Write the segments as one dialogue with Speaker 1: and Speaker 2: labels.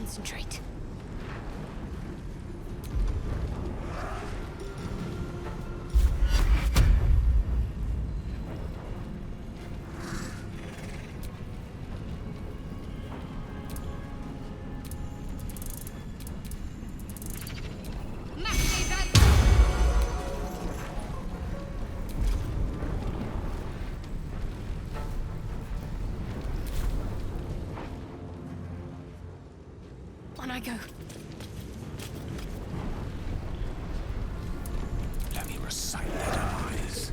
Speaker 1: concentrate. On I go.
Speaker 2: Let me recite their demise.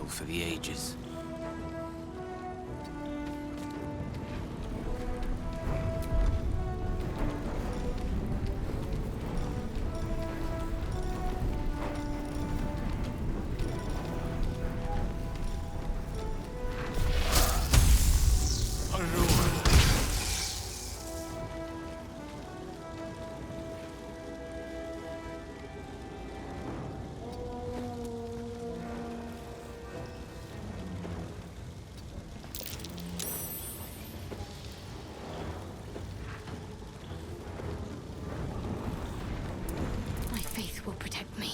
Speaker 2: For the ages.
Speaker 1: Will protect me.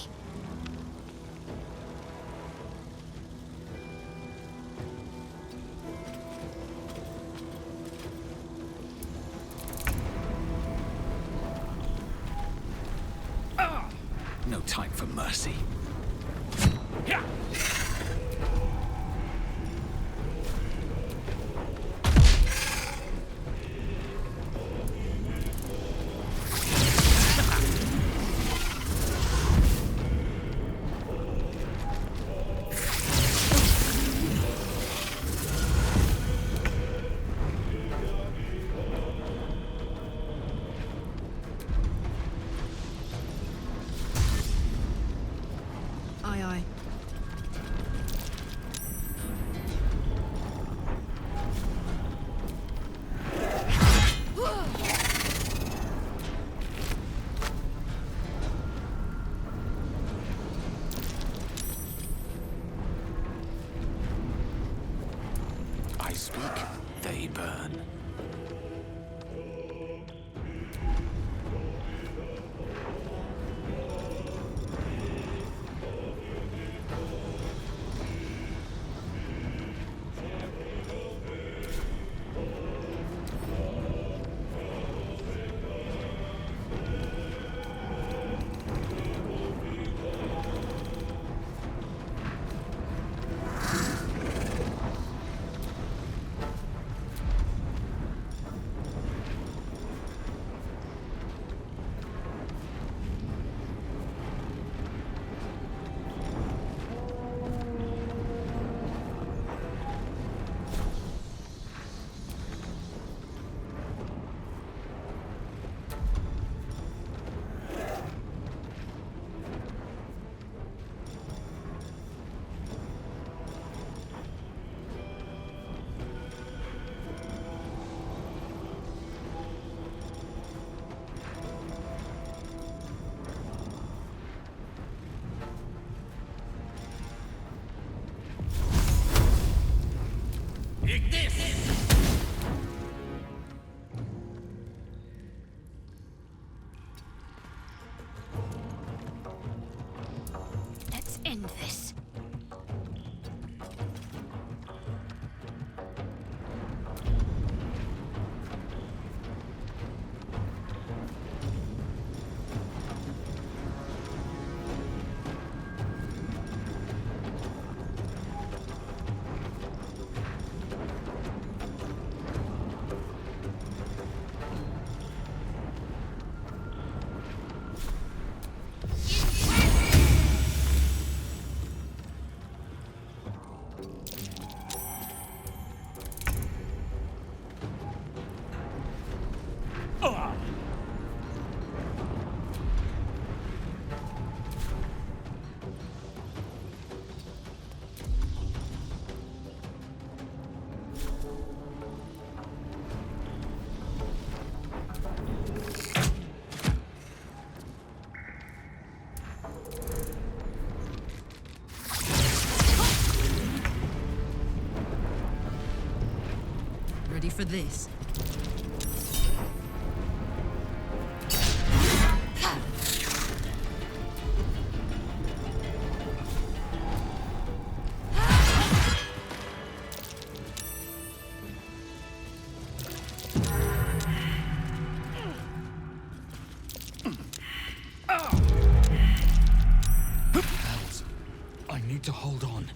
Speaker 2: No time for mercy. Yeah.
Speaker 1: Aye, aye. end this.
Speaker 3: Ready for this?
Speaker 2: Hells. I need to hold on.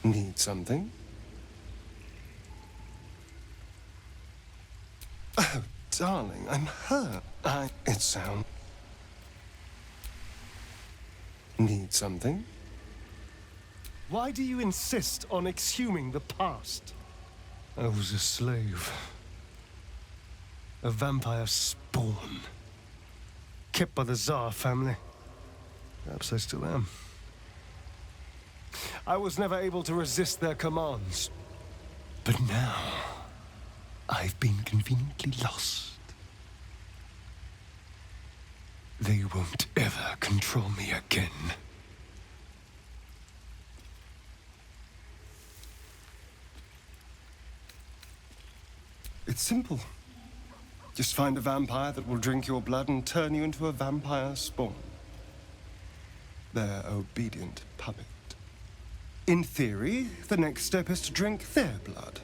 Speaker 4: Need something? Oh, darling, I'm hurt. It sounds... Need something? Why do you insist on exhuming the past? I was a slave. A vampire spawn. Kept by the Tsar family. Perhaps I still am. I was never able to resist their commands. But now, I've been conveniently lost. They won't ever control me again. It's simple. Just find a vampire that will drink your blood and turn you into a vampire spawn. Their obedient puppet. In theory, the next step is to drink their blood.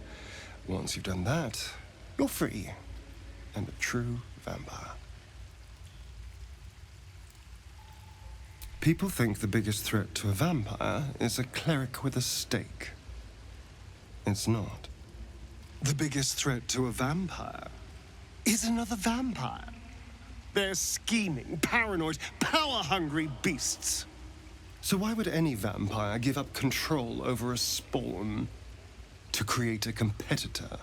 Speaker 4: Once you've done that, you're free and a true vampire. People think the biggest threat to a vampire is a cleric with a stake. It's not. The biggest threat to a vampire is another vampire. They're scheming, paranoid, power-hungry beasts. So why would any vampire give up control over a spawn to create a competitor?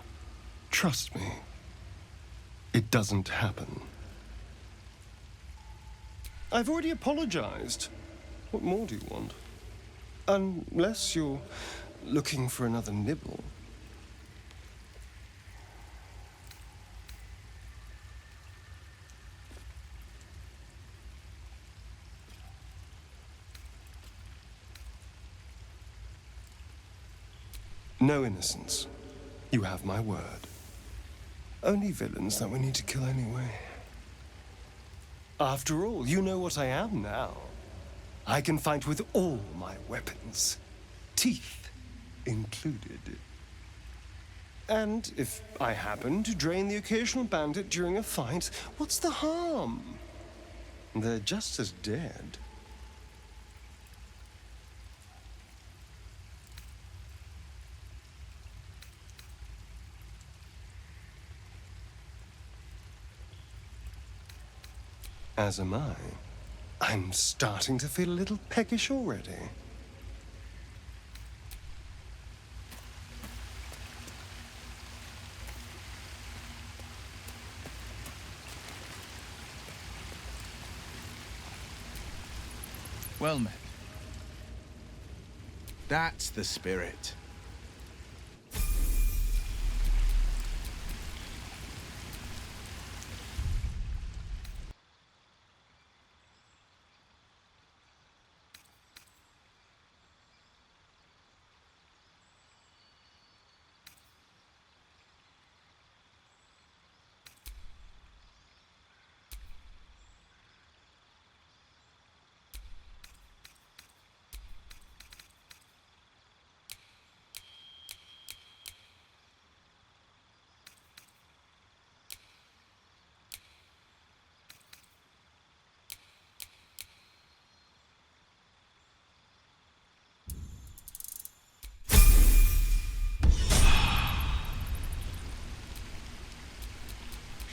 Speaker 4: Trust me, it doesn't happen. I've already apologized. What more do you want? Unless you're looking for another nibble. No innocence. You have my word. Only villains that we need to kill anyway. After all, you know what I am now. I can fight with all my weapons, teeth included. And if I happen to drain the occasional bandit during a fight, what's the harm? They're just as dead. As am I. I'm starting to feel a little peckish already.
Speaker 2: Well met. That's the spirit.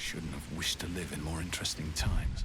Speaker 2: Shouldn't have wished to live in more interesting times.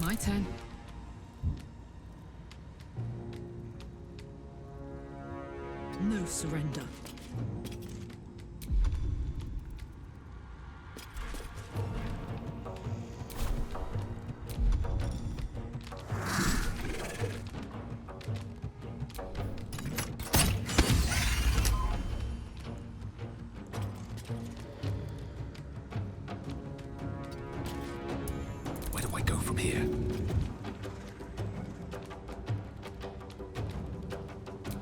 Speaker 3: My turn. No surrender.
Speaker 2: Where do I go from here?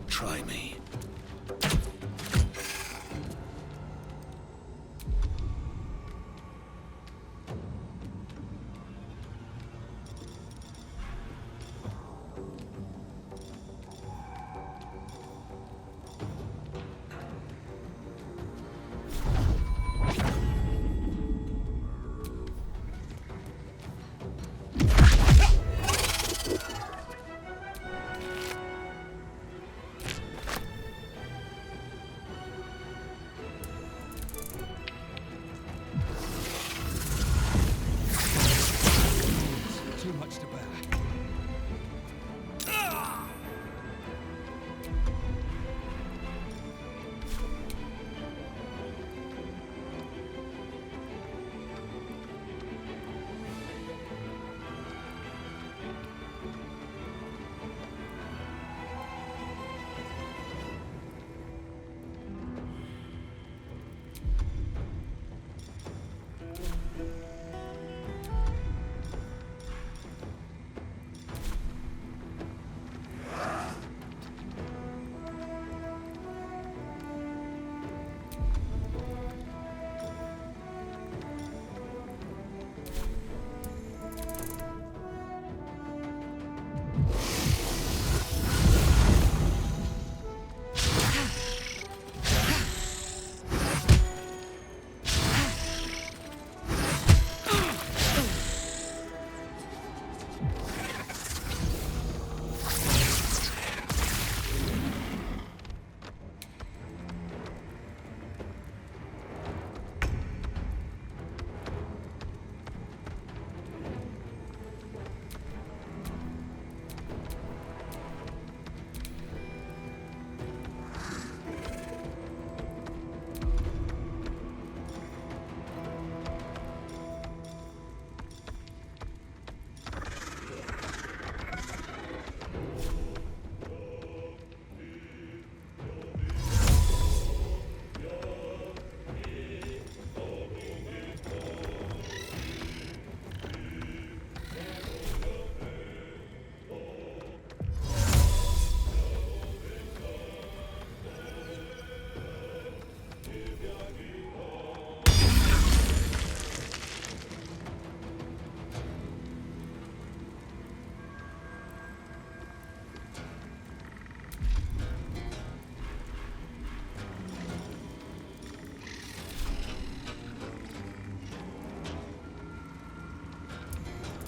Speaker 2: Try me.
Speaker 5: Too much to bear.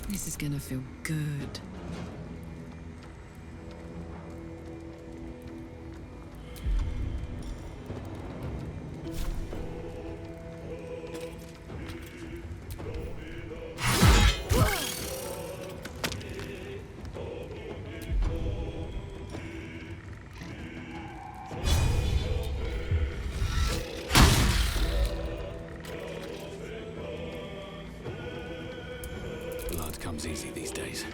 Speaker 3: This is gonna feel good.
Speaker 2: Blood comes easy these days.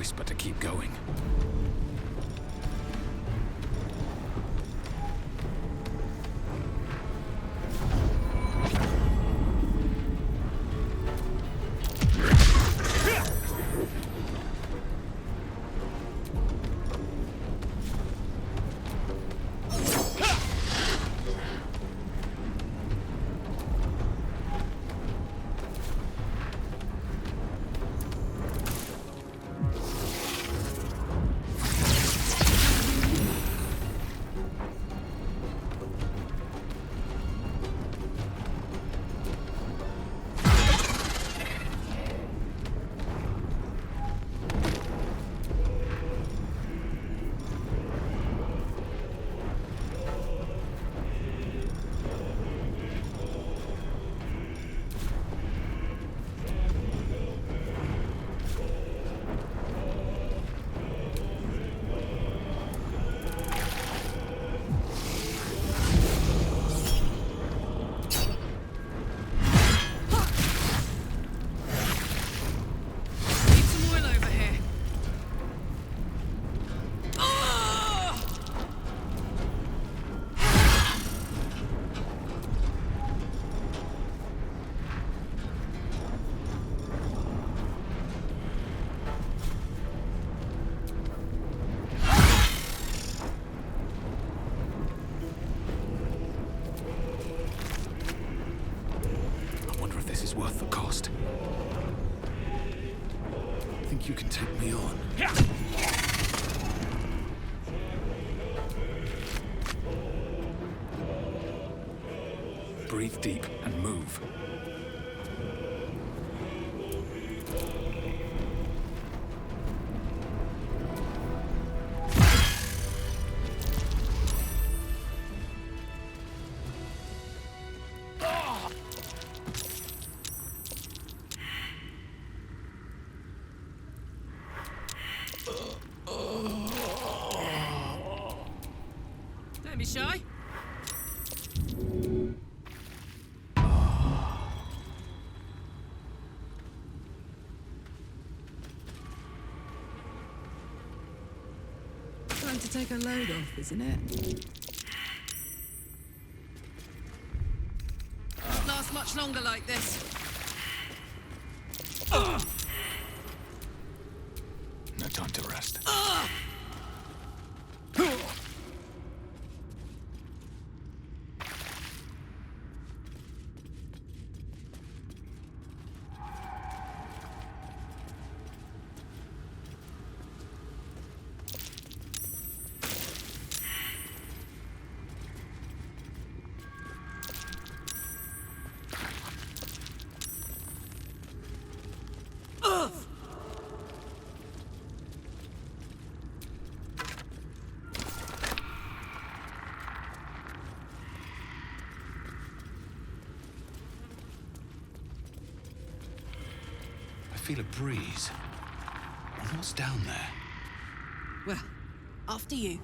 Speaker 2: choice but to keep going.
Speaker 3: Need some oil over here.
Speaker 2: I wonder if this is worth the cost. Think you can take me on? Breathe deep and move.
Speaker 3: Don't be shy. Time to take a load off, isn't it? Won't last much longer like this.
Speaker 2: No time to rest. I feel a breeze. And what's down there?
Speaker 3: Well, after you.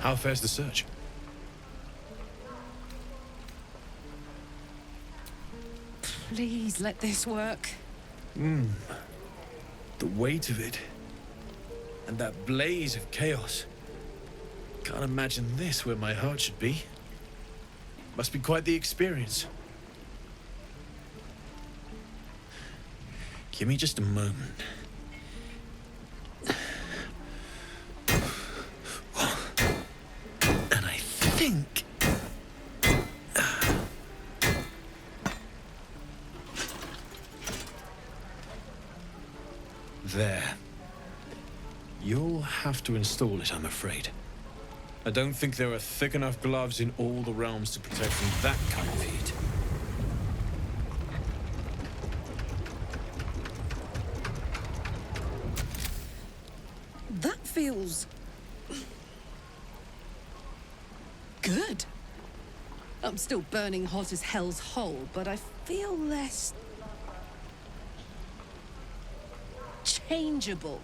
Speaker 2: How fares the search?
Speaker 3: Please let this work.
Speaker 2: The weight of it. And that blaze of chaos. Can't imagine this where my heart should be. Must be quite the experience. Give me just a moment. And I think... There. You'll have to install it, I'm afraid. I don't think there are thick enough gloves in all the realms to protect from that kind of heat.
Speaker 3: That feels... good. I'm still burning hot as hell's hole, but I feel less... changeable.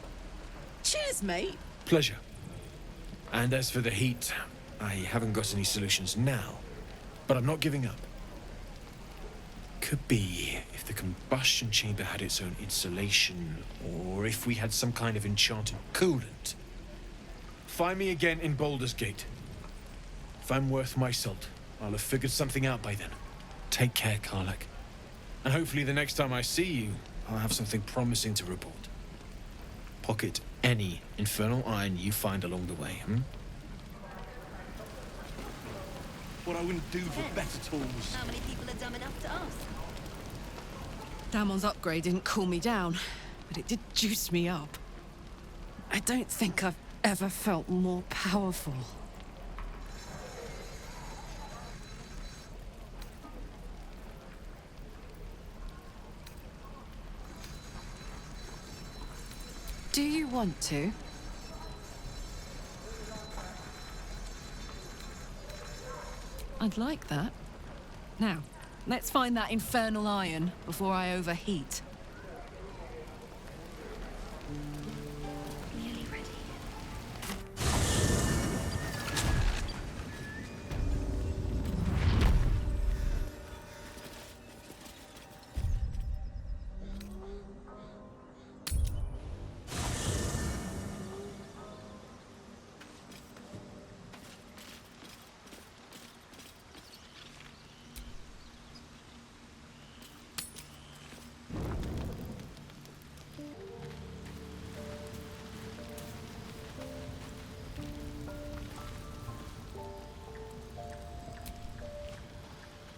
Speaker 3: Cheers, mate.
Speaker 2: Pleasure. And as for the heat, I haven't got any solutions now, but I'm not giving up. Could be if the combustion chamber had its own insulation, or if we had some kind of enchanted coolant. Find me again in Baldur's Gate. If I'm worth my salt, I'll have figured something out by then. Take care, Karlach. And hopefully the next time I see you, I'll have something promising to report. Pocket any infernal iron you find along the way,
Speaker 5: What I wouldn't do for better tools.
Speaker 1: How many people are dumb enough to ask?
Speaker 3: Damon's upgrade didn't cool me down, but it did juice me up. I don't think I've ever felt more powerful. Do you want to? I'd like that. Now, let's find that infernal iron before I overheat.
Speaker 1: Nearly ready.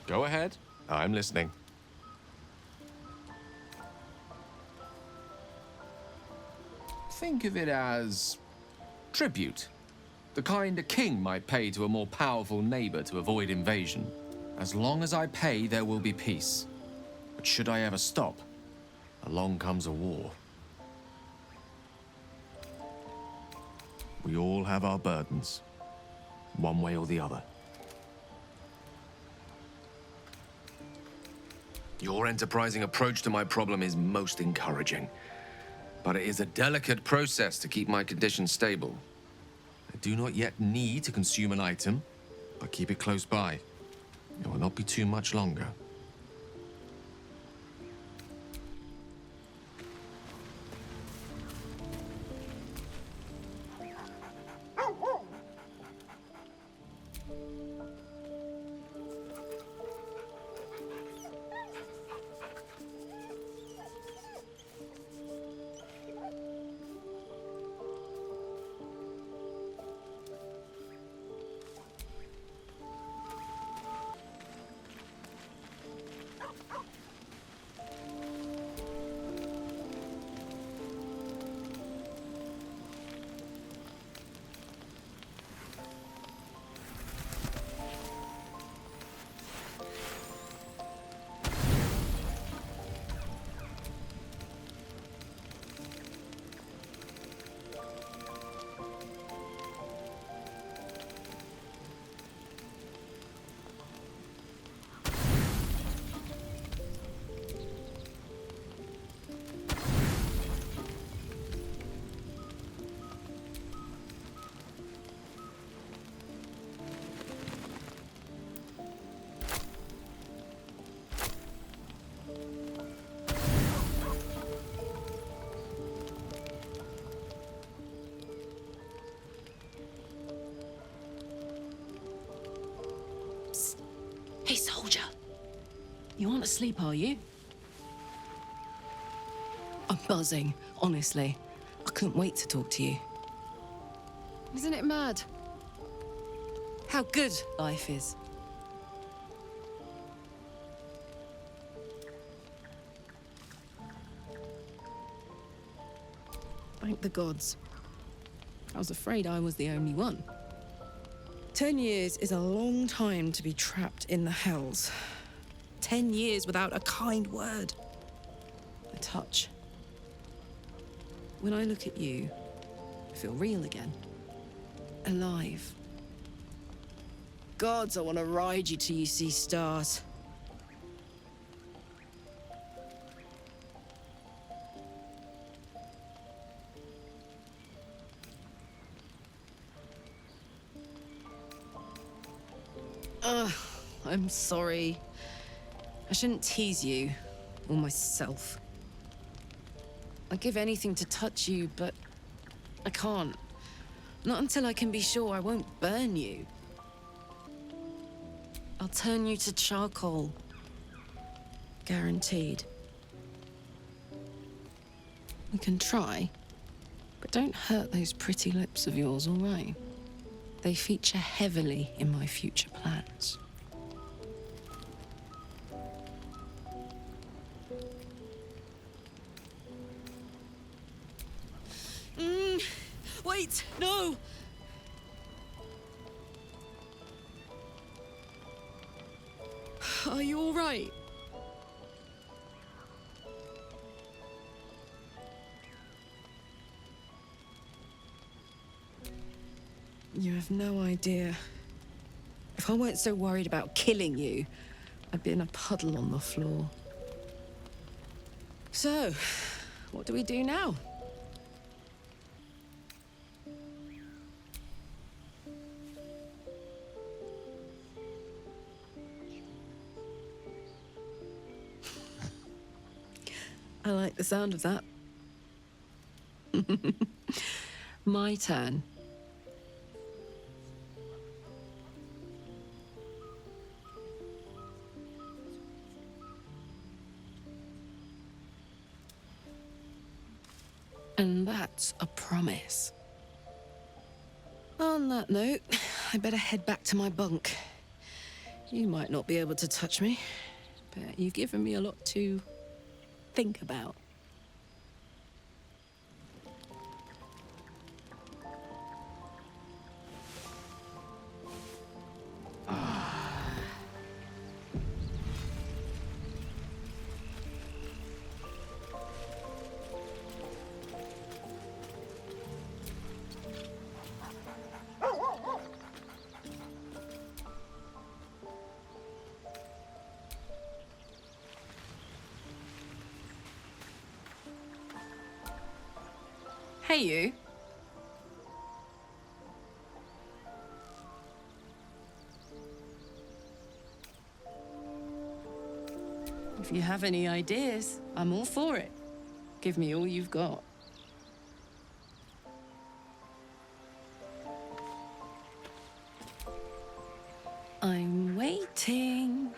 Speaker 6: Go ahead. I'm listening. Think of it as tribute. The kind a king might pay to a more powerful neighbor to avoid invasion. As long as I pay, there will be peace. But should I ever stop, along comes a war. We all have our burdens, one way or the other. Your enterprising approach to my problem is most encouraging. But it is a delicate process to keep my condition stable. I do not yet need to consume an item, but keep it close by. It will not be too much longer.
Speaker 3: You aren't asleep, are you? I'm buzzing, honestly. I couldn't wait to talk to you. Isn't it mad? How good life is. Thank the gods. I was afraid I was the only one. 10 years is a long time to be trapped in the hells. 10 years without a kind word. A touch. When I look at you, I feel real again. Alive. Gods, I want to ride you till you see stars. I'm sorry. I shouldn't tease you, or myself. I'd give anything to touch you, but I can't. Not until I can be sure I won't burn you. I'll turn you to charcoal. Guaranteed. We can try, but don't hurt those pretty lips of yours, all right? They feature heavily in my future plans. Wait, no! Are you all right? You have no idea. If I weren't so worried about killing you, I'd be in a puddle on the floor. So, what do we do now? I like the sound of that. My turn. And that's a promise. On that note, I better head back to my bunk. You might not be able to touch me, but you've given me a lot to think about. Hey, you. If you have any ideas, I'm all for it. Give me all you've got. I'm waiting.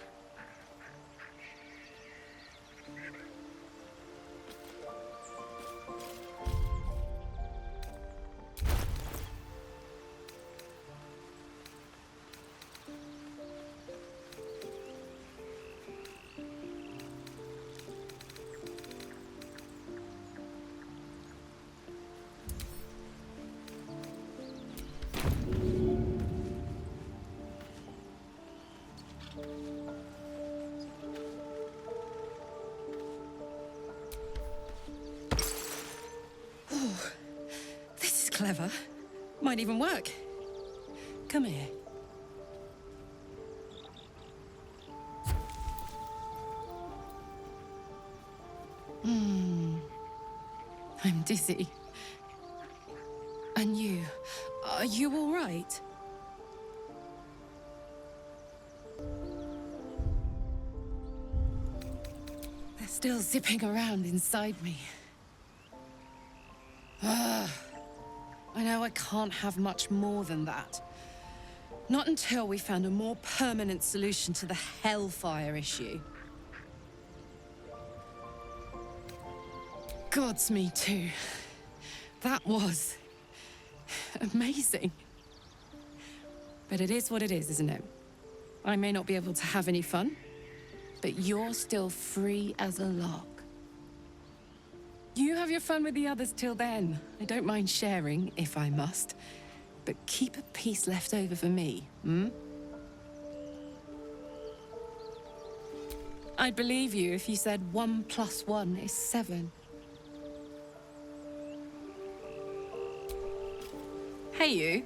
Speaker 3: Clever. Might even work. Come here. I'm dizzy. And you? Are you all right? They're still zipping around inside me. I know I can't have much more than that. Not until we found a more permanent solution to the hellfire issue. Gods, me too. That was amazing. But it is what it is, isn't it? I may not be able to have any fun, but you're still free as a lark. You have your fun with the others till then. I don't mind sharing, if I must. But keep a piece left over for me, hmm? I'd believe you if you said 1 + 1 is 7. Hey, you.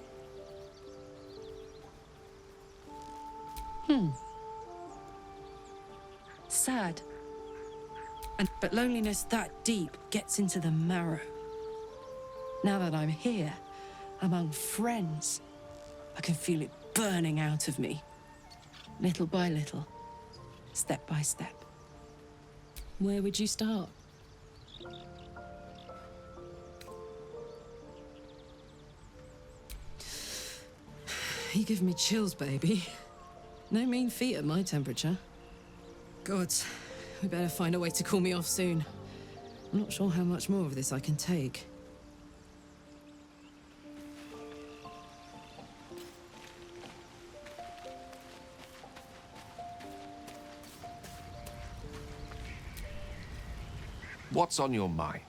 Speaker 3: Sad. But loneliness that deep gets into the marrow. Now that I'm here, among friends, I can feel it burning out of me. Little by little, step by step. Where would you start? You give me chills, baby. No mean feat at my temperature. Gods, we better find a way to cool me off soon. I'm not sure how much more of this I can take.
Speaker 6: What's on your mind?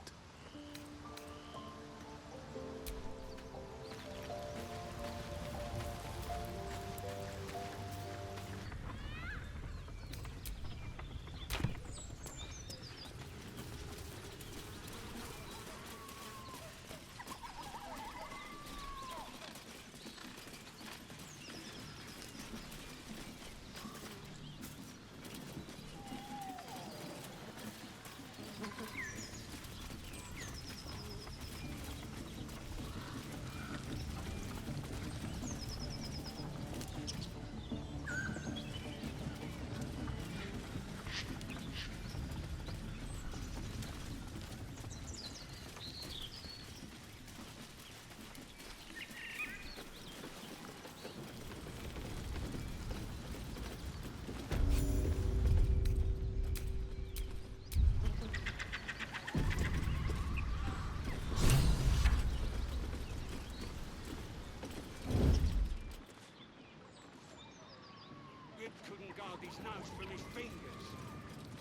Speaker 7: Couldn't guard his nose from his fingers.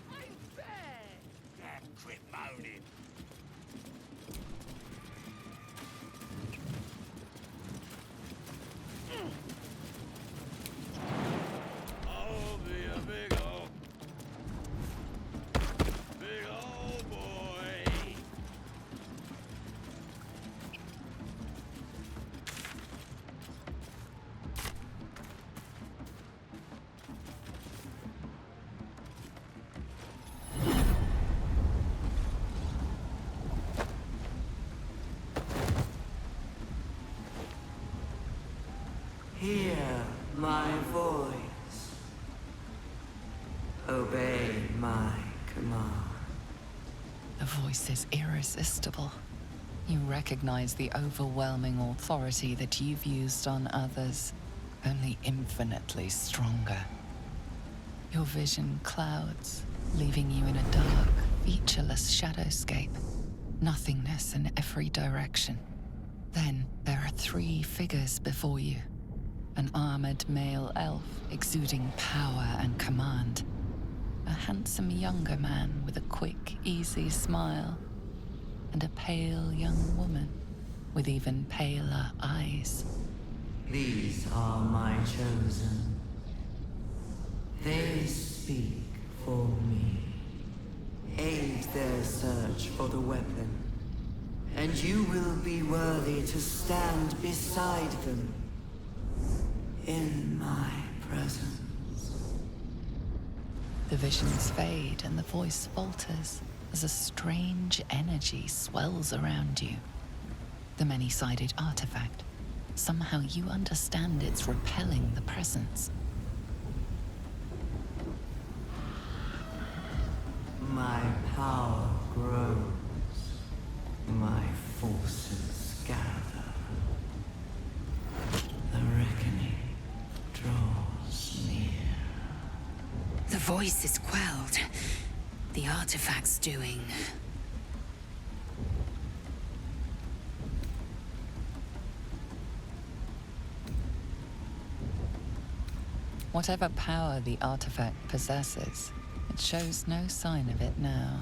Speaker 7: Unfair! Damn, quit moaning. Oh, be a big old boy.
Speaker 8: Hear my voice. Obey my command.
Speaker 9: The voice is irresistible. You recognize the overwhelming authority that you've used on others, only infinitely stronger. Your vision clouds, leaving you in a dark, featureless shadowscape. Nothingness in every direction. Then there are 3 figures before you. An armored male elf exuding power and command. A handsome younger man with a quick, easy smile. And a pale young woman with even paler eyes.
Speaker 8: These are my chosen. They speak for me. Aid their search for the weapon, and you will be worthy to stand beside them in my presence.
Speaker 9: The visions fade and the voice falters as a strange energy swells around you. The many-sided artifact. Somehow you understand it's repelling the presence.
Speaker 8: My power grows. My forces gather. The reckoning draws near.
Speaker 1: The voice is quelled. The artifact's doing
Speaker 9: Whatever power the artifact possesses, it shows no sign of it now.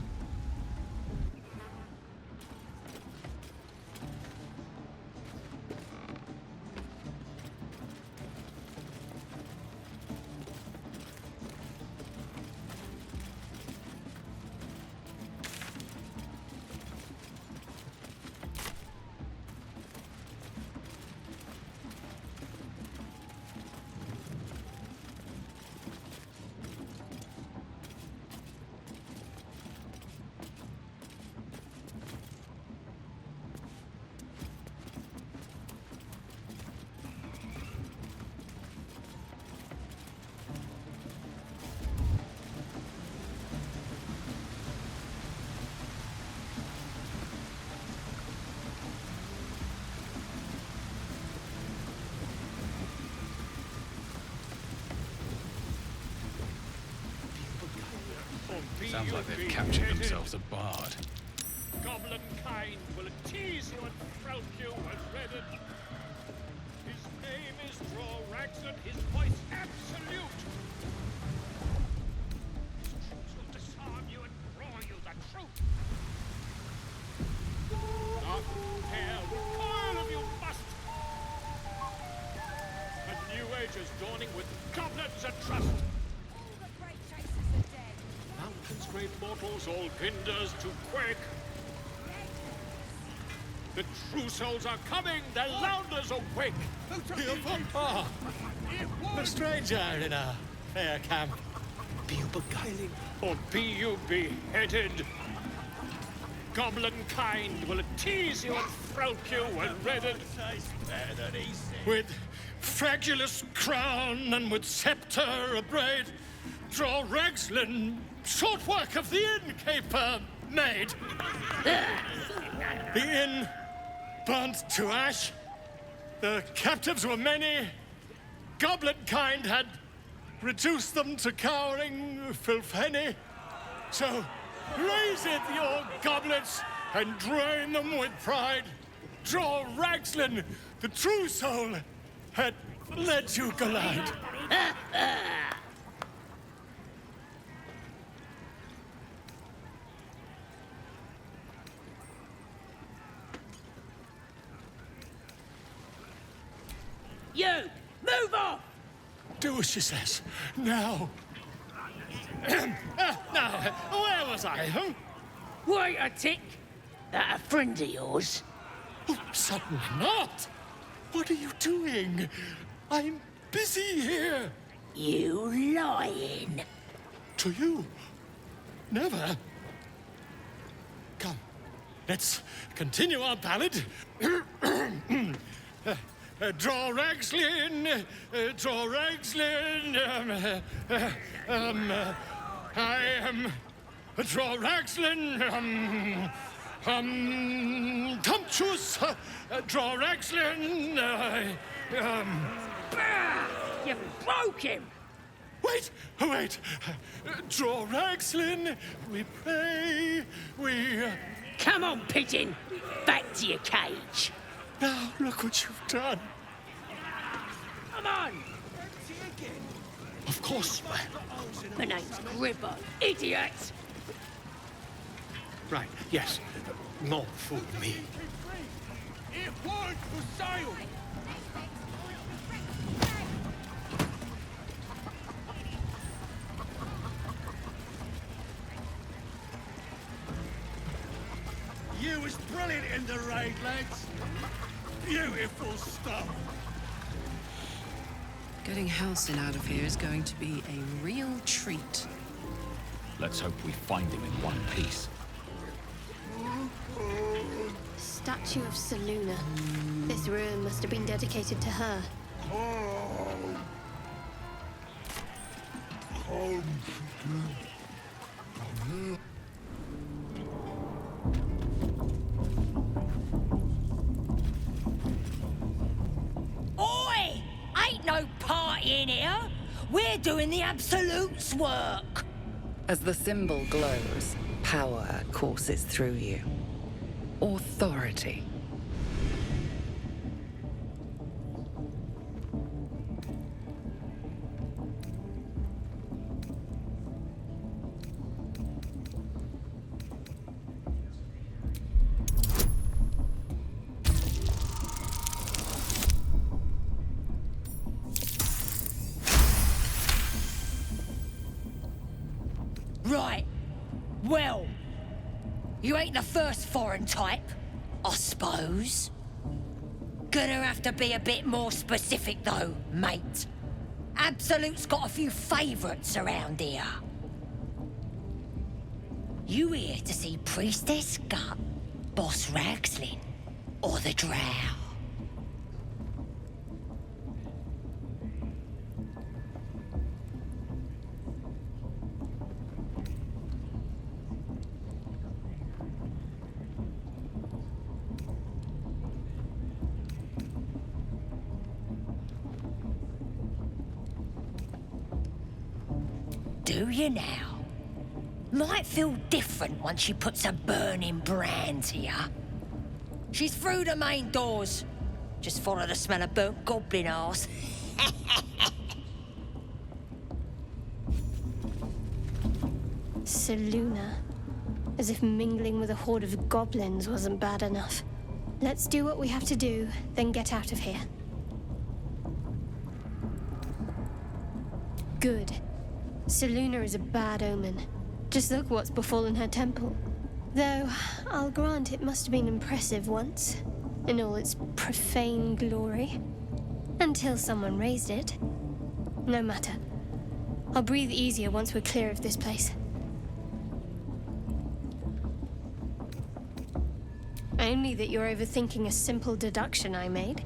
Speaker 2: Sounds like they've captured themselves a bard.
Speaker 7: Goblin kind will tease you and throat you and redden. His name is Droraxon, his voice absolute. His truth will disarm you and draw you the truth. Dark hair will coil of you must. A new age is dawning with goblins and trust. Mountains, great mortals, all hinders to quake. The true souls are coming, the Lounders awake.
Speaker 2: Ah, a stranger in a fair camp.
Speaker 7: Be you beguiling, or be you beheaded? Goblin kind will tease you and throat you and redden. With fragulous crown and with scepter abraid, draw Ragslin, short work of the innkeeper made. The inn burnt to ash. The captives were many. Goblin kind had reduced them to cowering filfenny. So raise it, your goblets, and drain them with pride. Draw Ragslin, the true soul, had let you glide.
Speaker 10: You! Move off!
Speaker 7: Do as she says. Now. Now, where was I? Huh?
Speaker 10: Wait a tick! That a friend of yours?
Speaker 7: Oh, certainly not. What are you doing? I'm busy here.
Speaker 10: You lying.
Speaker 7: To you? Never. Come, let's continue our ballad. Draw Ragslin, draw Ragslin, I am draw Ragslin, Tumptuous, draw Ragslin,
Speaker 10: Bah! You broke him!
Speaker 7: Wait, draw Ragslin, we pray, we...
Speaker 10: Come on, pigeon! Back to your cage!
Speaker 7: Now, look what you've done.
Speaker 10: Come on!
Speaker 7: Of course.
Speaker 10: My name's Gribbo, idiot!
Speaker 7: Right, yes. Not fool me.
Speaker 5: It won't for sale! You was brilliant in the raid, lads. Beautiful stuff.
Speaker 3: Getting Halsin out of here is going to be a real treat.
Speaker 11: Let's hope we find him in one piece.
Speaker 12: Statue of Seluna. This ruin must have been dedicated to her.
Speaker 10: Oi! Ain't no party in here! We're doing the Absolute's work!
Speaker 9: As the symbol glows, power courses through you. Authority.
Speaker 10: Well, you ain't the first foreign type, I suppose. Gonna have to be a bit more specific though, mate. Absolute's got a few favourites around here. You here to see Priestess Gut, Boss Ragslin, or the Drow? Do you now? Might feel different once she puts a burning brand here. She's through the main doors. Just follow the smell of burnt goblin arse.
Speaker 12: Selûne. As if mingling with a horde of goblins wasn't bad enough. Let's do what we have to do, then get out of here. Good. Selûne is a bad omen. Just look what's befallen her temple. Though, I'll grant it must have been impressive once, in all its profane glory. Until someone raised it. No matter. I'll breathe easier once we're clear of this place. Only that you're overthinking a simple deduction I made.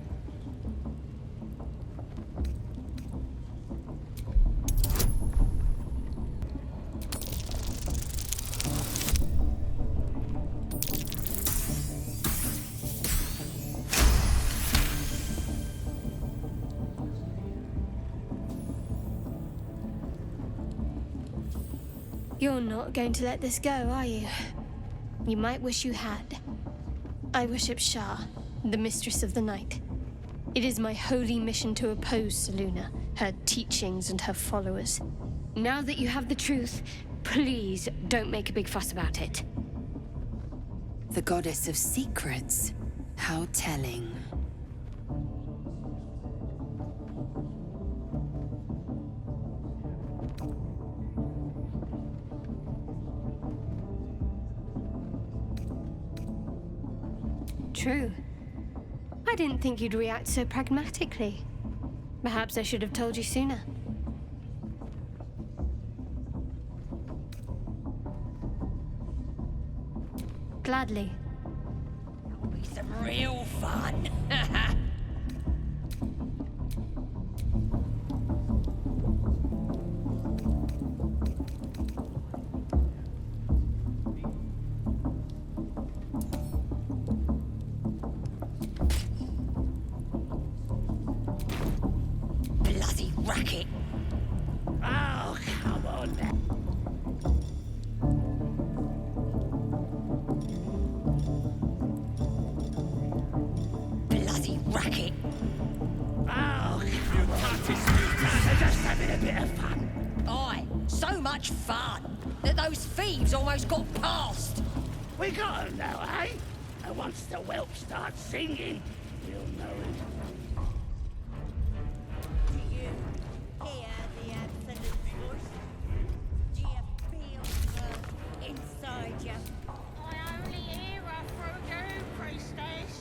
Speaker 12: You're not going to let this go, are you? You might wish you had. I worship Shah, the Mistress of the Night. It is my holy mission to oppose Selûne, her teachings and her followers. Now that you have the truth, please don't make a big fuss about it.
Speaker 13: The goddess of secrets. How telling.
Speaker 12: True. I didn't think you'd react so pragmatically. Perhaps I should have told you sooner. Gladly.
Speaker 10: That'll be some real fun. Bloody racket.
Speaker 5: Oh, come on now.
Speaker 10: Bloody racket.
Speaker 5: Oh, mutatis mutata, just having a bit of fun.
Speaker 10: Aye, so much fun that those thieves almost got past.
Speaker 5: We got 'em now, eh? And once the whelp starts singing, we'll know it.
Speaker 1: Do you hear the absolute voice? Do you feel her inside you?
Speaker 10: I only hear her through you, priestess.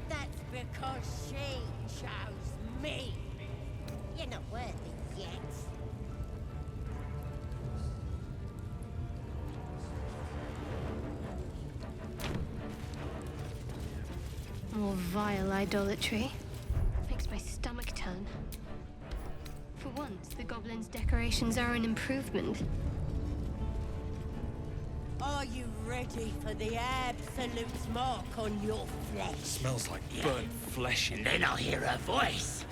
Speaker 1: That's because she chose me. You're not worthy yet.
Speaker 12: More vile idolatry. Makes my stomach turn. For once, the goblin's decorations are an improvement.
Speaker 1: Are you ready for the absolute mark on your flesh?
Speaker 2: Smells like burnt flesh in
Speaker 5: Then I'll hear her voice.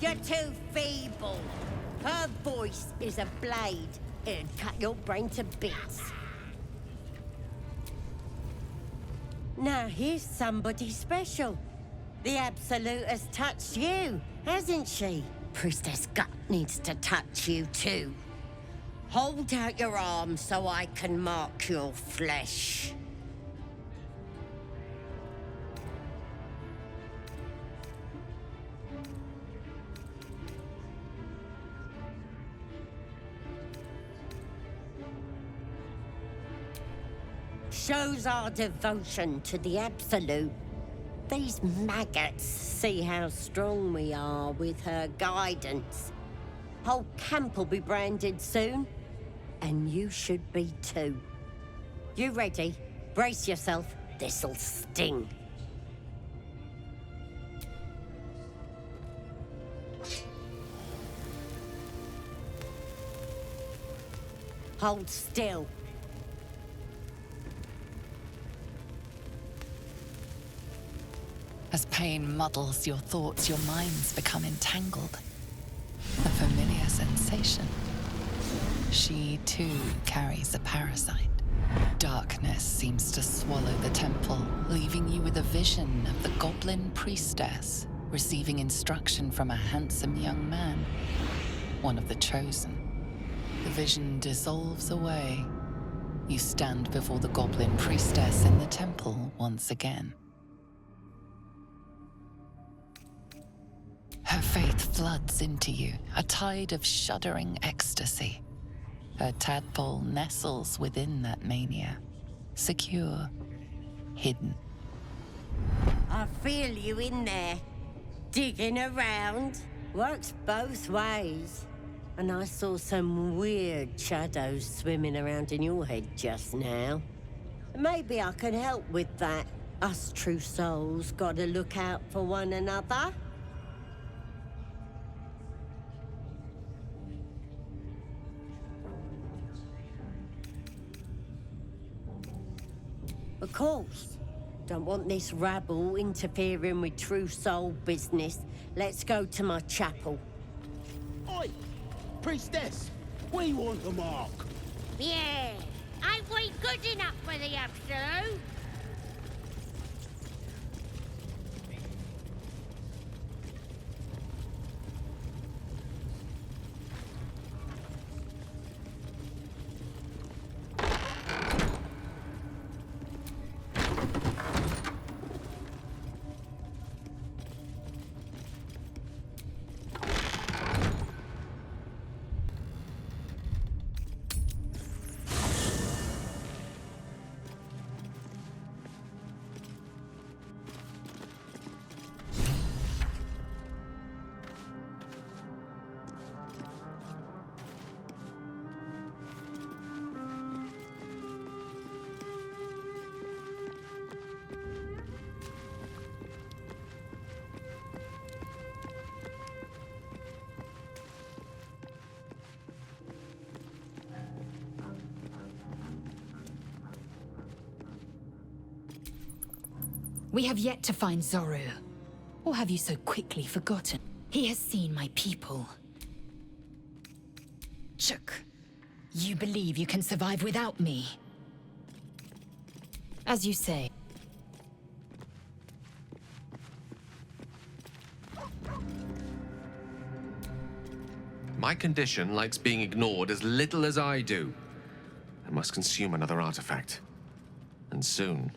Speaker 1: You're too feeble. Her voice is a blade. It'd cut your brain to bits. Now here's somebody special. The Absolute has touched you, hasn't she? Priestess Gut needs to touch you too. Hold out your arm so I can mark your flesh. Shows our devotion to the Absolute. These maggots see how strong we are with her guidance. Whole camp will be branded soon, and you should be too. You ready? Brace yourself. This'll sting. Hold still.
Speaker 9: As pain muddles your thoughts, your minds become entangled. A familiar sensation. She too carries a parasite. Darkness seems to swallow the temple, leaving you with a vision of the Goblin priestess receiving instruction from a handsome young man, one of the chosen. The vision dissolves away. You stand before the Goblin priestess in the temple once again. Her faith floods into you, a tide of shuddering ecstasy. Her tadpole nestles within that mania, secure, hidden.
Speaker 1: I feel you in there, digging around. Works both ways. And I saw some weird shadows swimming around in your head just now. Maybe I can help with that. Us true souls gotta look out for one another. Of course. Don't want this rabble interfering with true soul business. Let's go to my chapel.
Speaker 5: Oi! Priestess! We want the mark!
Speaker 10: Yeah, ain't we good enough for the Absolute?
Speaker 14: We have yet to find Zorru. Or have you so quickly forgotten? He has seen my people. Chuk, you believe you can survive without me? As you say.
Speaker 6: My condition likes being ignored as little as I do. I must consume another artifact. And soon.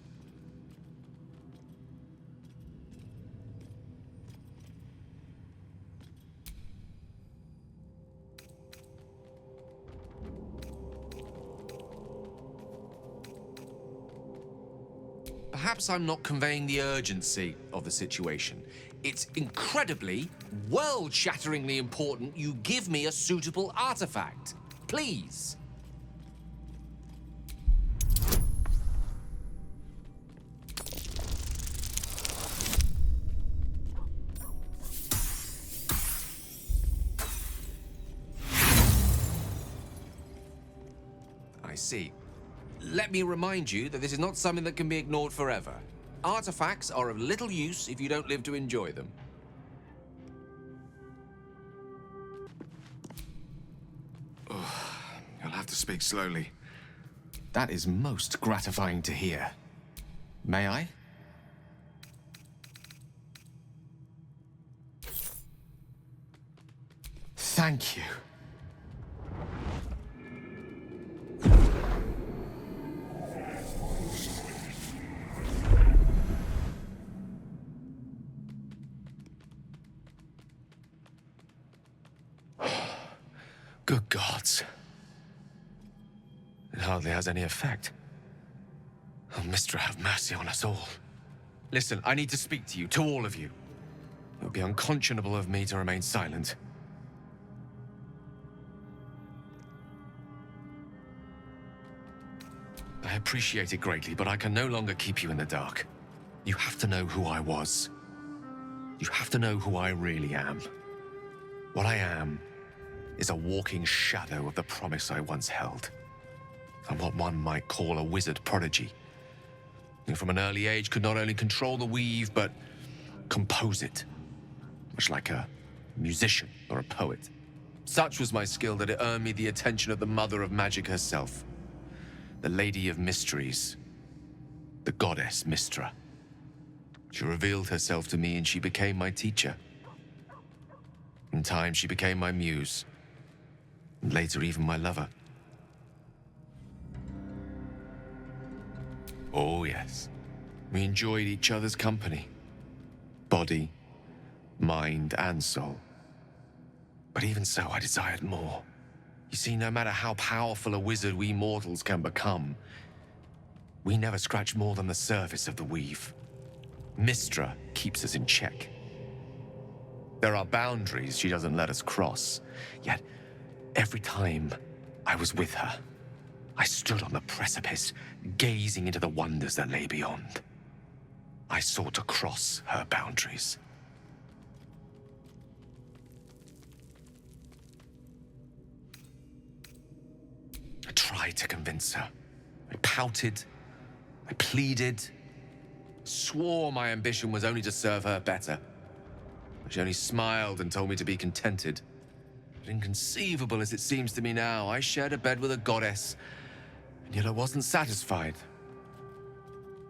Speaker 6: Perhaps I'm not conveying the urgency of the situation. It's incredibly, world-shatteringly important you give me a suitable artifact. Please. I see. Let me remind you that this is not something that can be ignored forever. Artifacts are of little use if you don't live to enjoy them. Oh, you'll have to speak slowly. That is most gratifying to hear. May I? Thank you. Good gods. It hardly has any effect.
Speaker 15: Oh, Mistra, have mercy on us all. Listen, I need to speak to you, to all of you. It would be unconscionable of me to remain silent. I appreciate it greatly, but I can no longer keep you in the dark. You have to know who I was. You have to know who I really am. What I am is a walking shadow of the promise I once held. I'm what one might call a wizard prodigy. And from an early age could not only control the weave, but compose it. Much like a musician or a poet. Such was my skill that it earned me the attention of the mother of magic herself. The Lady of Mysteries. The goddess Mistra. She revealed herself to me and she became my teacher. In time, she became my muse. And later, even my lover. Oh, yes. We enjoyed each other's company. Body, mind, and soul. But even so, I desired more. You see, no matter how powerful a wizard we mortals can become, we never scratch more than the surface of the weave. Mistra keeps us in check. There are boundaries she doesn't let us cross. Yet, every time I was with her, I stood on the precipice, gazing into the wonders that lay beyond. I sought to cross her boundaries. I tried to convince her. I pouted. I pleaded. Swore my ambition was only to serve her better. She only smiled and told me to be contented. But inconceivable as it seems to me now, I shared a bed with a goddess, and yet I wasn't satisfied.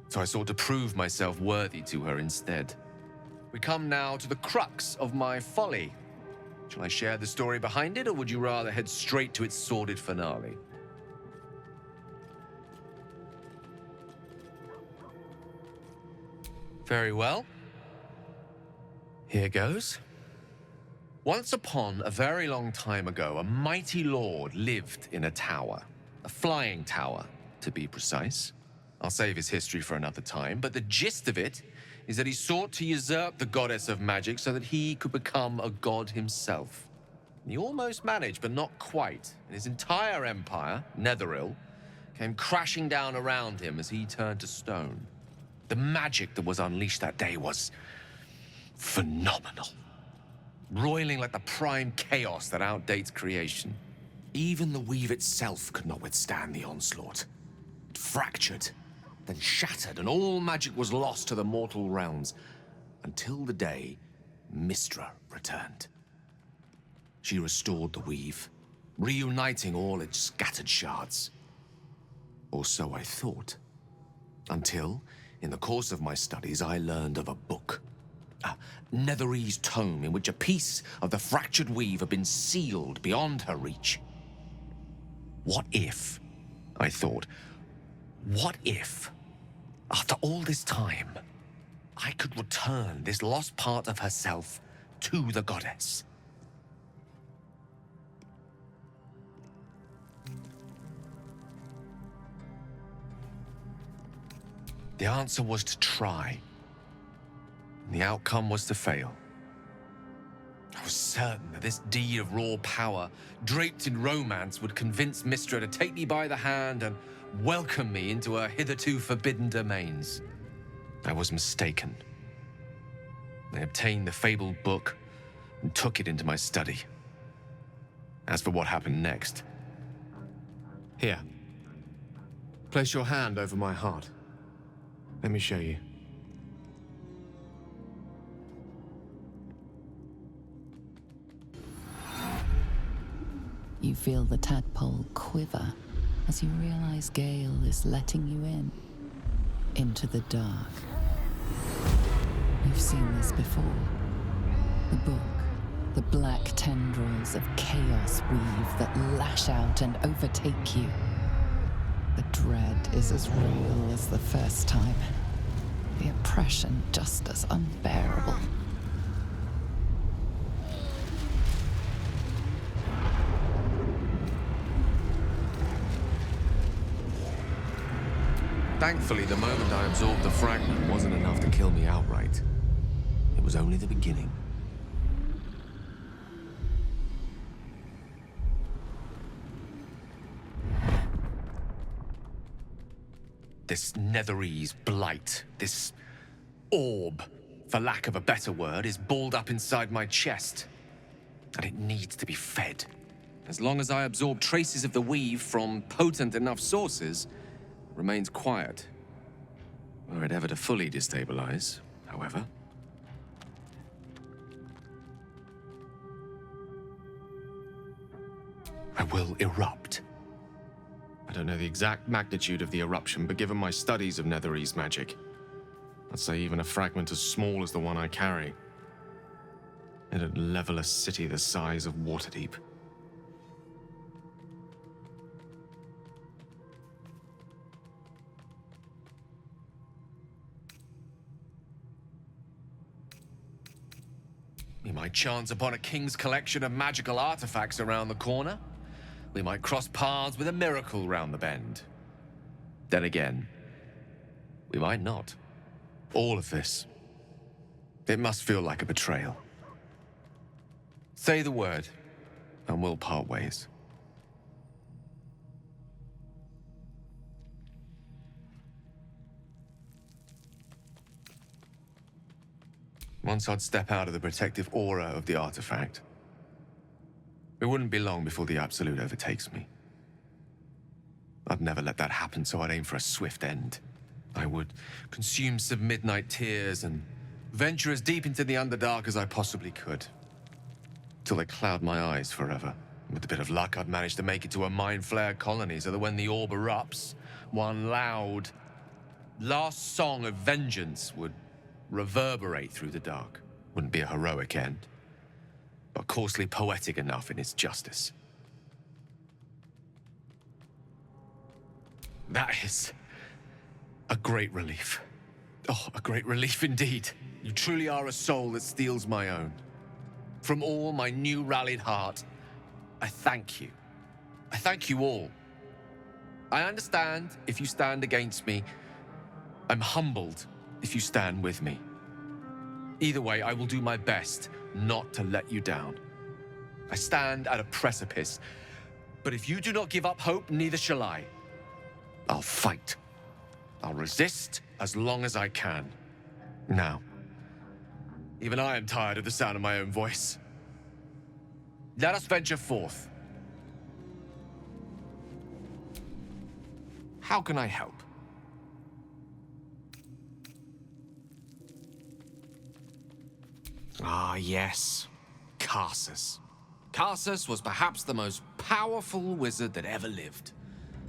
Speaker 15: So I sought to prove myself worthy to her instead. We come now to the crux of my folly. Shall I share the story behind it, or would you rather head straight to its sordid finale? Very well. Here goes. Once upon a very long time ago, a mighty lord lived in a tower. A flying tower, to be precise. I'll save his history for another time, but the gist of it is that he sought to usurp the goddess of magic so that he could become a god himself. He almost managed, but not quite. And his entire empire, Netheril, came crashing down around him as he turned to stone. The magic that was unleashed that day was phenomenal. Roiling like the prime chaos that outdates creation. Even the weave itself could not withstand the onslaught. It fractured, then shattered, and all magic was lost to the mortal realms, until the day Mistra returned. She restored the weave, reuniting all its scattered shards. Or so I thought. Until, in the course of my studies, I learned of a book. A Netherese tome in which a piece of the fractured weave had been sealed beyond her reach. What if, I thought, what if, after all this time, I could return this lost part of herself to the goddess? The answer was to try. The outcome was to fail. I was certain that this deed of raw power, draped in romance, would convince Mistra to take me by the hand and welcome me into her hitherto forbidden domains. I was mistaken. I obtained the fabled book and took it into my study. As for what happened next... Here. Place your hand over my heart. Let me show you.
Speaker 9: You feel the tadpole quiver as you realize Gale is letting you in, into the dark. You've seen this before. The book, the black tendrils of chaos weave that lash out and overtake you. The dread is as real as the first time. The oppression just as unbearable.
Speaker 6: Thankfully, the moment I absorbed the fragment wasn't enough to kill me outright. It was only the beginning. This Netherese blight, this orb, for lack of a better word, is balled up inside my chest. And it needs to be fed. As long as I absorb traces of the weave from potent enough sources, it remains quiet. Were it ever to fully destabilize, however. I will erupt. I don't know the exact magnitude of the eruption, but given my studies of Netherese magic, I'd say even a fragment as small as the one I carry, it'd level a city the size of Waterdeep. We might chance upon a king's collection of magical artifacts around the corner. We might cross paths with a miracle round the bend. Then again, we might not. All of this, it must feel like a betrayal. Say the word, and we'll part ways. Once I'd step out of the protective aura of the artifact, it wouldn't be long before the Absolute overtakes me. I'd never let that happen, so I'd aim for a swift end. I would consume some midnight tears and venture as deep into the Underdark as I possibly could, till they cloud my eyes forever. With a bit of luck, I'd manage to make it to a Mind Flare colony, so that when the orb erupts, one loud, last song of vengeance would reverberate through the dark. Wouldn't be a heroic end, but coarsely poetic enough in its justice. That is a great relief. Oh, a great relief indeed. You truly are a soul that steals my own. From all my new rallied heart, I thank you. I thank you all. I understand if you stand against me. I'm humbled if you stand with me. Either way, I will do my best not to let you down. I stand at a precipice, but if you do not give up hope, neither shall I. I'll fight. I'll resist as long as I can. Now, even I am tired of the sound of my own voice. Let us venture forth. How can I help? Ah, yes. Karsus. Karsus was perhaps the most powerful wizard that ever lived.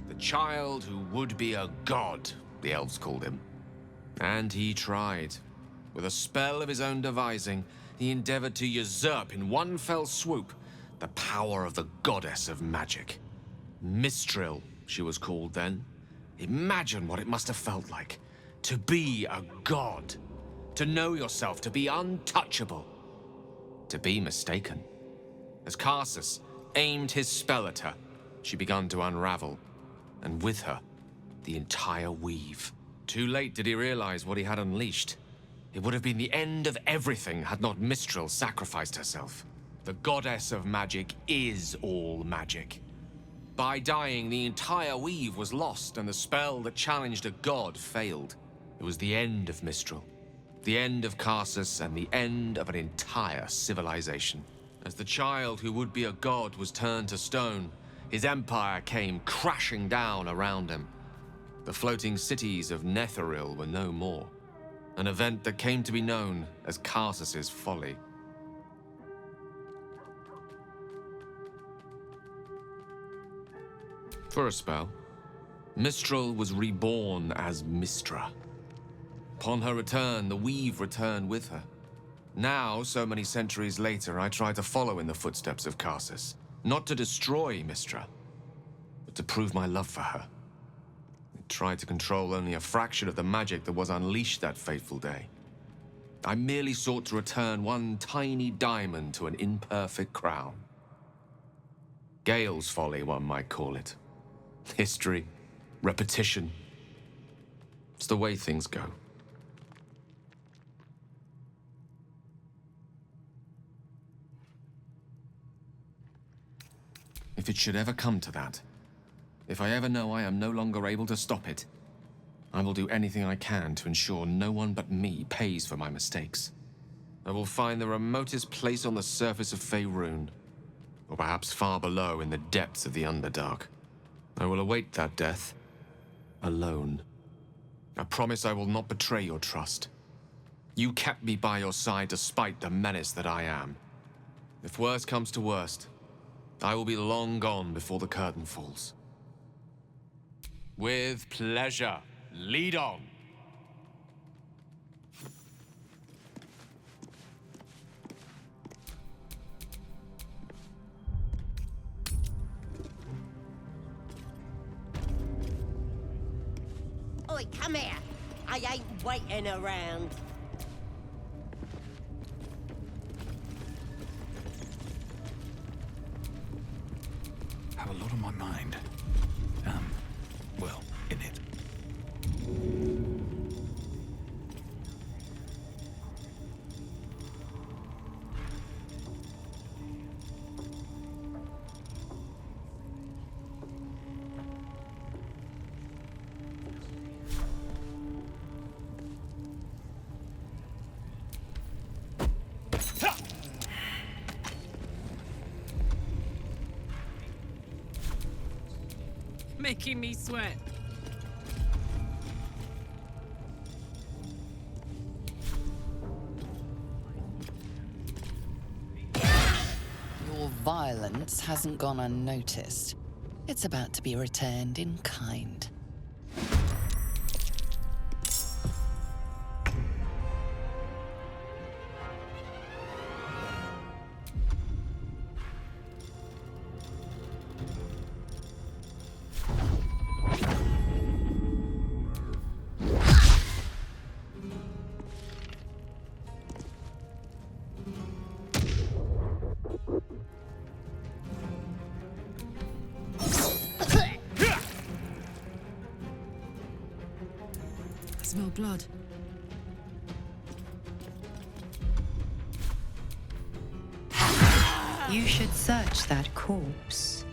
Speaker 6: The child who would be a god, the elves called him. And he tried. With a spell of his own devising, he endeavored to usurp in one fell swoop the power of the goddess of magic. Mistral, she was called then. Imagine what it must have felt like to be a god. To know yourself, to be untouchable, to be mistaken. As Karsus aimed his spell at her, she began to unravel, and with her, the entire weave. Too late did he realize what he had unleashed. It would have been the end of everything had not Mistral sacrificed herself. The goddess of magic is all magic. By dying, the entire weave was lost, and the spell that challenged a god failed. It was the end of Mistral. The end of Karsus and the end of an entire civilization. As the child who would be a god was turned to stone, his empire came crashing down around him. The floating cities of Netheril were no more. An event that came to be known as Karsus's folly. For a spell, Mistral was reborn as Mistra. Upon her return, the weave returned with her. Now, so many centuries later, I try to follow in the footsteps of Karsus. Not to destroy Mistra, but to prove my love for her. I tried to control only a fraction of the magic that was unleashed that fateful day. I merely sought to return one tiny diamond to an imperfect crown. Gale's folly, one might call it. History, repetition. It's the way things go. If it should ever come to that, if I ever know I am no longer able to stop it, I will do anything I can to ensure no one but me pays for my mistakes. I will find the remotest place on the surface of Faerun, or perhaps far below in the depths of the Underdark. I will await that death, alone. I promise I will not betray your trust. You kept me by your side despite the menace that I am. If worst comes to worst, I will be long gone before the curtain falls.
Speaker 15: With pleasure. Lead on.
Speaker 1: Oi, come here. I ain't waiting around.
Speaker 11: Have a lot on my mind. Well, in it.
Speaker 3: Making me sweat.
Speaker 9: Your violence hasn't gone unnoticed. It's about to be returned in kind.
Speaker 3: I smell blood.
Speaker 13: You should search that corpse.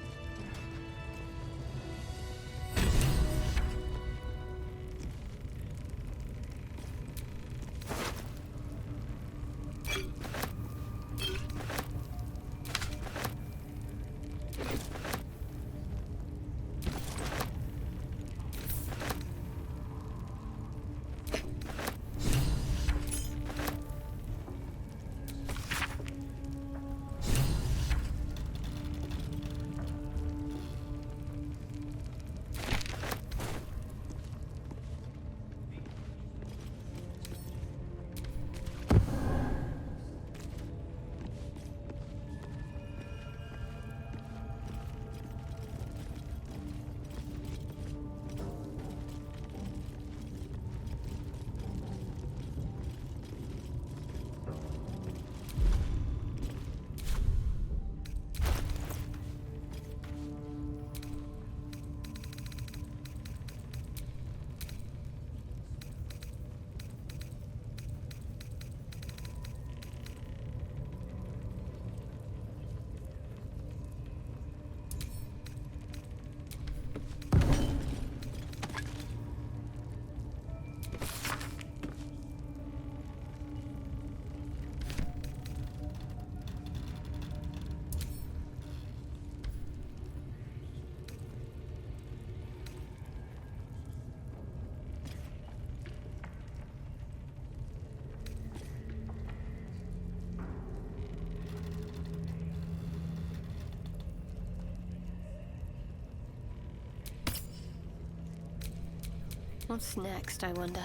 Speaker 12: What's next, I wonder?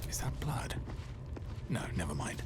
Speaker 11: Is that blood? No, never mind.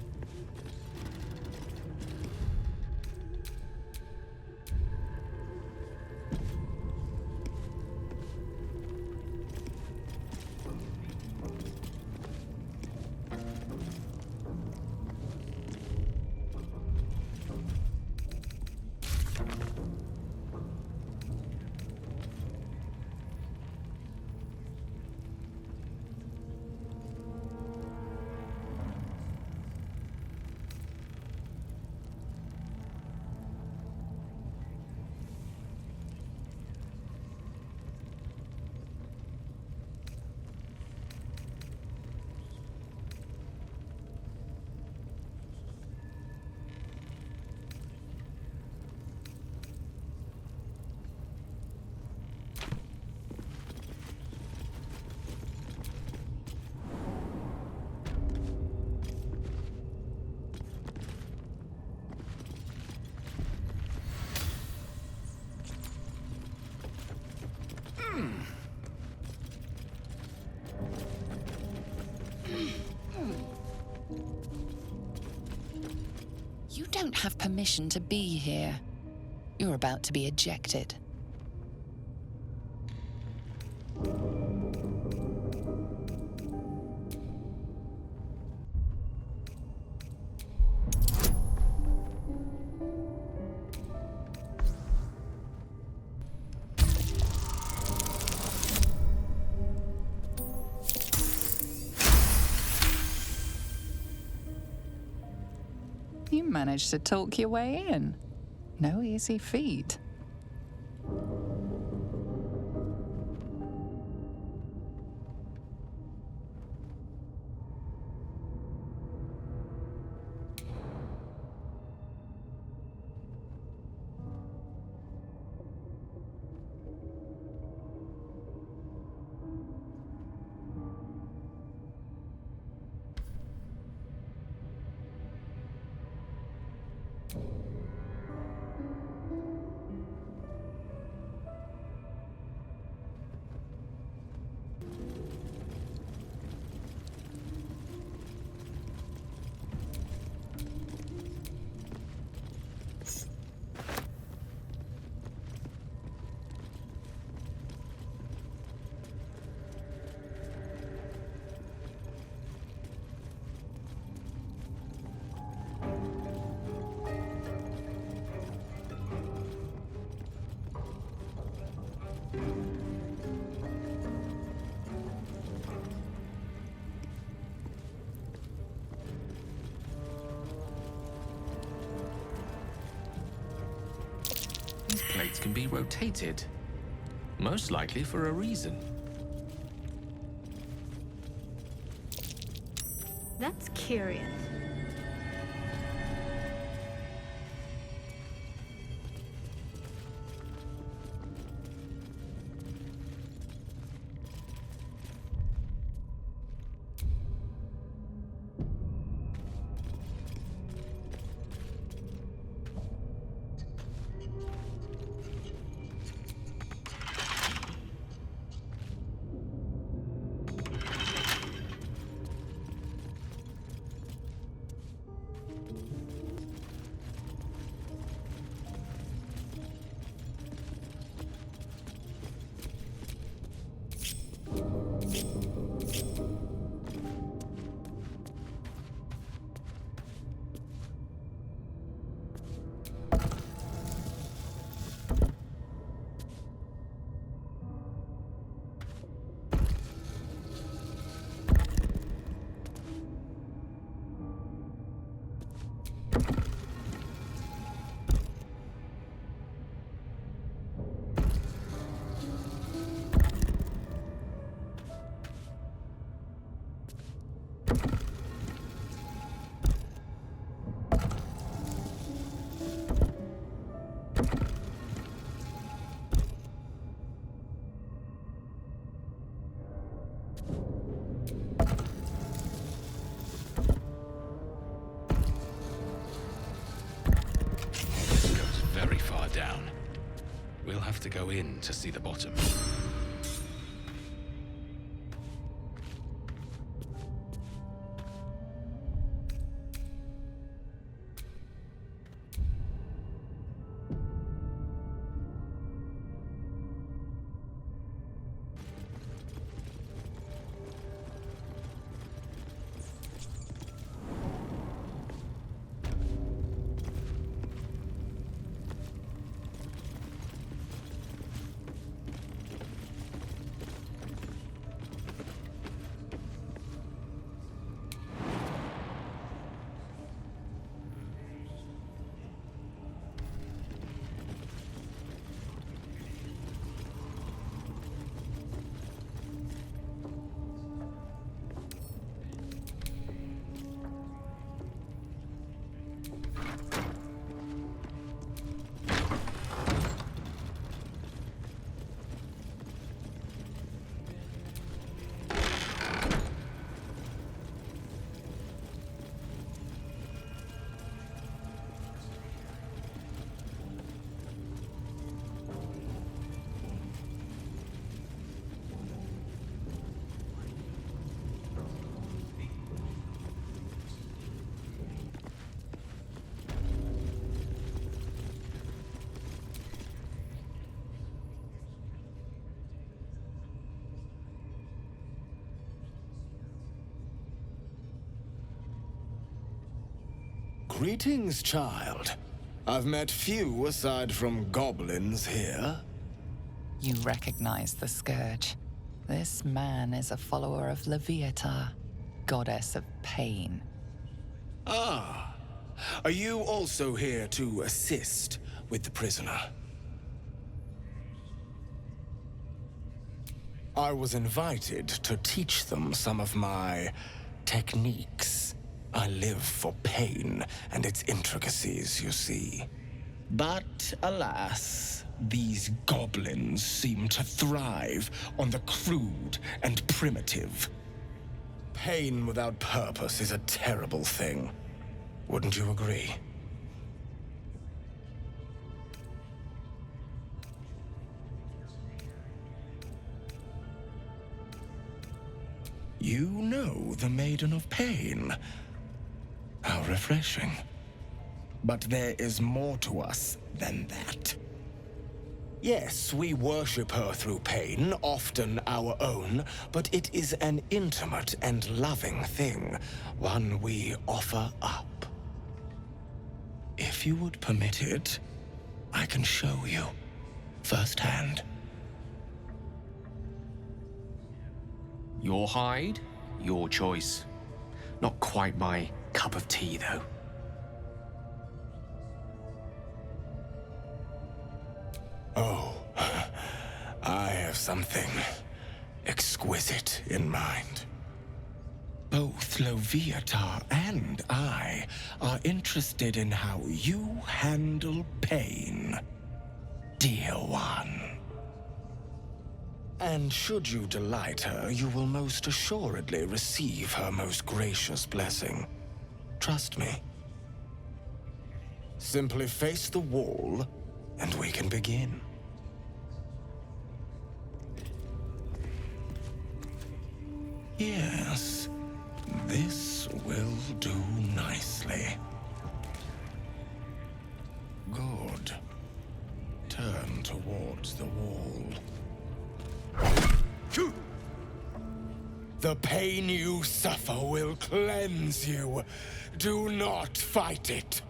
Speaker 9: don't have permission to be here. You're about to be ejected.
Speaker 16: You managed to talk your way in. No easy feat.
Speaker 15: These plates can be rotated. Most likely for a reason.
Speaker 17: That's curious.
Speaker 11: We'll have to go in to see the bottom.
Speaker 18: Greetings, child. I've met few aside from goblins here.
Speaker 9: You recognize the Scourge. This man is a follower of Leviatah, goddess of pain.
Speaker 18: Ah, are you also here to assist with the prisoner? I was invited to teach them some of my techniques. I live for pain and its intricacies, you see. But alas, these goblins seem to thrive on the crude and primitive. Pain without purpose is a terrible thing. Wouldn't you agree? You know the Maiden of Pain. How refreshing. But there is more to us than that. Yes, we worship her through pain, often our own, but it is an intimate and loving thing, one we offer up. If you would permit it, I can show you firsthand.
Speaker 6: Your hide, your choice. Not quite my cup of tea, though.
Speaker 18: Oh, I have something exquisite in mind. Both Leviatah and I are interested in how you handle pain, dear one. And should you delight her, you will most assuredly receive her most gracious blessing. Trust me. Simply face the wall, and we can begin. Yes, this will do nicely. Good. Turn towards the wall. The pain you suffer will cleanse you. Do not fight it.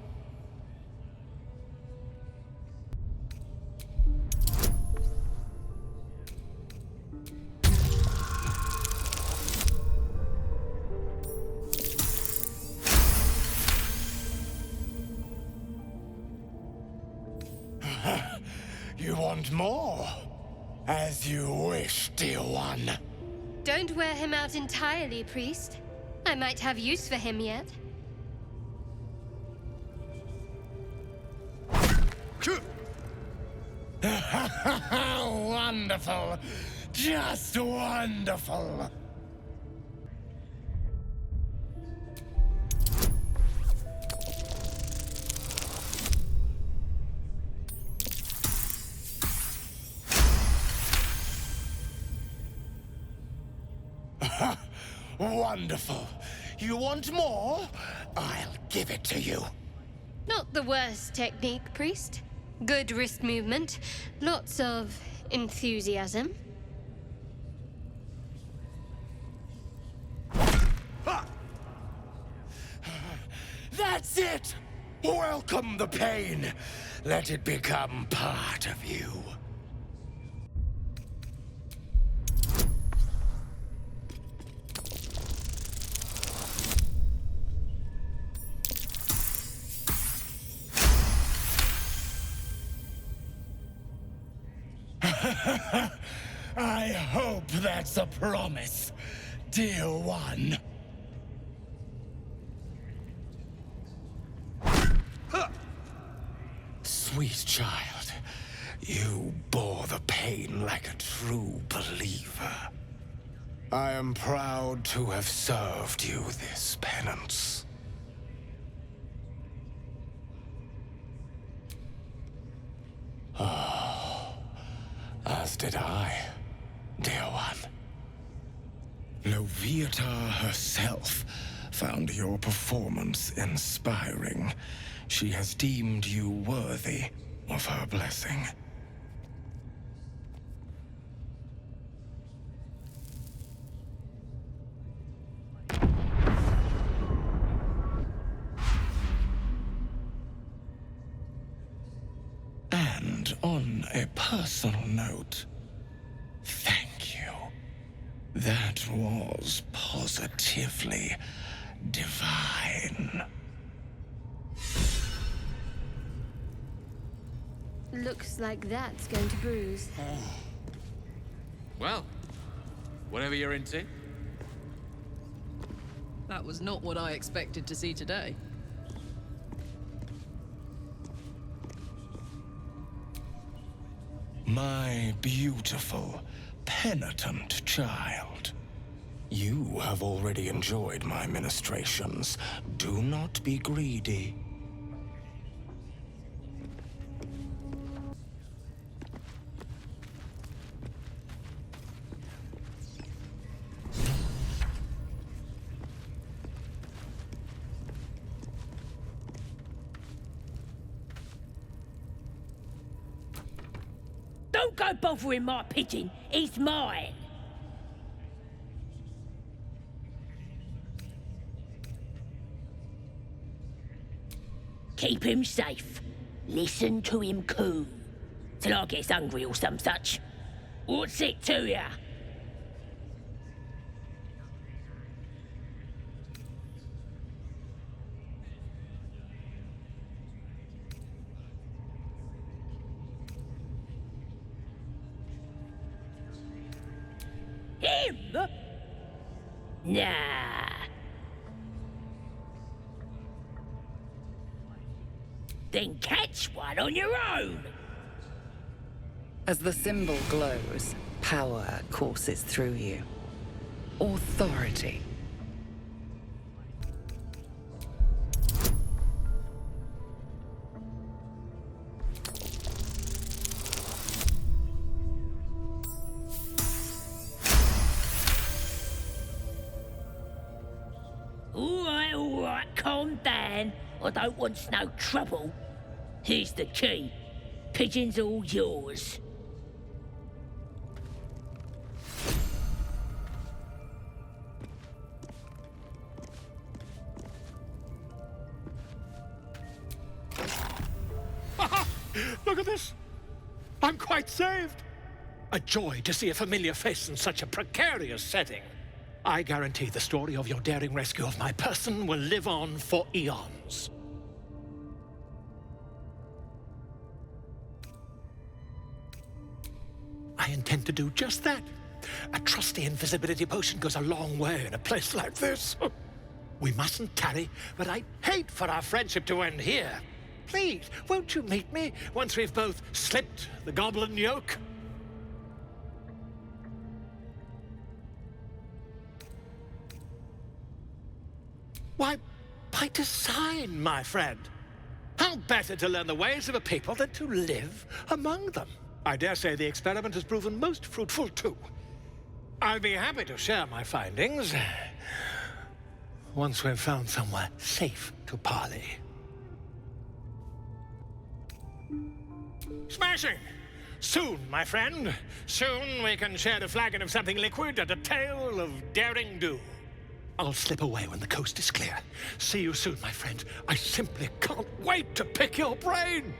Speaker 18: You want more? As you wish, dear one.
Speaker 12: Don't wear him out entirely, priest. I might have use for him yet.
Speaker 18: Wonderful. Just wonderful. Wonderful. You want more? I'll give it to you.
Speaker 12: Not the worst technique, priest. Good wrist movement. Lots of enthusiasm.
Speaker 18: That's it! Welcome the pain. Let it become part of you. I hope that's a promise, dear one. Sweet child, you bore the pain like a true believer. I am proud to have served you this penance. Oh, as did I, dear one. Leviatah herself found your performance inspiring. She has deemed you worthy of her blessing. On a personal note, thank you. That was positively divine.
Speaker 12: Looks like that's going to bruise.
Speaker 6: Well, whatever you're into.
Speaker 3: That was not what I expected to see today.
Speaker 18: My beautiful, penitent child. You have already enjoyed my ministrations. Do not be greedy.
Speaker 10: Don't go bothering my pigeon. He's mine. Keep him safe. Listen to him coo. Till I gets hungry or some such. What's it to ya? Him? Nah. Then catch one on your own.
Speaker 9: As the symbol glows, power courses through you. Authority.
Speaker 10: All right, calm down. I don't want no trouble. Here's the key. Pigeon's all yours.
Speaker 5: Look at this. I'm quite saved. A joy to see a familiar face in such a precarious setting. I guarantee the story of your daring rescue of my person will live on for eons. I intend to do just that. A trusty invisibility potion goes a long way in a place like this. We mustn't tarry, but I'd hate for our friendship to end here. Please, won't you meet me once we've both slipped the goblin yoke? Why, by design, my friend. How better to learn the ways of a people than to live among them? I dare say the experiment has proven most fruitful, too. I'll be happy to share my findings once we've found somewhere safe to parley. Smashing! Soon, my friend. Soon we can share a flagon of something liquid and a tale of daring do. I'll slip away when the coast is clear. See you soon, my friend. I simply can't wait to pick your brain!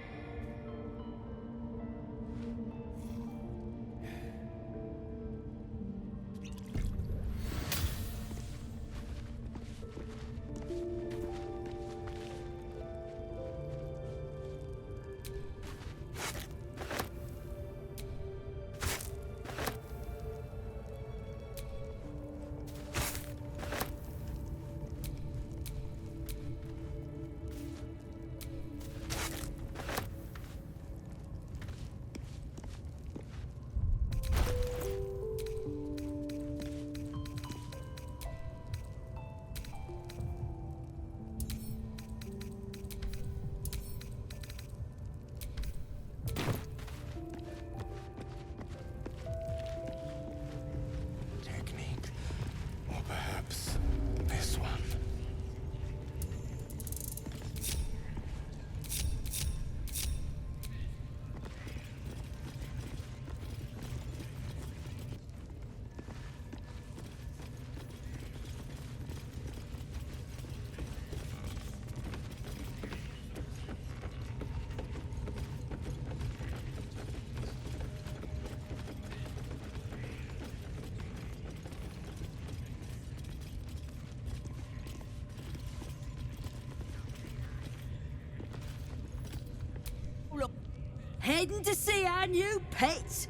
Speaker 19: Heading to see our new pet.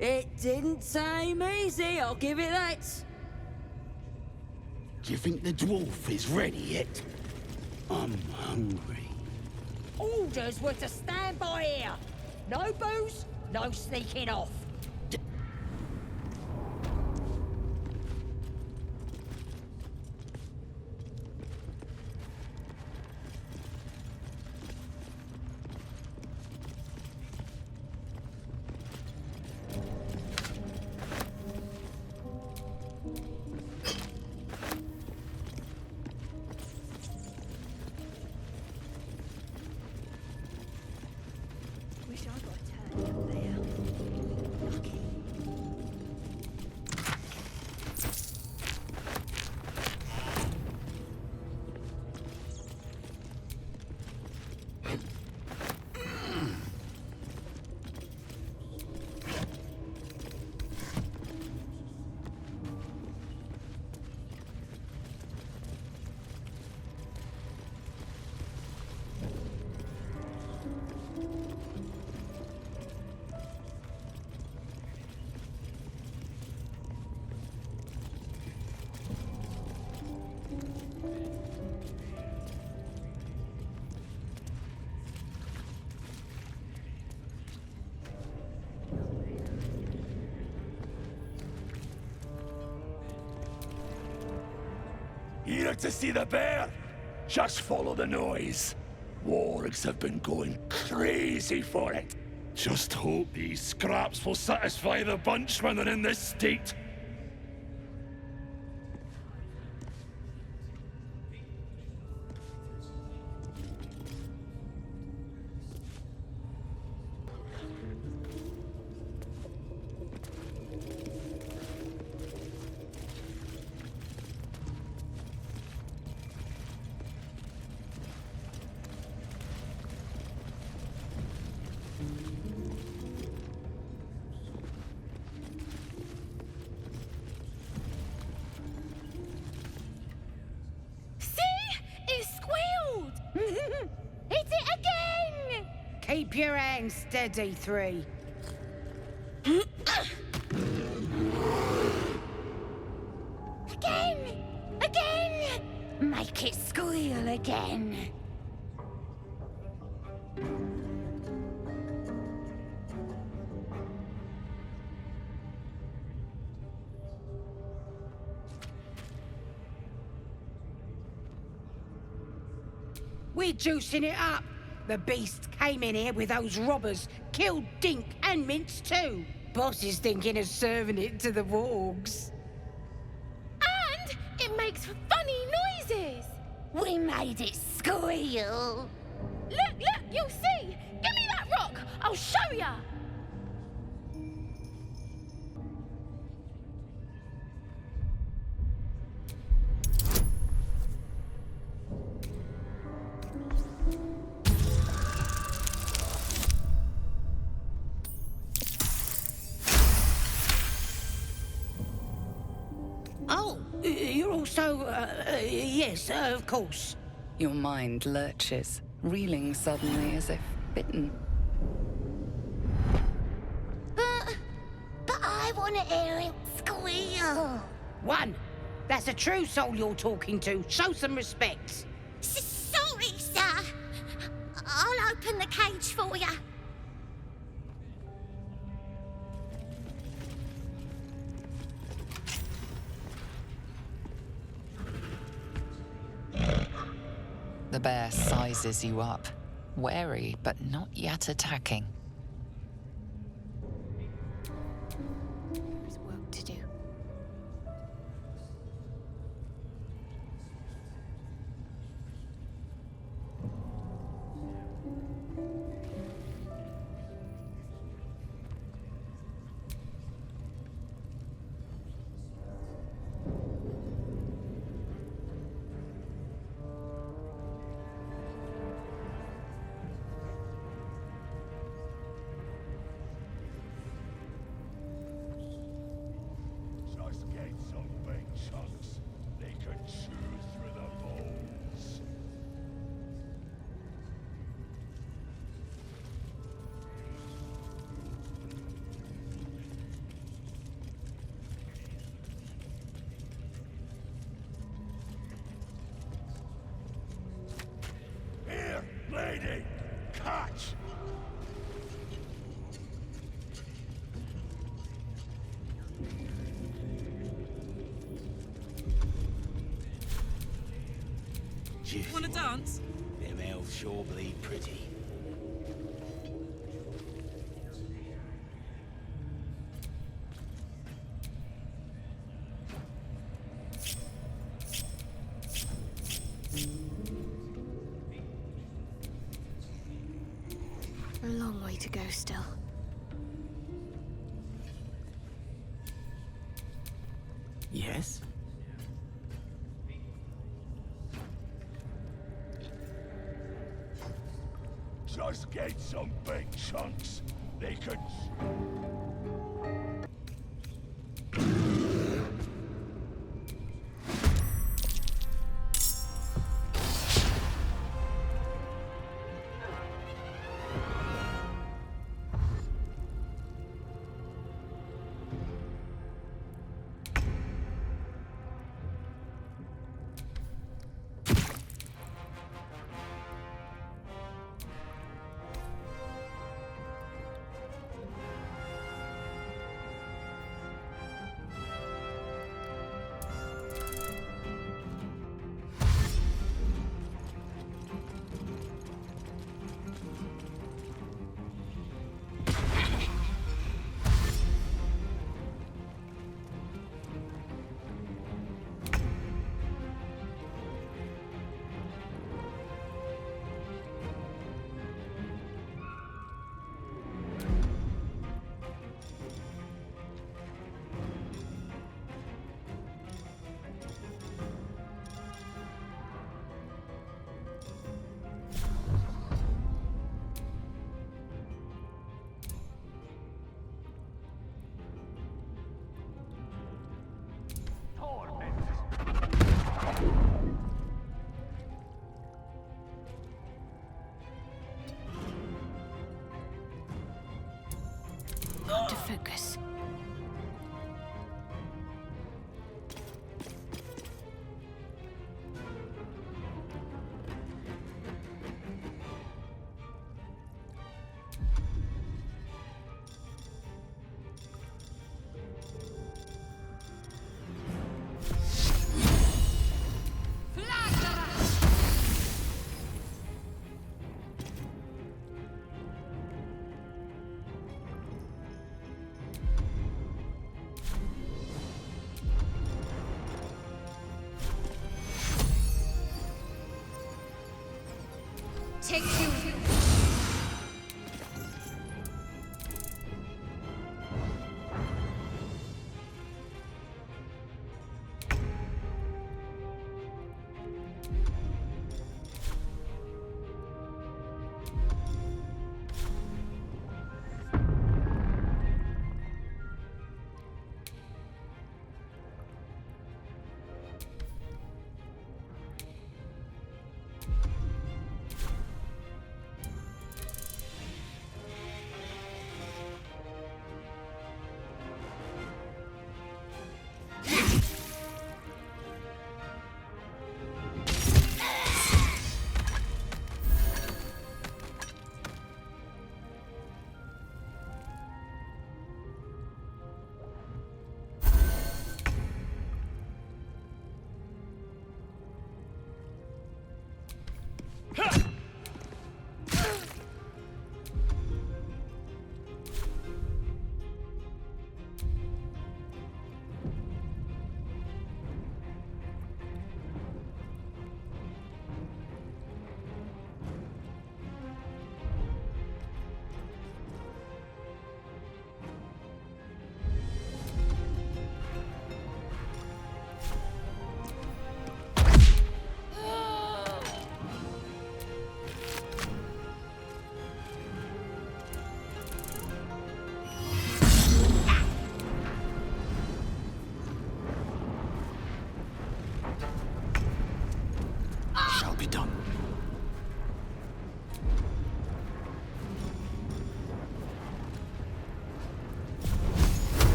Speaker 19: It didn't seem easy, I'll give it that.
Speaker 20: Do you think the dwarf is ready yet? I'm hungry.
Speaker 10: Orders were to stand by here. No booze, no sneaking off.
Speaker 17: Wish I got turned up there. Lucky.
Speaker 20: Here to see the bear? Just follow the noise. Wargs have been going crazy for it. Just hope these scraps will satisfy the bunch when they're in this state.
Speaker 10: Hit it again! Keep your hands steady, 3. Again! Again! Make it squeal again. We're juicing it up. The beast came in here with those robbers, killed Dink and Mince too. Boss is thinking of serving it to the wargs.
Speaker 17: And it makes funny noises.
Speaker 10: We made it squeal.
Speaker 17: Look, you'll see. Give me that rock. I'll show ya.
Speaker 10: Oh, you're also, yes, of course.
Speaker 9: Your mind lurches, reeling suddenly as if bitten.
Speaker 10: But I want to hear it squeal. 1. That's a true soul you're talking to. Show some respect.
Speaker 21: Sorry, sir. I'll open the cage for you.
Speaker 9: The bear sizes you up, wary but not yet attacking.
Speaker 12: There's work to do.
Speaker 4: juicy.
Speaker 3: Want to dance?
Speaker 4: Them elves sure bleed pretty.
Speaker 12: A long way to go still.
Speaker 8: Yes?
Speaker 20: Just get some big chunks. They could...
Speaker 12: Hard to focus.
Speaker 10: Take you.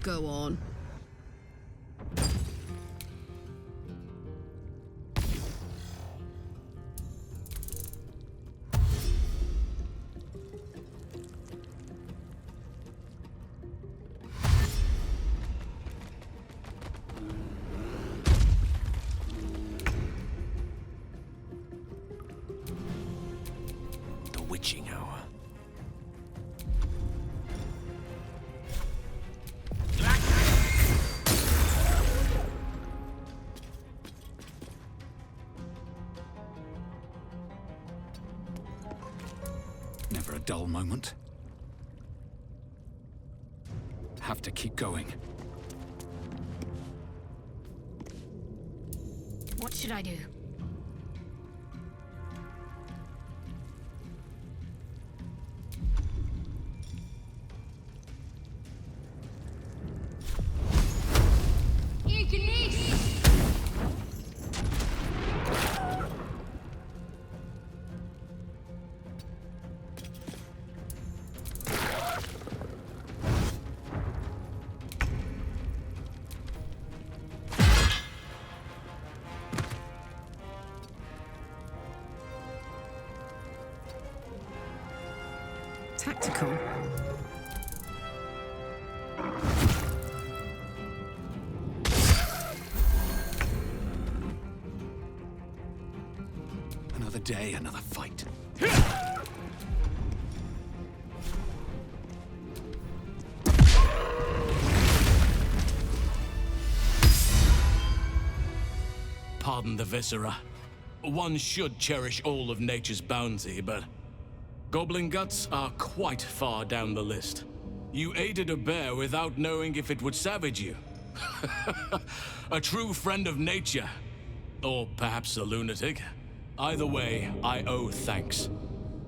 Speaker 3: Go on.
Speaker 20: The witching hour. Never a dull moment. Have to keep going.
Speaker 14: What should I do?
Speaker 3: Tactical.
Speaker 20: Another day, another fight.
Speaker 7: Pardon the viscera. One should cherish all of nature's bounty, but goblin guts are quite far down the list. You aided a bear without knowing if it would savage you. A true friend of nature. Or perhaps a lunatic. Either way, I owe thanks.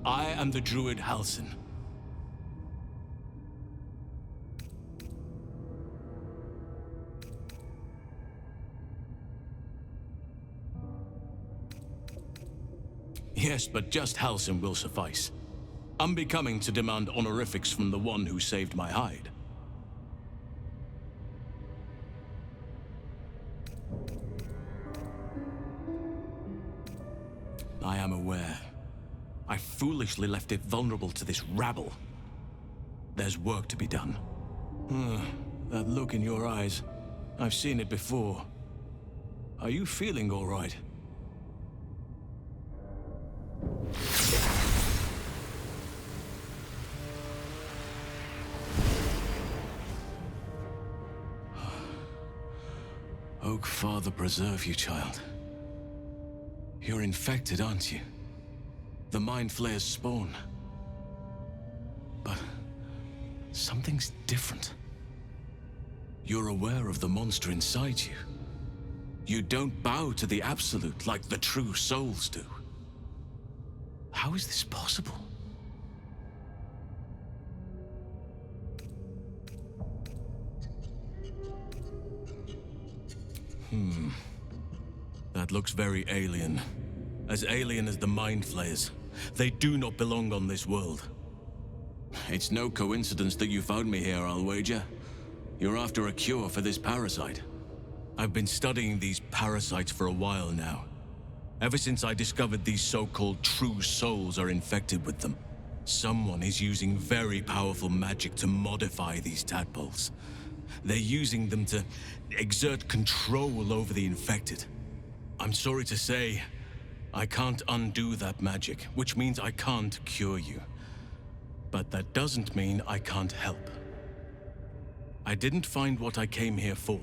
Speaker 7: I am the druid Halsin. Yes, but just Halsin will suffice. Unbecoming to demand honorifics from the one who saved my hide. I am aware. I foolishly left it vulnerable to this rabble. There's work to be done. That look in your eyes. I've seen it before. Are you feeling all right? Oak Father preserve you, child. You're infected, aren't you? The Mind Flayer's spawn. But something's different. You're aware of the monster inside you. You don't bow to the Absolute like the true souls do. How is this possible? That looks very alien. As alien as the Mind Flayers. They do not belong on this world. It's no coincidence that you found me here, I'll wager. You're after a cure for this parasite. I've been studying these parasites for a while now. Ever since I discovered these so-called true souls are infected with them. Someone is using very powerful magic to modify these tadpoles. They're using them to exert control over the infected. I'm sorry to say, I can't undo that magic, which means I can't cure you. But that doesn't mean I can't help. I didn't find what I came here for,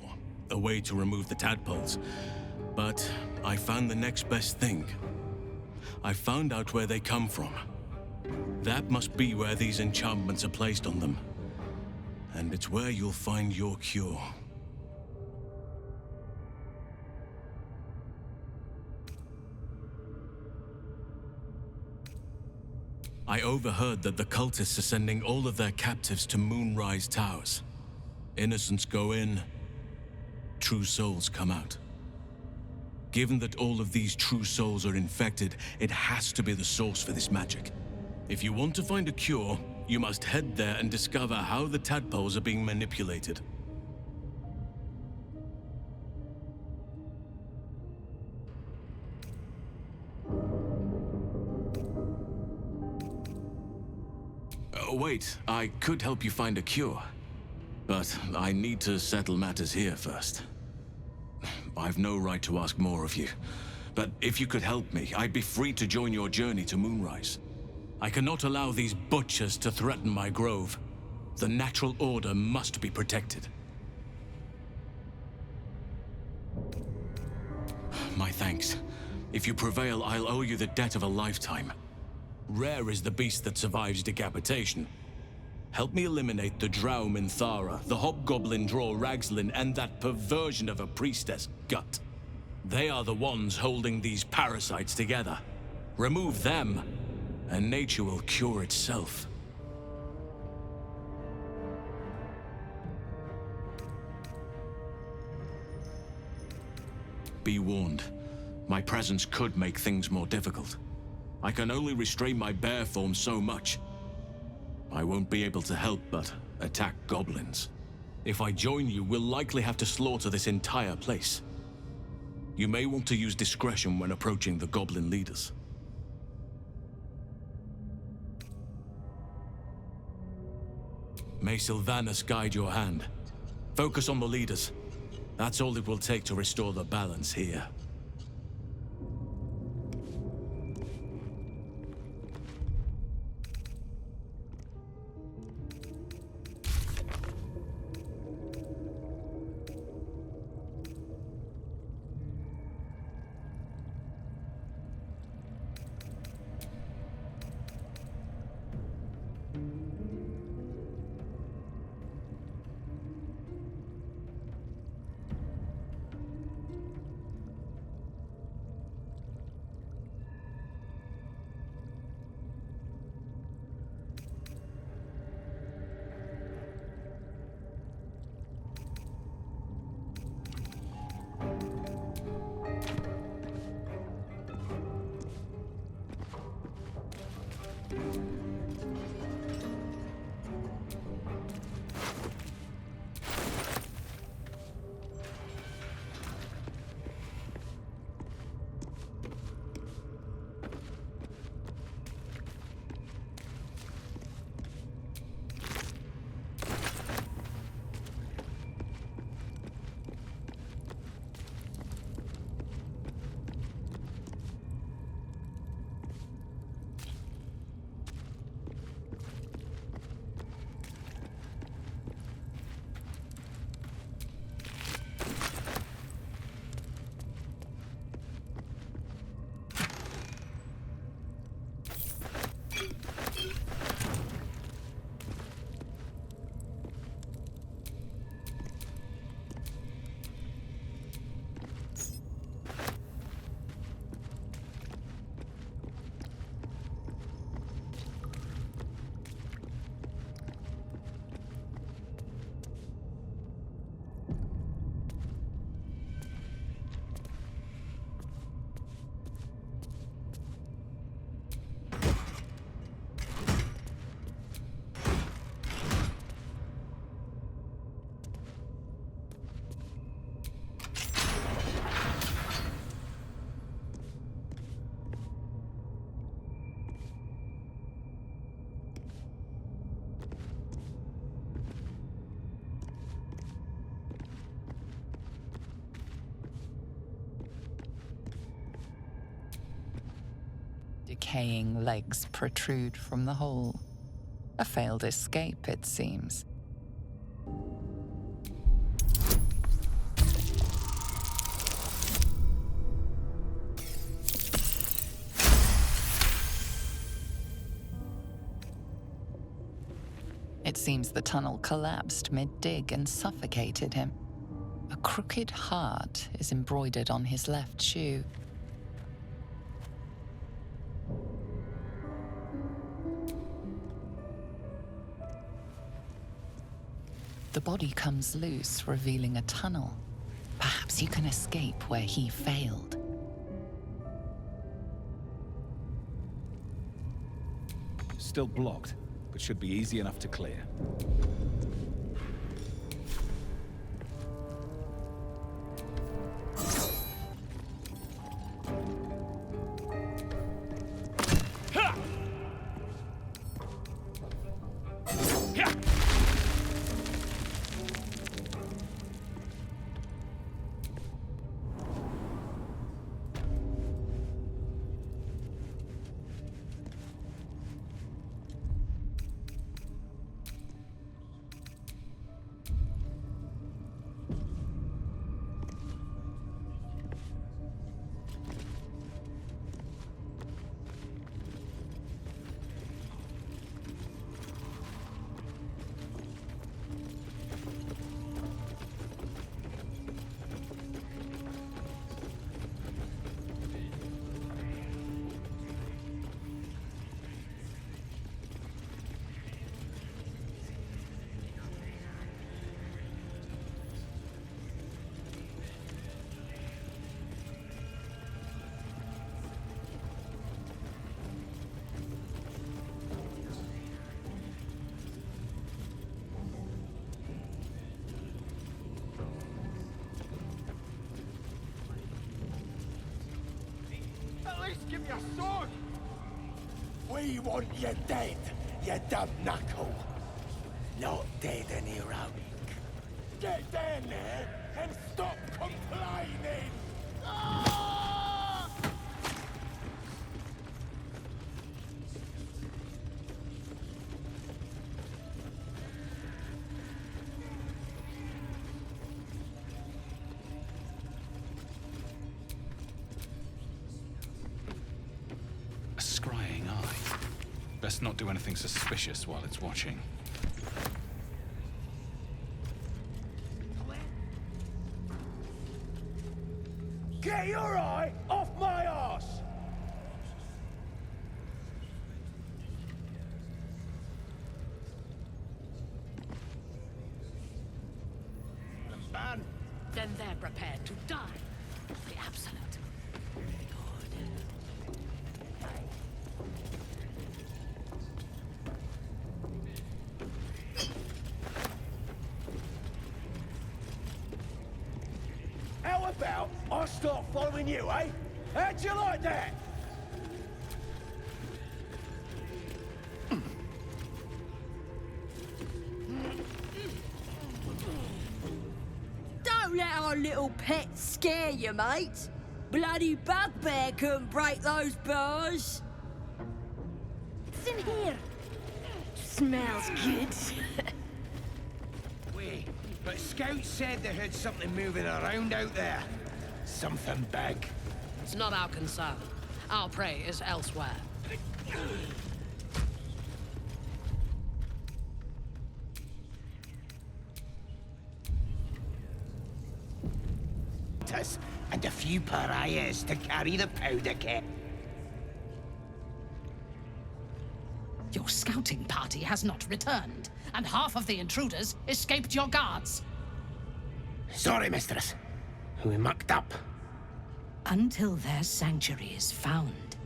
Speaker 7: a way to remove the tadpoles, but I found the next best thing. I found out where they come from. That must be where these enchantments are placed on them. And it's where you'll find your cure. I overheard that the cultists are sending all of their captives to Moonrise Towers. Innocents go in, true souls come out. Given that all of these true souls are infected, it has to be the source for this magic. If you want to find a cure, you must head there and discover how the tadpoles are being manipulated. wait, I could help you find a cure. But I need to settle matters here first. I've no right to ask more of you. But if you could help me, I'd be free to join your journey to Moonrise. I cannot allow these butchers to threaten my grove. The natural order must be protected. My thanks. If you prevail, I'll owe you the debt of a lifetime. Rare is the beast that survives decapitation. Help me eliminate the Drow Minthara, the Hobgoblin Draw Ragslin, and that perversion of a priestess, Gut. They are the ones holding these parasites together. Remove them, and nature will cure itself. Be warned. My presence could make things more difficult. I can only restrain my bear form so much. I won't be able to help but attack goblins. If I join you, we'll likely have to slaughter this entire place. You may want to use discretion when approaching the goblin leaders. May Sylvanas guide your hand. Focus on the leaders. That's all it will take to restore the balance here.
Speaker 9: Decaying legs protrude from the hole. A failed escape, it seems. It seems the tunnel collapsed mid-dig and suffocated him. A crooked heart is embroidered on his left shoe. The body comes loose, revealing a tunnel. Perhaps you can escape where he failed.
Speaker 11: Still blocked, but should be easy enough to clear.
Speaker 20: Give me a sword! We want you dead, you dumb knuckle. Not dead and heroic. Get down there and stop complaining! Ah!
Speaker 11: A scrying eye. Best not do anything suspicious while it's watching.
Speaker 20: Get your eye off my ass!
Speaker 10: Man, then they're prepared to die. The Absolute.
Speaker 20: How about I start following you, eh? How'd you like that?
Speaker 19: Don't let our little pet scare you, mate. Bloody bugbear couldn't break those bars. It's in here. Smells good.
Speaker 4: Wait, but Scouts said they heard something moving around out there. Something big.
Speaker 10: It's not our concern. Our prey is elsewhere.
Speaker 4: And a few pariahs to carry the powder keg.
Speaker 10: Your scouting party has not returned, and half of the intruders escaped your guards.
Speaker 4: Sorry, mistress. We mucked up.
Speaker 2: Until their sanctuary is found,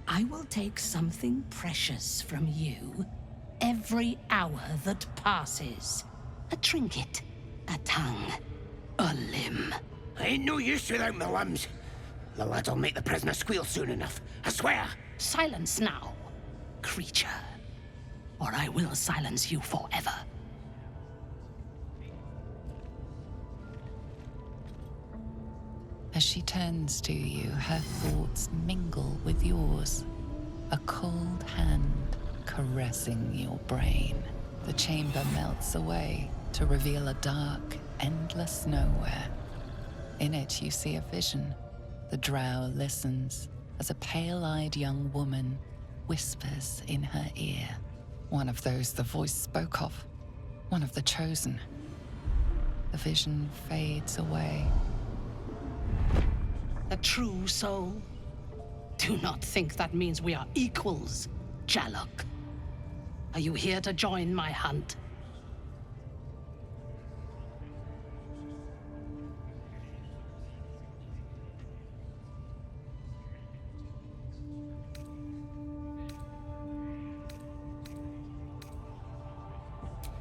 Speaker 2: I will take something precious from you every hour that passes. A trinket, a tongue, a limb.
Speaker 4: I ain't no use without my limbs. The lads'll make the prisoner squeal soon enough, I swear.
Speaker 2: Silence now, creature, or I will silence you forever.
Speaker 9: As she turns to you, her thoughts mingle with yours. A cold hand caressing your brain. The chamber melts away to reveal a dark, endless nowhere. In it, you see a vision. The drow listens as a pale-eyed young woman whispers in her ear. One of those the voice spoke of. One of the chosen. The vision fades away.
Speaker 2: A true soul? Do not think that means we are equals, Jalok. Are you here to join my hunt?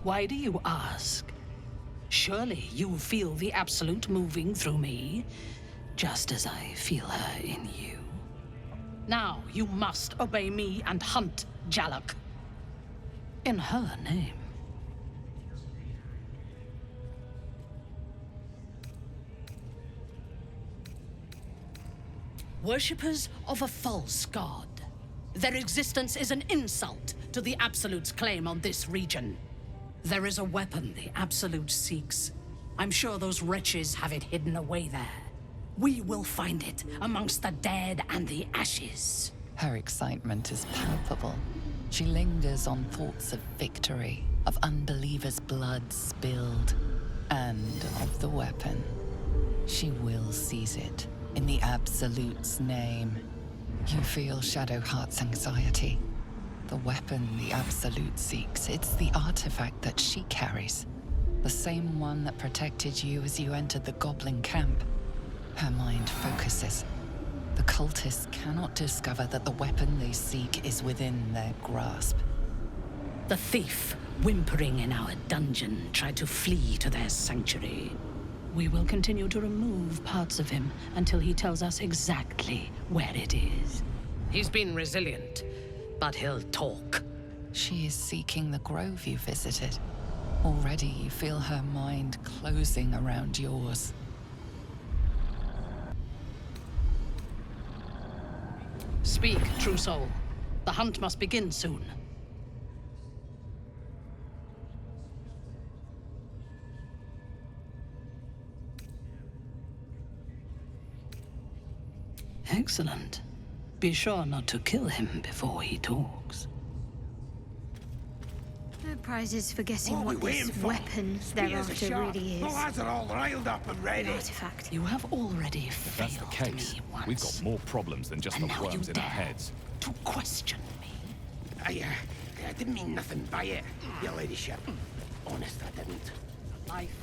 Speaker 2: Why do you ask? Surely you feel the Absolute moving through me, just as I feel her in you. Now you must obey me and hunt, Jalok. In her name.
Speaker 1: Worshippers of a false god. Their existence is an insult to the Absolute's claim on this region. There is a weapon the Absolute seeks. I'm sure those wretches have it hidden away there. We will find it amongst the dead and the ashes.
Speaker 9: Her excitement is palpable. She lingers on thoughts of victory, of unbelievers' blood spilled, and of the weapon. She will seize it, in the Absolute's name. You feel Shadowheart's anxiety. The weapon the Absolute seeks, it's the artifact that she carries. The same one that protected you as you entered the Goblin camp. Her mind focuses. The cultists cannot discover that the weapon they seek is within their grasp.
Speaker 1: The thief, whimpering in our dungeon, tried to flee to their sanctuary. We will continue to remove parts of him until he tells us exactly where it is. He's been resilient, but he'll talk.
Speaker 9: She is seeking the grove you visited. Already you feel her mind closing around yours.
Speaker 1: Speak, true soul. The hunt must begin soon. Excellent. Be sure not to kill him before he talks.
Speaker 12: No prizes for guessing
Speaker 4: What are
Speaker 12: what
Speaker 4: we
Speaker 12: this
Speaker 4: waiting for?
Speaker 12: weapon
Speaker 4: Spears
Speaker 12: they're
Speaker 4: are
Speaker 12: after
Speaker 4: sharp.
Speaker 12: really
Speaker 4: The
Speaker 12: is.
Speaker 4: lads are all riled up and ready.
Speaker 12: An artifact.
Speaker 1: You have already
Speaker 11: If that's the
Speaker 1: failed
Speaker 11: case,
Speaker 1: me once.
Speaker 11: we've got more problems than just
Speaker 1: And
Speaker 11: the
Speaker 1: now you
Speaker 11: worms in our
Speaker 1: dare
Speaker 11: heads.
Speaker 1: to question me.
Speaker 4: I didn't mean nothing by it, your ladyship. Honest, I didn't.
Speaker 1: Life,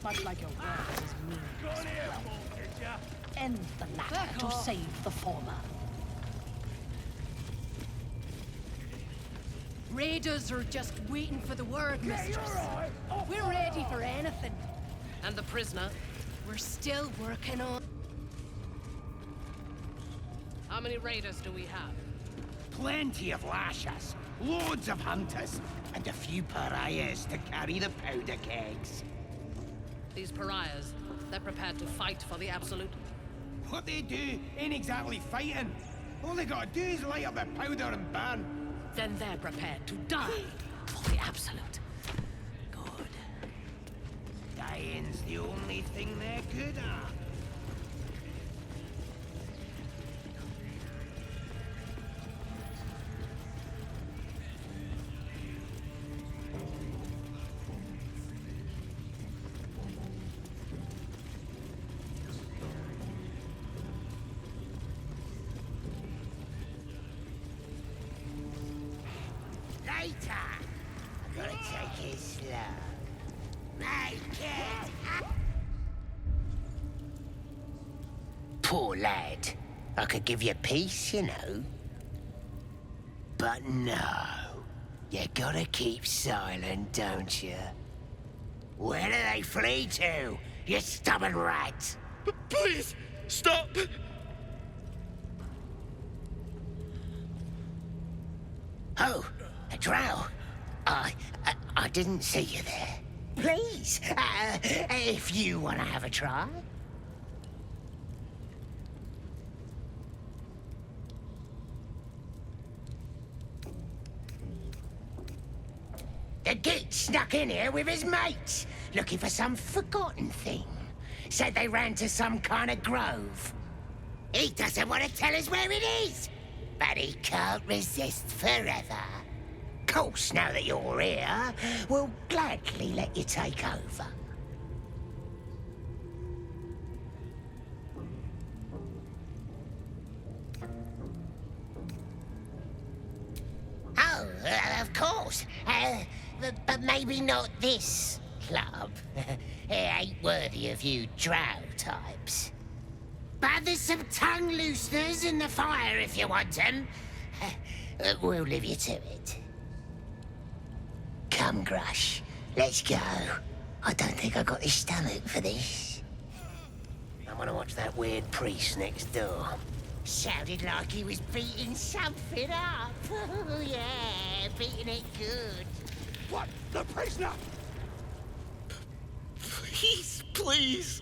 Speaker 1: much like your words, is meaningless. End the latter to save the former.
Speaker 22: Raiders are just waiting for the word, mistress. We're ready for anything.
Speaker 1: And the prisoner?
Speaker 22: We're still working on...
Speaker 1: How many raiders do we have?
Speaker 4: Plenty of lashes, loads of hunters, and a few pariahs to carry the powder kegs.
Speaker 1: These pariahs, they're prepared to fight for the Absolute.
Speaker 4: What they do ain't exactly fighting. All they gotta do is light up their powder and burn.
Speaker 1: Then they're prepared to die for the Absolute. Good.
Speaker 4: Dying's the only thing they're good at. Later. I gotta take it slow. Make it. Poor lad. I could give you peace, you know. But no. You gotta keep silent, don't you? Where do they flee to, you stubborn rat?
Speaker 20: Please, stop!
Speaker 4: Oh, a drow. I didn't see you there. Please, if you want to have a try. The geek snuck in here with his mates, looking for some forgotten thing. Said they ran to some kind of grove. He doesn't want to tell us where it is, but he can't resist forever. Course, now that you're here, we'll gladly let you take over. Oh, of course. But maybe not this club. It ain't worthy of you drow types. But there's some tongue looseners in the fire if you want them. We'll leave you to it. Come, Grush. Let's go. I don't think I got the stomach for this. I want to watch that weird priest next door. Sounded like he was beating something up. Oh, yeah, beating it good.
Speaker 20: What? The prisoner?
Speaker 18: Please, please.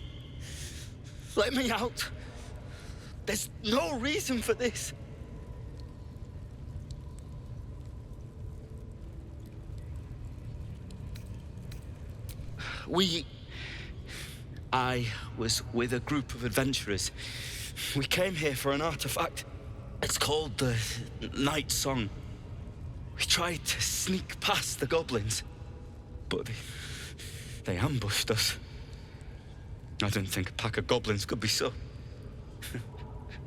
Speaker 18: Let me out. There's no reason for this. I was with a group of adventurers. We came here for an artifact. It's called the Night Song. We tried to sneak past the goblins, but they ambushed us. I didn't think a pack of goblins could be so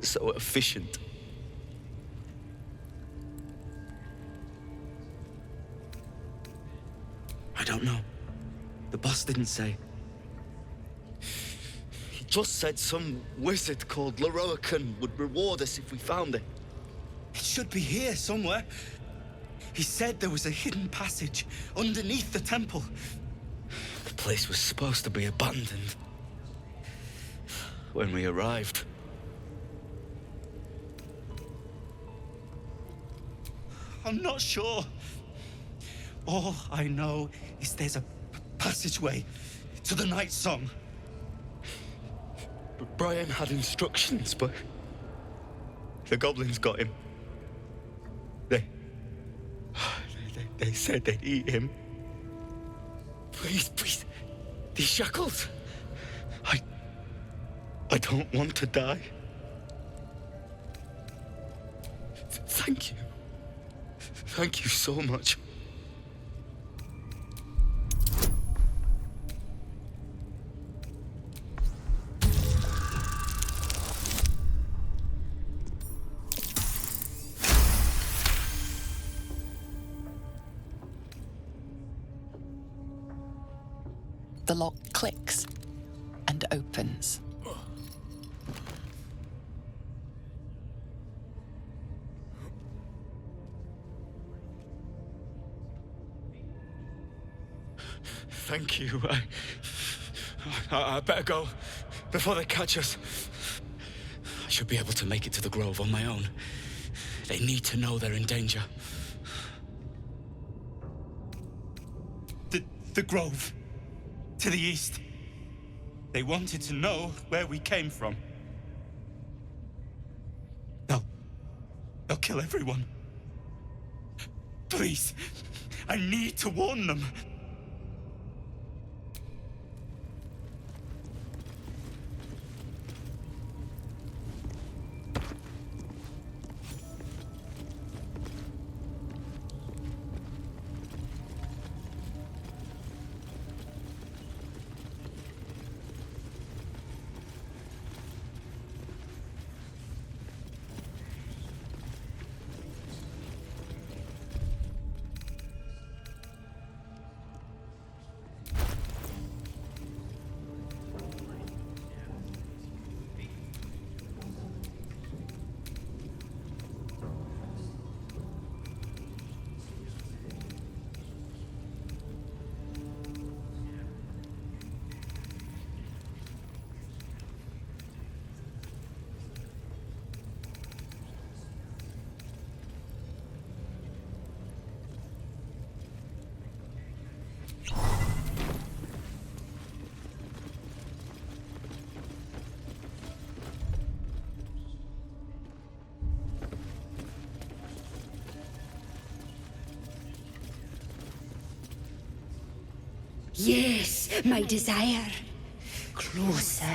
Speaker 18: efficient. I don't know. The boss didn't say. He just said some wizard called Leroican would reward us if we found it. It should be here somewhere. He said there was a hidden passage underneath the temple. The place was supposed to be abandoned when we arrived. I'm not sure. All I know is there's a passageway to the Night Song. Brian had instructions, but the goblins got him. They said they'd eat him. Please, these shackles. I don't want to die. Thank you. Thank you so much.
Speaker 9: The lock clicks and opens.
Speaker 18: Thank you. I better go before they catch us. I should be able to make it to the grove on my own. They need to know they're in danger. The grove. To the east. They wanted to know where we came from. They'll kill everyone. Please, I need to warn them.
Speaker 13: Yes, my desire. Closer,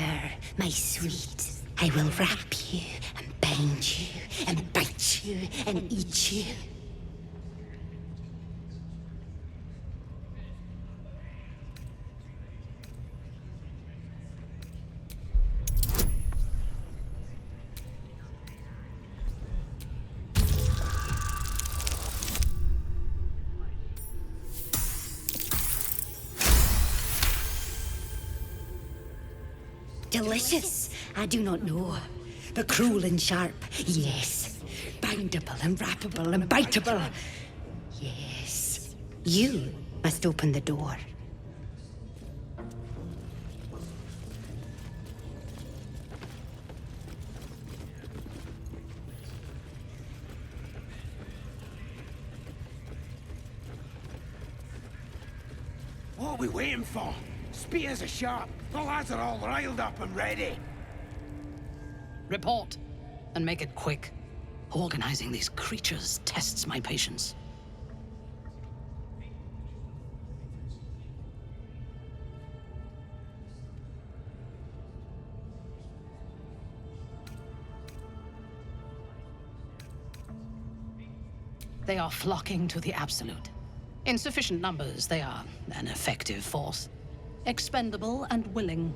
Speaker 13: my sweet. I will wrap you and bind you and bite you and eat you. Delicious, I do not know. But cruel and sharp, yes. Bindable and wrappable and biteable, yes. You must open the door.
Speaker 4: What are we waiting for? Spears are sharp. The lads are all riled up and ready.
Speaker 1: Report, and make it quick. Organizing these creatures tests my patience. They are flocking to the Absolute. In sufficient numbers, they are an effective force. Expendable and willing.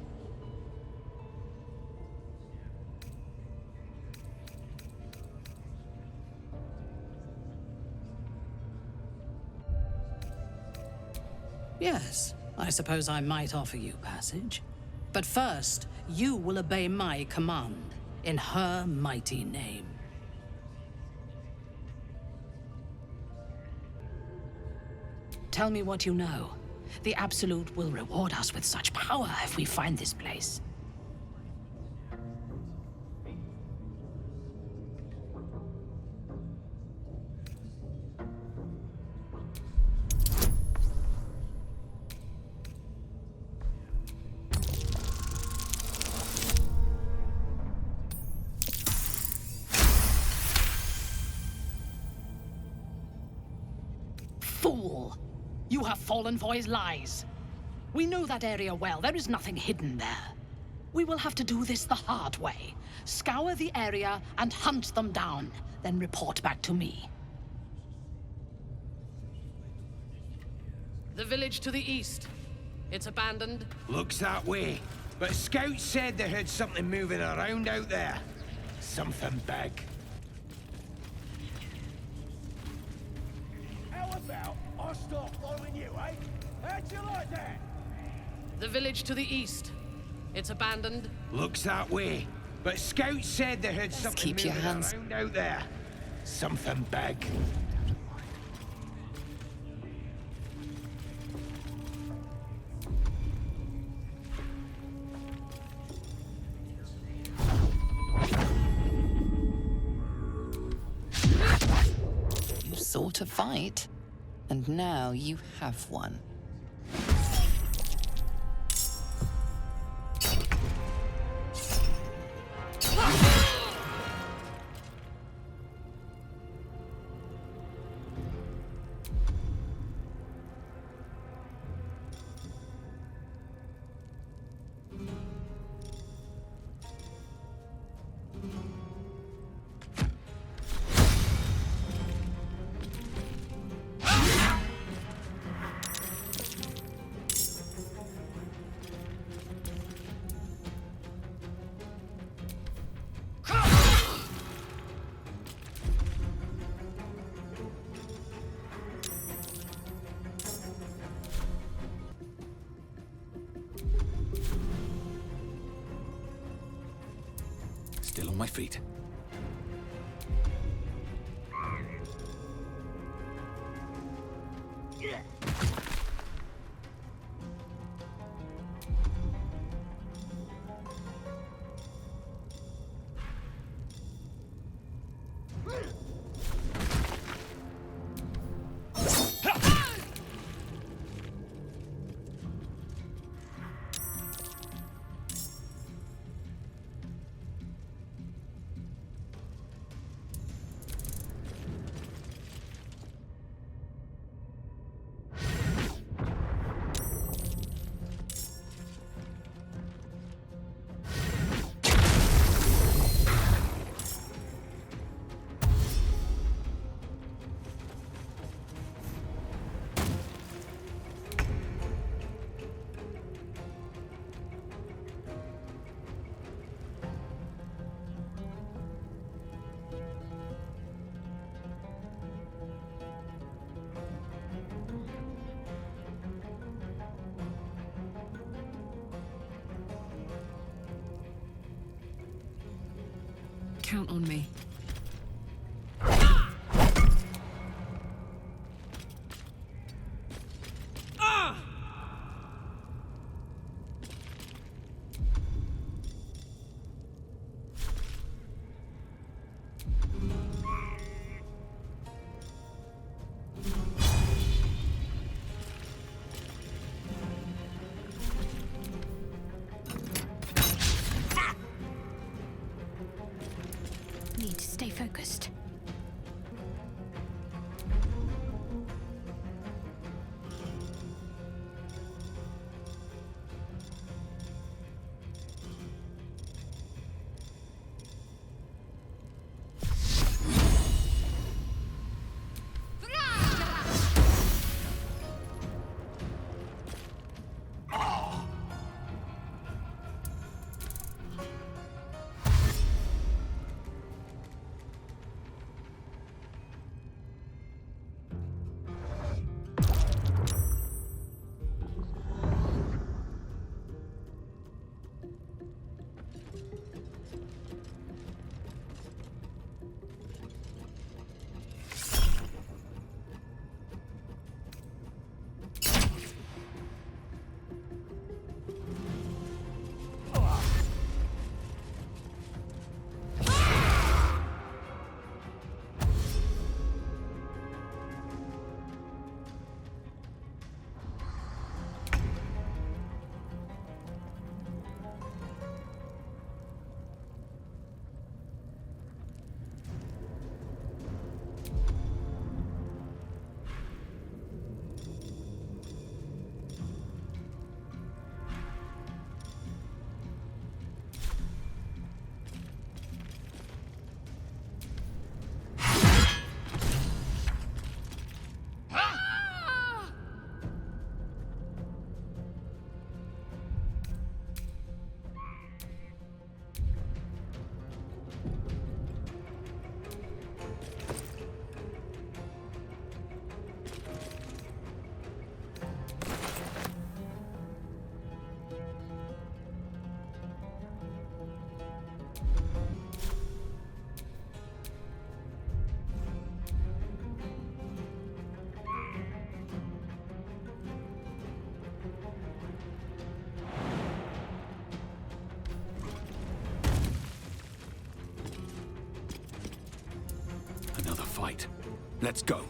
Speaker 1: Yes, I suppose I might offer you passage. But first, you will obey my command, in her mighty name. Tell me what you know. The Absolute will reward us with such power if we find this place. Fool! You have fallen for his lies. We know that area well. There is nothing hidden there. We will have to do this the hard way. Scour the area and hunt them down, then report back to me. The village to the east. It's abandoned.
Speaker 4: Looks that way. But scouts said they heard something moving around out there. Something big.
Speaker 20: How about I start following you, eh? How'd you like that?
Speaker 1: The village to the east. It's abandoned.
Speaker 4: Looks that way. But scouts said they heard something
Speaker 9: keep your
Speaker 4: moving
Speaker 9: hands-
Speaker 4: around out there. Something big.
Speaker 9: You sought a fight, and now you have one.
Speaker 11: Still on my feet.
Speaker 3: Count on me.
Speaker 12: focused.
Speaker 20: Another fight. Let's go.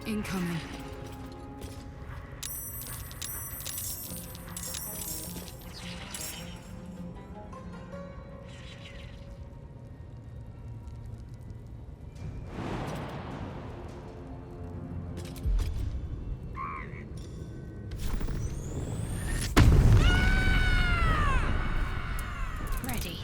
Speaker 3: Incoming.
Speaker 12: Ready.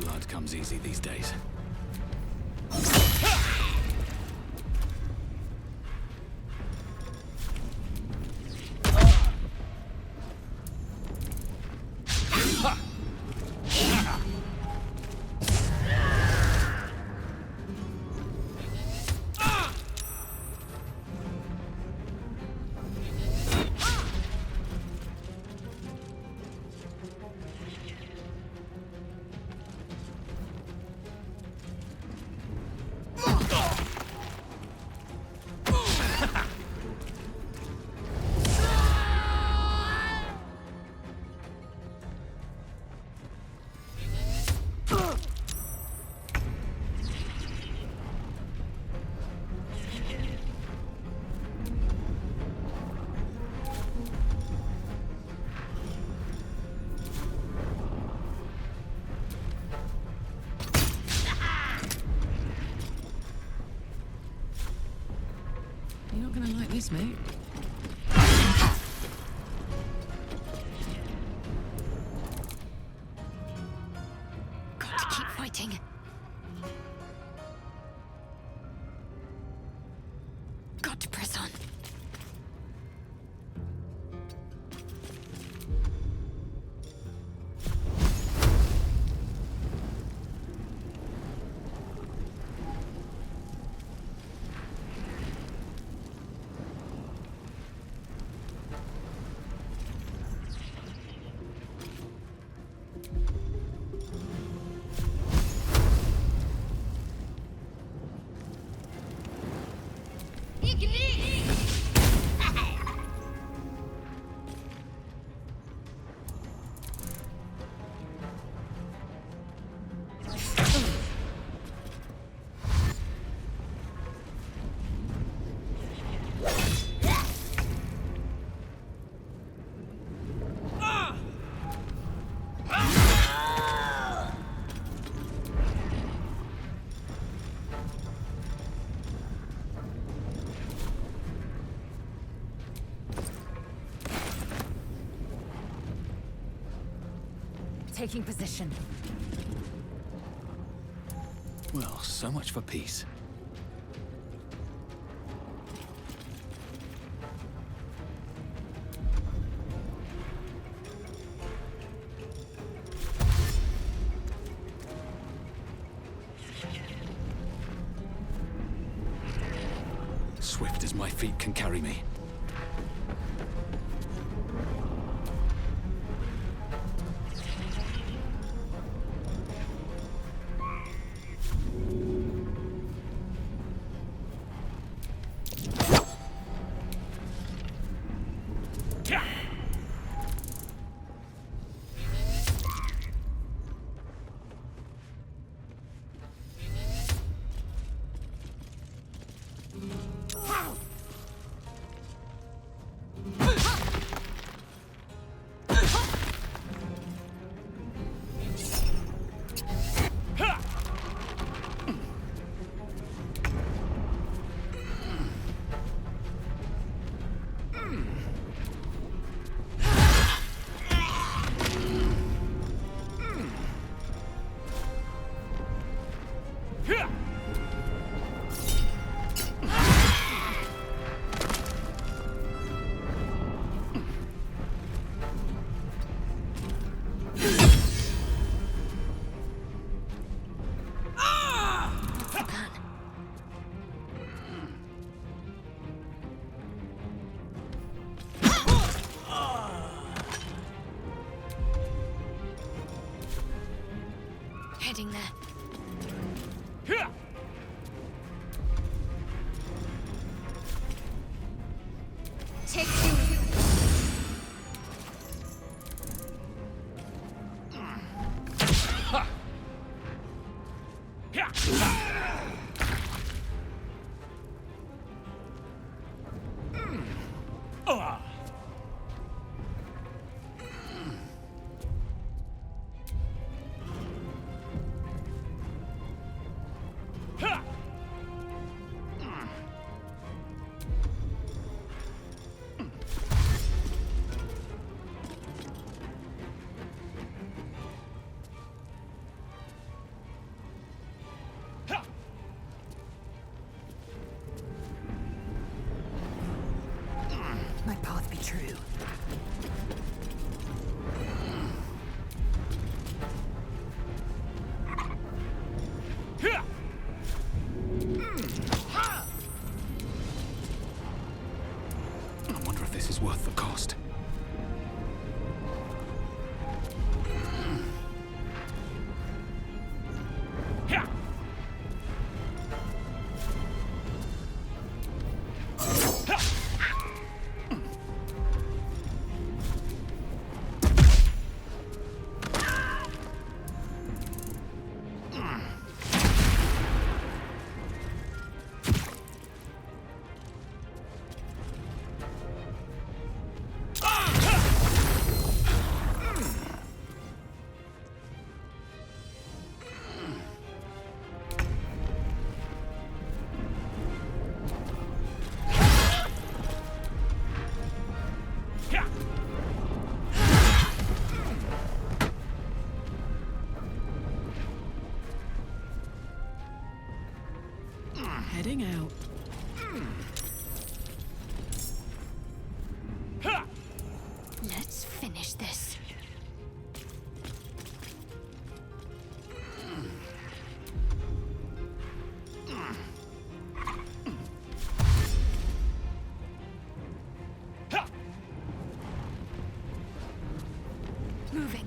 Speaker 20: Blood comes easy these days.
Speaker 3: wise move.
Speaker 14: Got to keep fighting. Got to press on.
Speaker 15: Taking position.
Speaker 11: Well, so much for peace. Swift as my feet can carry me.
Speaker 14: Heading there. Take you.
Speaker 15: My path be true.
Speaker 11: I wonder if this is worth the cost.
Speaker 3: Heading out.
Speaker 22: Let's finish this. Moving.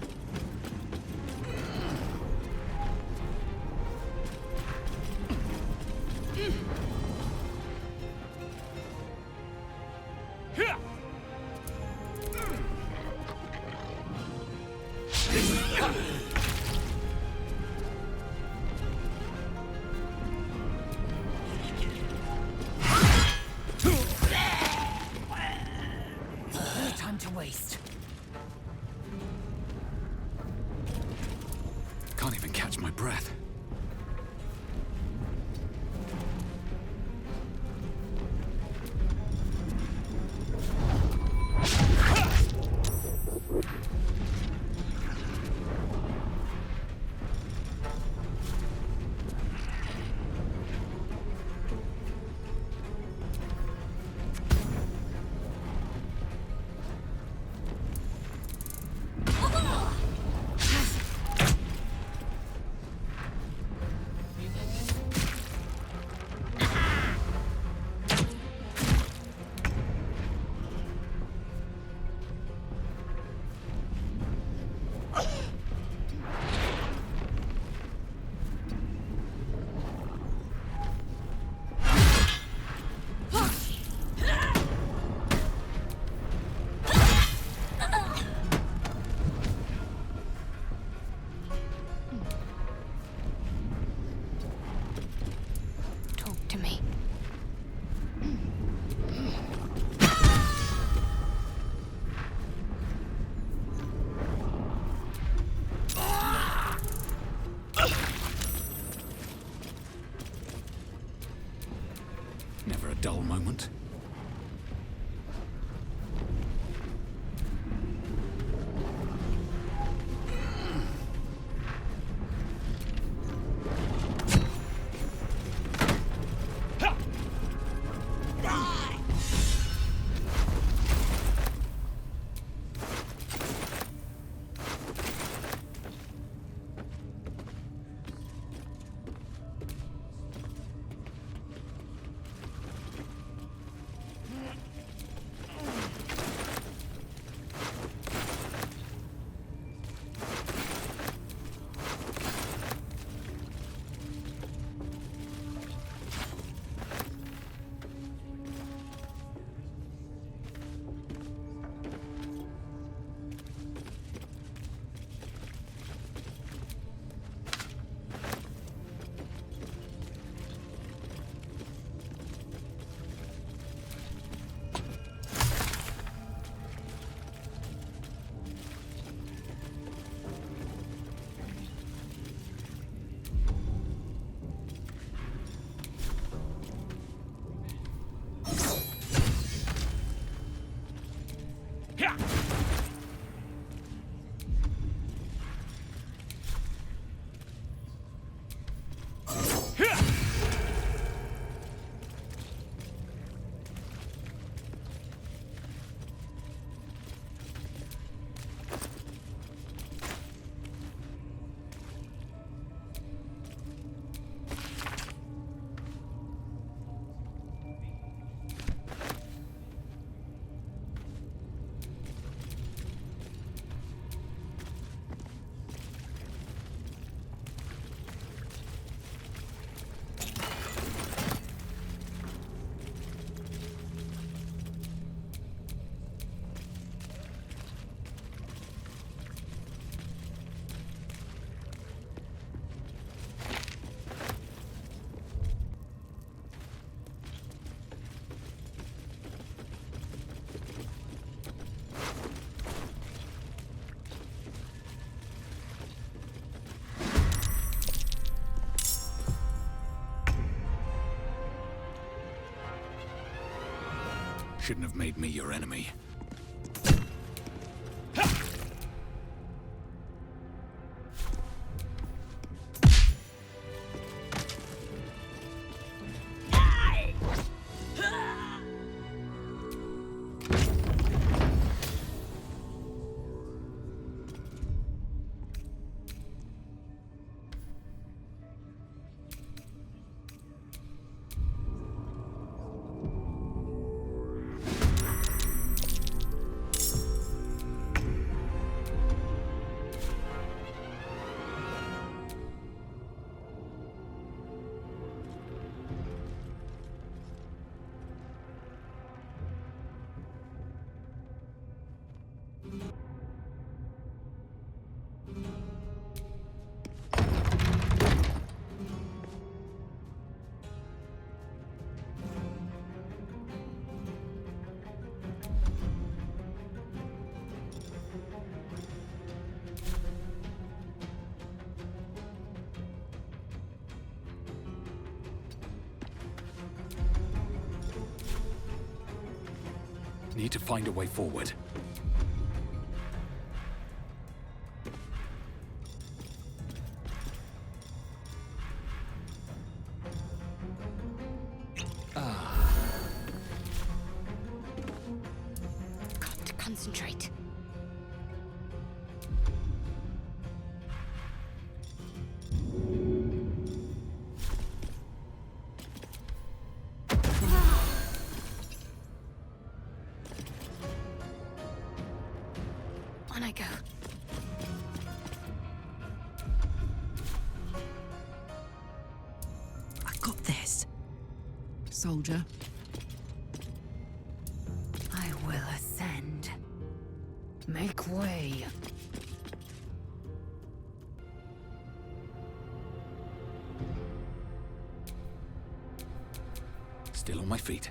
Speaker 10: No time to waste.
Speaker 11: Can't even catch my breath.
Speaker 22: Talk to me.
Speaker 11: Never a dull moment. Shouldn't have made me your enemy. Need to find a way forward.
Speaker 14: Got to concentrate. On I go.
Speaker 3: I got this. Soldier.
Speaker 14: I will ascend. Make way.
Speaker 11: Still on my feet.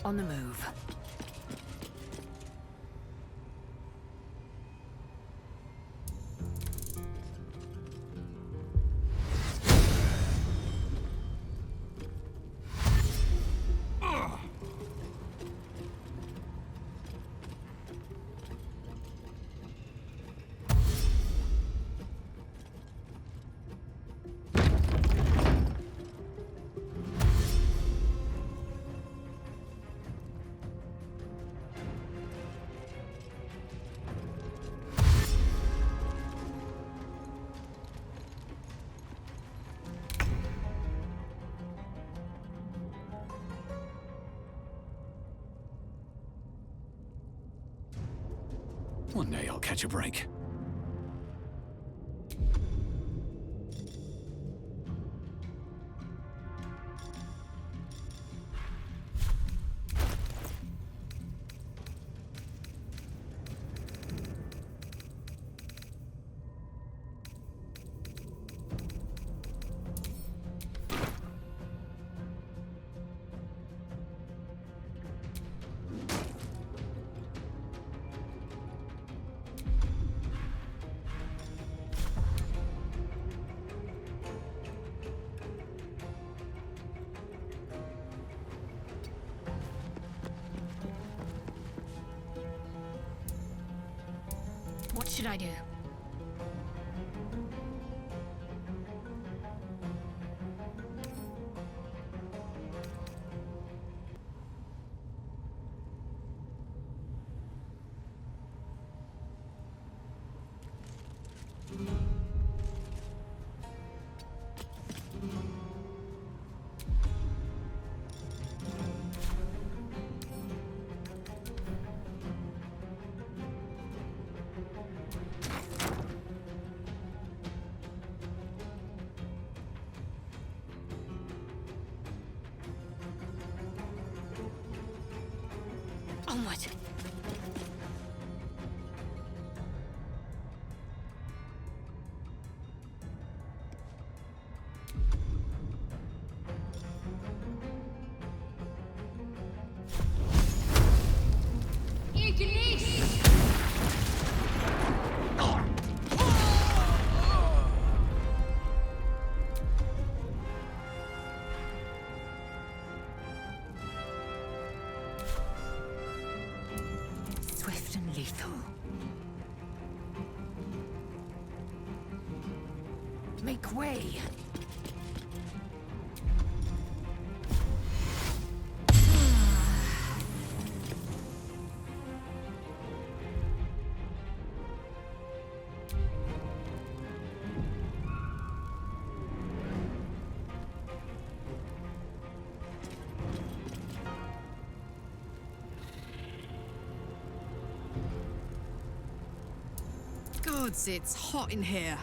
Speaker 14: On the move.
Speaker 11: One day I'll catch a break.
Speaker 14: What should I do? Onward. Swift and lethal. Make way.
Speaker 3: gods, it's hot in here.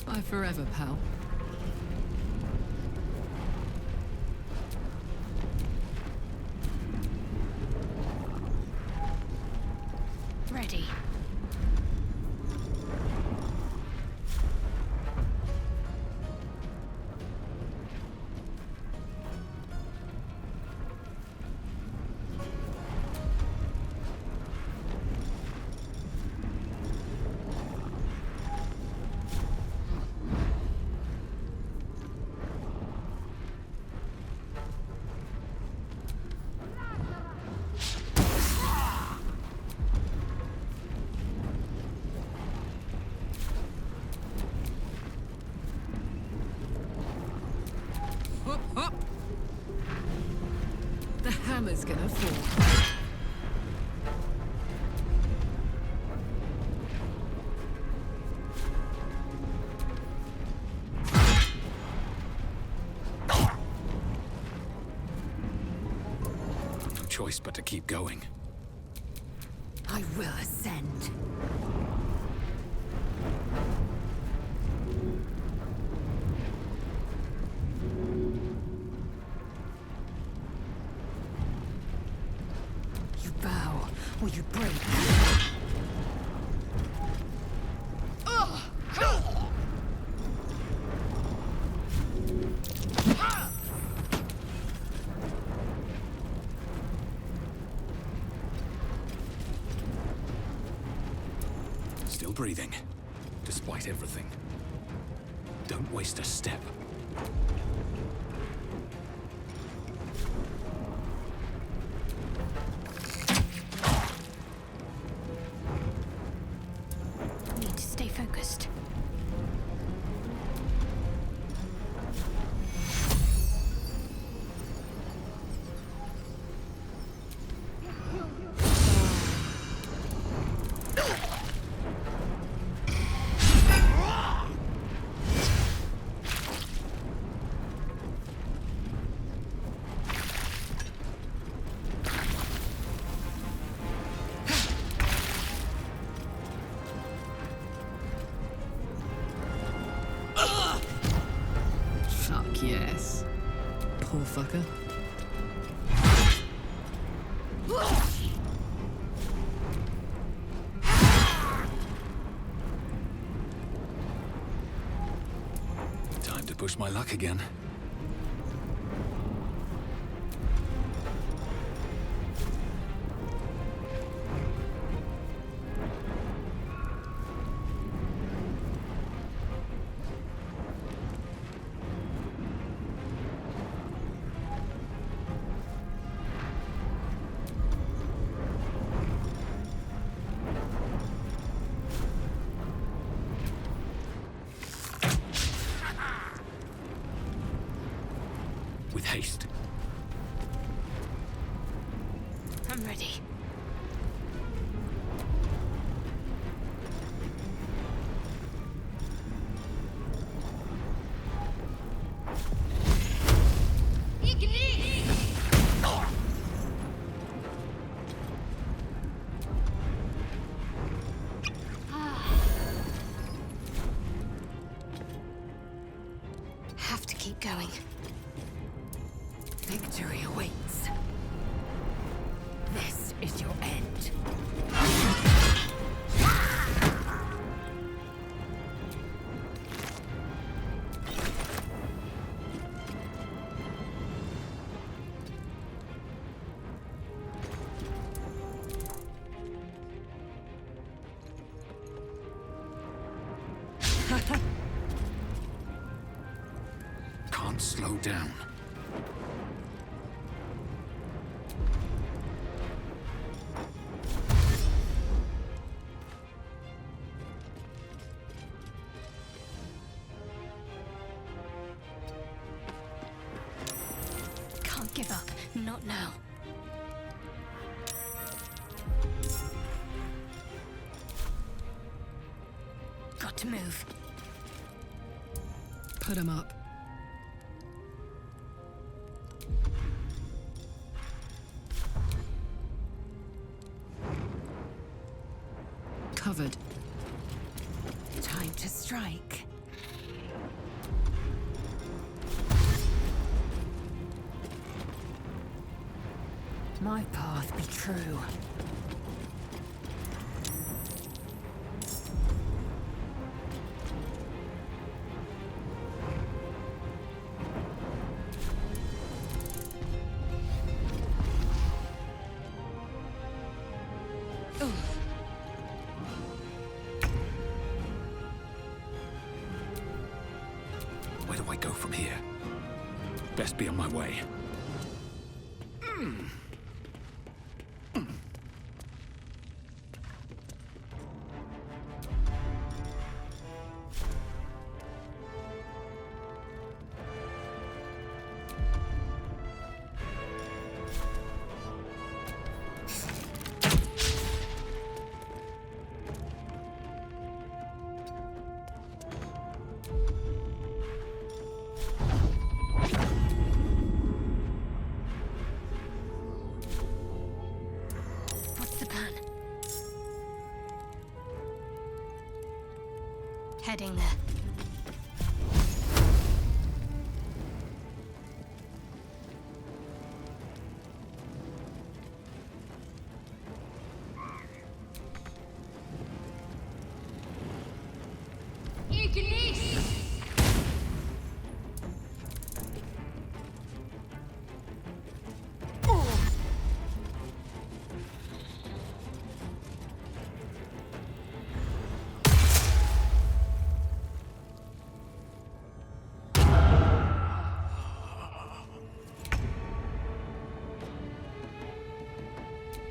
Speaker 3: Bye forever, pal.
Speaker 1: Ready.
Speaker 3: Hop, hop! The hammer's gonna fall.
Speaker 11: No choice but to keep going.
Speaker 15: I will ascend. You bow, or you break.
Speaker 11: Still breathing, despite everything. Don't waste a step.
Speaker 1: Need to stay focused.
Speaker 3: Fuck yes. Poor fucker.
Speaker 11: Time to push my luck again. With haste.
Speaker 1: I'm ready. Have to keep going.
Speaker 15: Victory awaits. This is your end.
Speaker 11: and slow down.
Speaker 12: Can't give up. Not now. Got to move.
Speaker 3: Put him up. Covered.
Speaker 15: Time to strike. My path be true.
Speaker 11: Where do I go from here? Best be on my way.
Speaker 12: Heading there.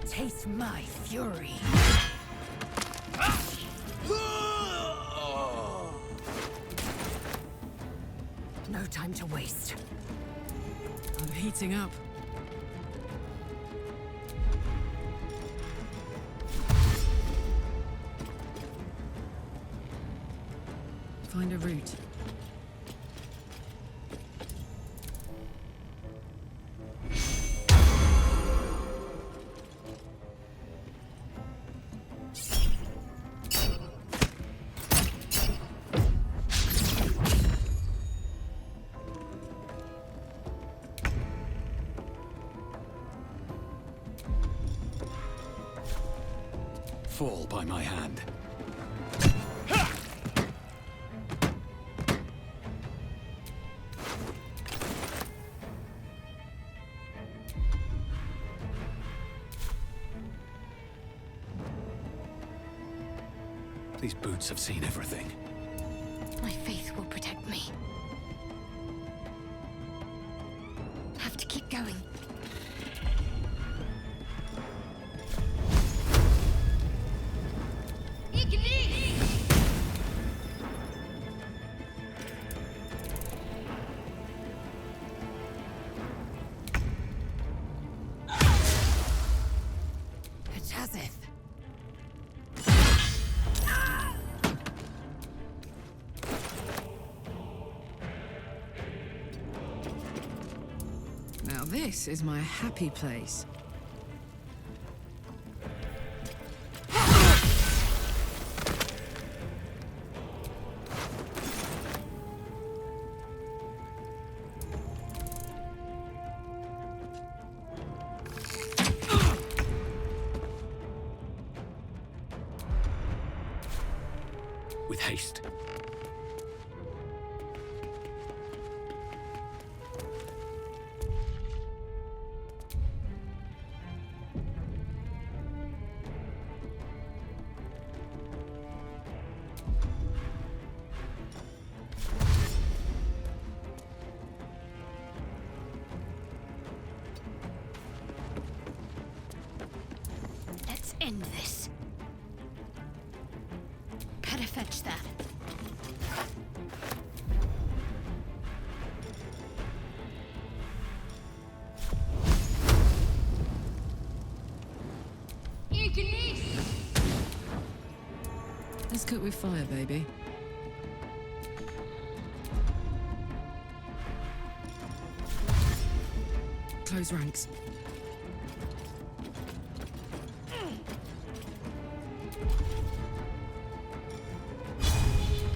Speaker 15: Taste my fury. No time to waste.
Speaker 3: I'm heating up. Find a route.
Speaker 11: Fall by my hand. These boots have seen everything.
Speaker 12: My faith will protect me. Have to keep going.
Speaker 3: Now this is my happy place.
Speaker 11: With haste.
Speaker 22: end this. Better fetch that.
Speaker 3: Let's cook with fire, baby. Close ranks.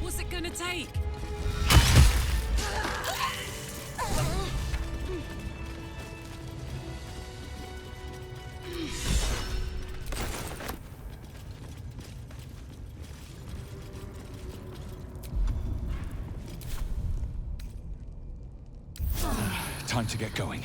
Speaker 6: What's it gonna take?
Speaker 11: Time to get going.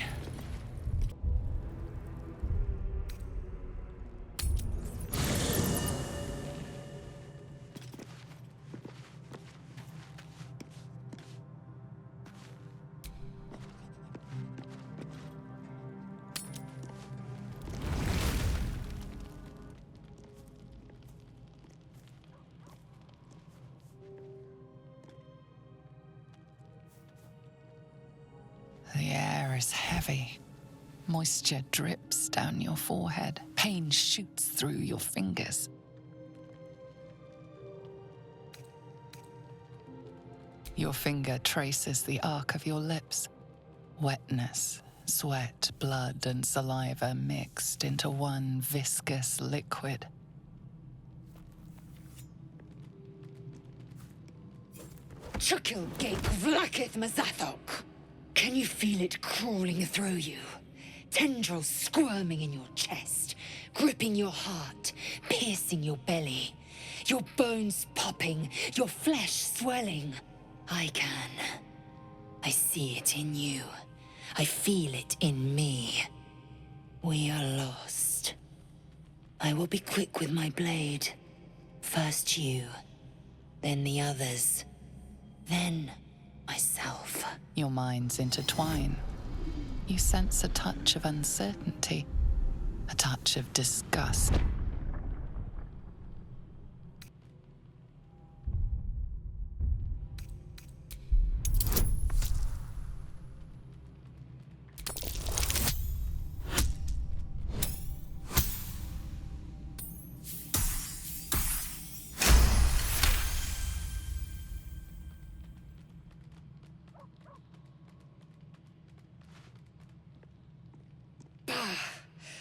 Speaker 9: The air is heavy. Moisture drips down your forehead. Pain shoots through your fingers. Your finger traces the arc of your lips. Wetness, sweat, blood, and saliva mixed into one viscous liquid.
Speaker 13: Chukil Gate Vlakith Mazathok. Can you feel it crawling through you? Tendrils squirming in your chest, gripping your heart, piercing your belly. Your bones popping, your flesh swelling. I can. I see it in you. I feel it in me. We are lost. I will be quick with my blade. First you, then the others, then myself.
Speaker 9: Your minds intertwine. You sense a touch of uncertainty, a touch of disgust.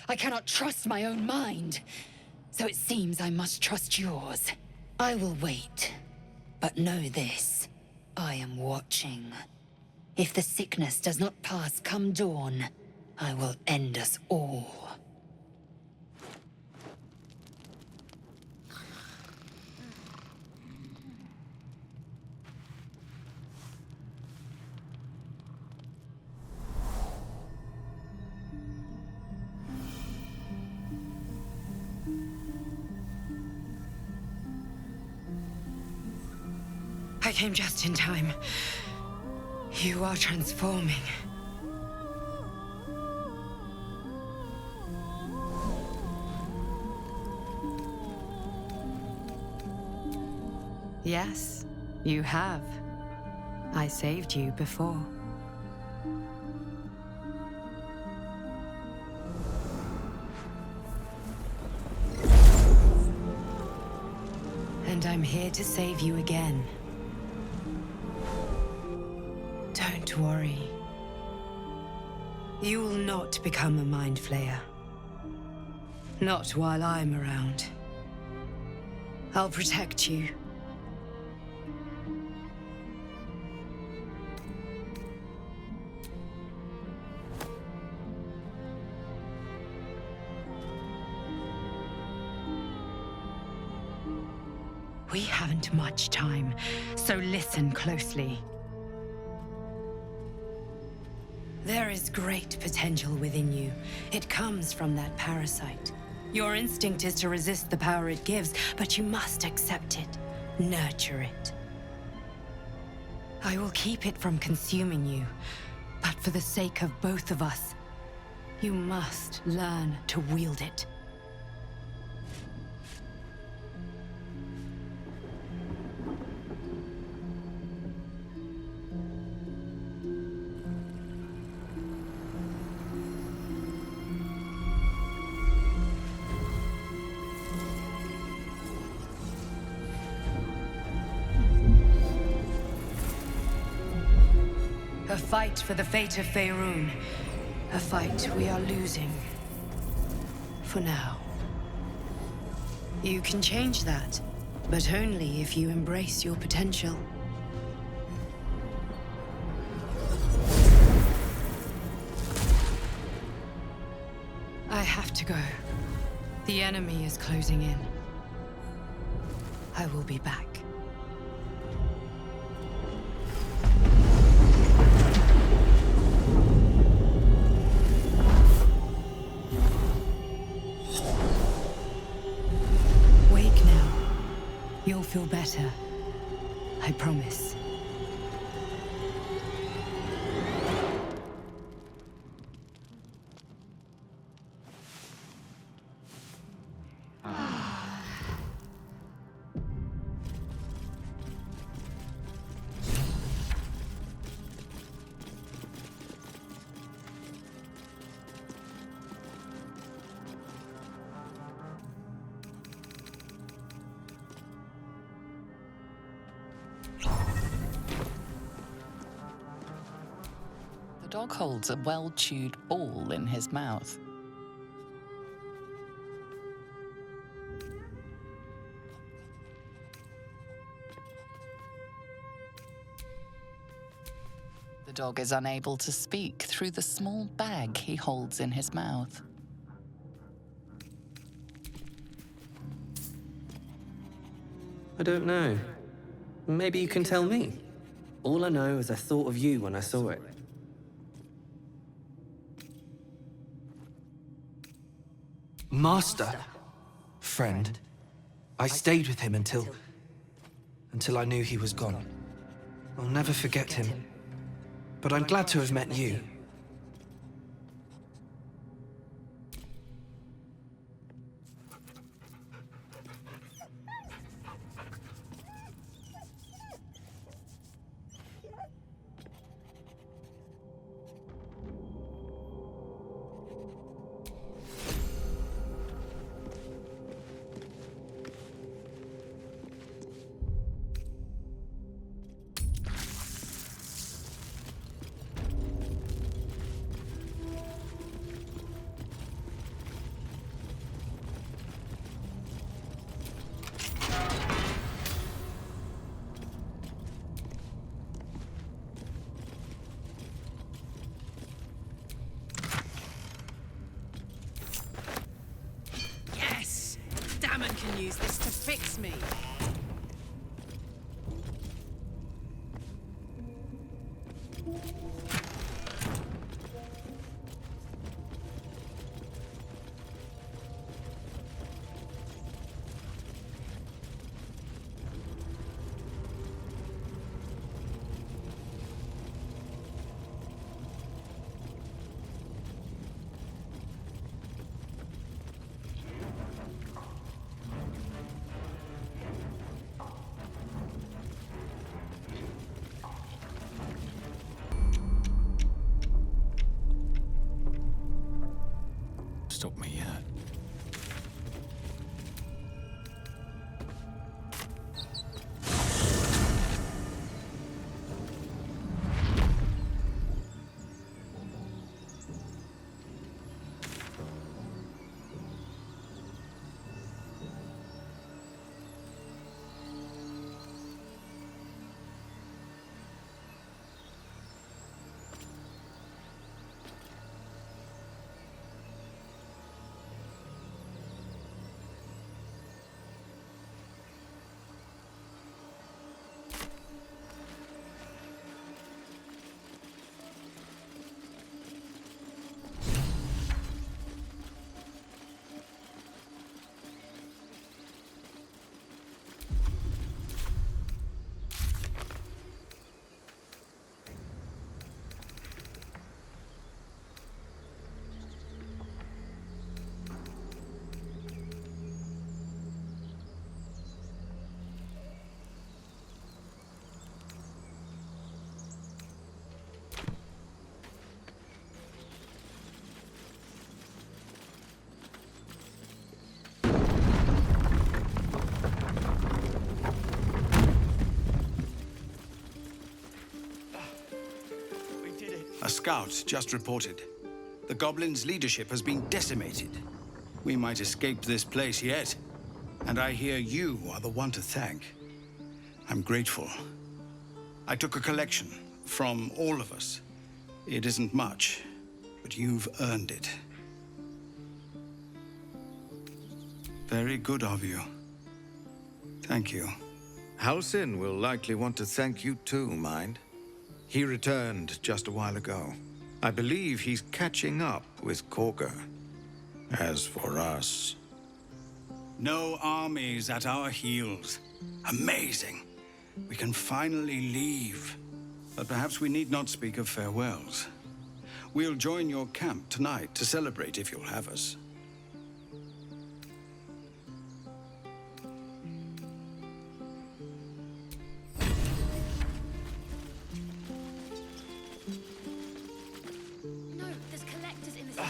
Speaker 13: I cannot trust my own mind, so it seems I must trust yours. I will wait, but know this. I am watching. If the sickness does not pass come dawn, I will end us all. I came just in time. You are transforming.
Speaker 16: Yes, you have. I saved you before. And I'm here to save you again. Don't worry. You will not become a Mind Flayer. Not while I'm around. I'll protect you. We haven't much time, so listen closely. There is great potential within you. It comes from that parasite. Your instinct is to resist the power it gives, but you must accept it, nurture it. I will keep it from consuming you, but for the sake of both of us, you must learn to wield it. A fight for the fate of Faerun. A fight we are losing. For now. You can change that, but only if you embrace your potential. I have to go. The enemy is closing in. I will be back. Wake now. You'll feel better. I promise.
Speaker 9: The dog holds a well-chewed ball in his mouth. The dog is unable to speak through the small bag he holds in his mouth.
Speaker 8: I don't know. Maybe you can tell me. All I know is I thought of you when I saw it. Master. Friend. I stayed with him until I knew he was gone. I'll never forget him. But I'm glad to have met you.
Speaker 3: Yes! Damon can use this to fix me.
Speaker 11: Stop me yet.
Speaker 5: A scout just reported. The Goblin's leadership has been decimated. We might escape this place yet. And I hear you are the one to thank. I'm grateful. I took a collection from all of us. It isn't much, but you've earned it. Very good of you. Thank you.
Speaker 6: Halsin will likely want to thank you too, mind. He returned just a while ago. I believe he's catching up with Korga. As for us...
Speaker 5: No armies at our heels. Amazing. We can finally leave. But perhaps we need not speak of farewells. We'll join your camp tonight to celebrate if you'll have us.
Speaker 17: No, there's collectors in the city.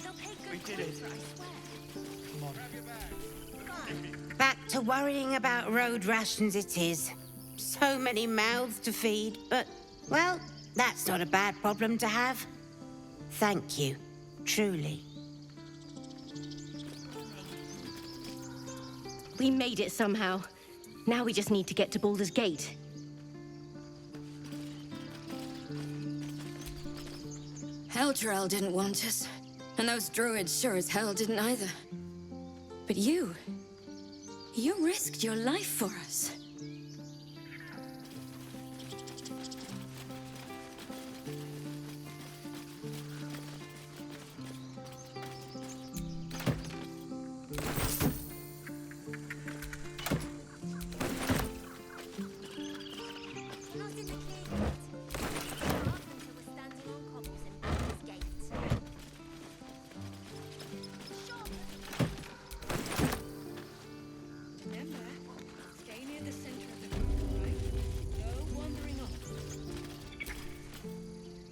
Speaker 17: They'll pay good coins for it, I swear.
Speaker 23: Back to worrying about road rations it is. So many mouths to feed, but, well, that's not a bad problem to have. Thank you, truly.
Speaker 24: We made it somehow. Now we just need to get to Baldur's Gate.
Speaker 14: Elturel didn't want us, and those druids sure as hell didn't either. But you risked your life for us.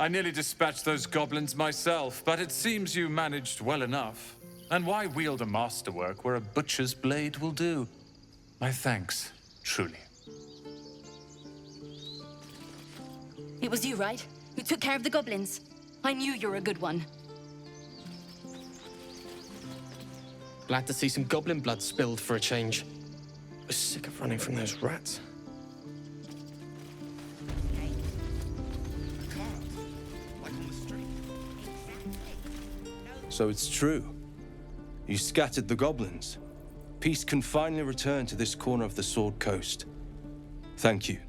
Speaker 25: I nearly dispatched those goblins myself, but it seems you managed well enough. And why wield a masterwork where a butcher's blade will do? My thanks, truly.
Speaker 24: It was you, right? Who took care of the goblins? I knew you were a good one.
Speaker 26: Glad to see some goblin blood spilled for a change. Was sick of running from those rats.
Speaker 27: So it's true. You scattered the goblins. Peace can finally return to this corner of the Sword Coast. Thank you.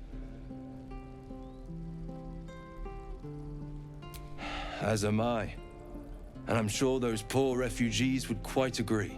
Speaker 27: As am I. And I'm sure those poor refugees would quite agree.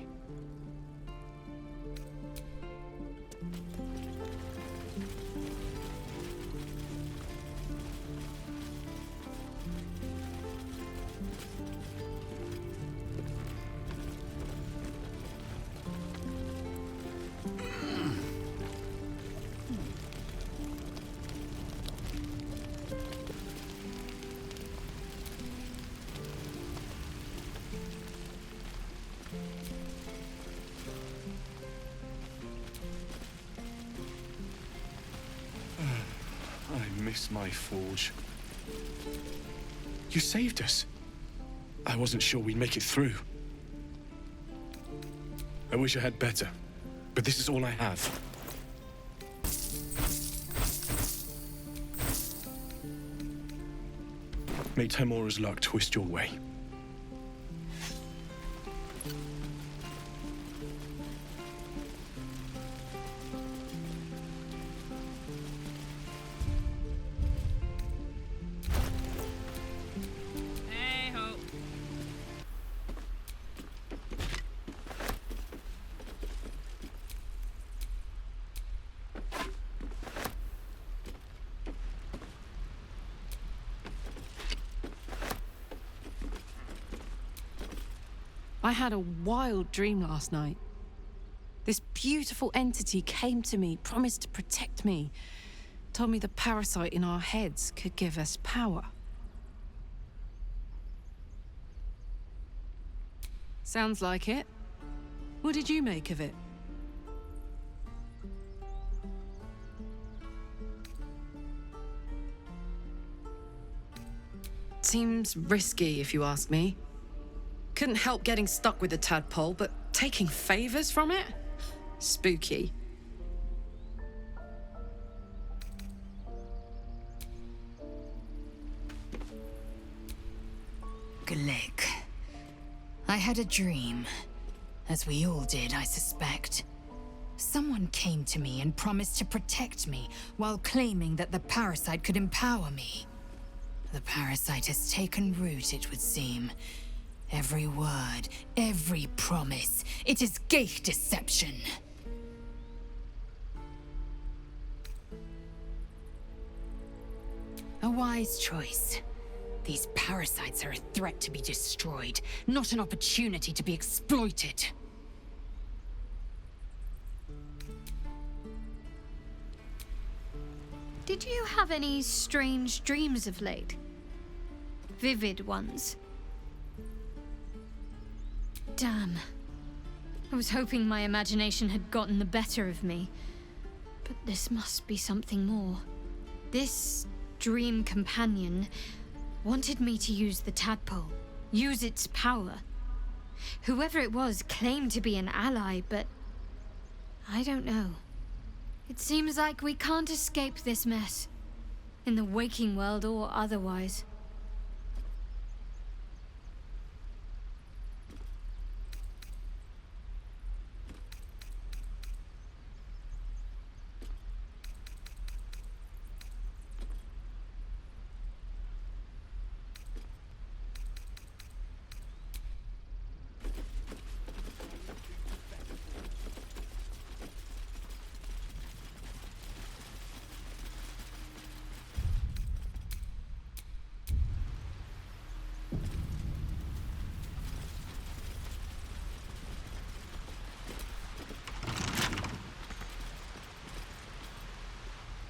Speaker 20: I miss my forge. You saved us. I wasn't sure we'd make it through. I wish I had better, but this is all I have. May Tamora's luck twist your way.
Speaker 3: I had a wild dream last night. This beautiful entity came to me, promised to protect me, told me the parasite in our heads could give us power. Sounds like it. What did you make of it? Seems risky, if you ask me. Couldn't help getting stuck with the tadpole, but taking favors from it? Spooky.
Speaker 13: Glick. I had a dream. As we all did, I suspect. Someone came to me and promised to protect me, while claiming that the parasite could empower me. The parasite has taken root, it would seem. Every word, every promise, it is gate deception. A wise choice. These parasites are a threat to be destroyed, not an opportunity to be exploited.
Speaker 12: Did you have any strange dreams of late? Vivid ones? Damn. I was hoping my imagination had gotten the better of me. But this must be something more. This dream companion wanted me to use the tadpole, use its power. Whoever it was claimed to be an ally, but I don't know. It seems like we can't escape this mess, in the waking world or otherwise.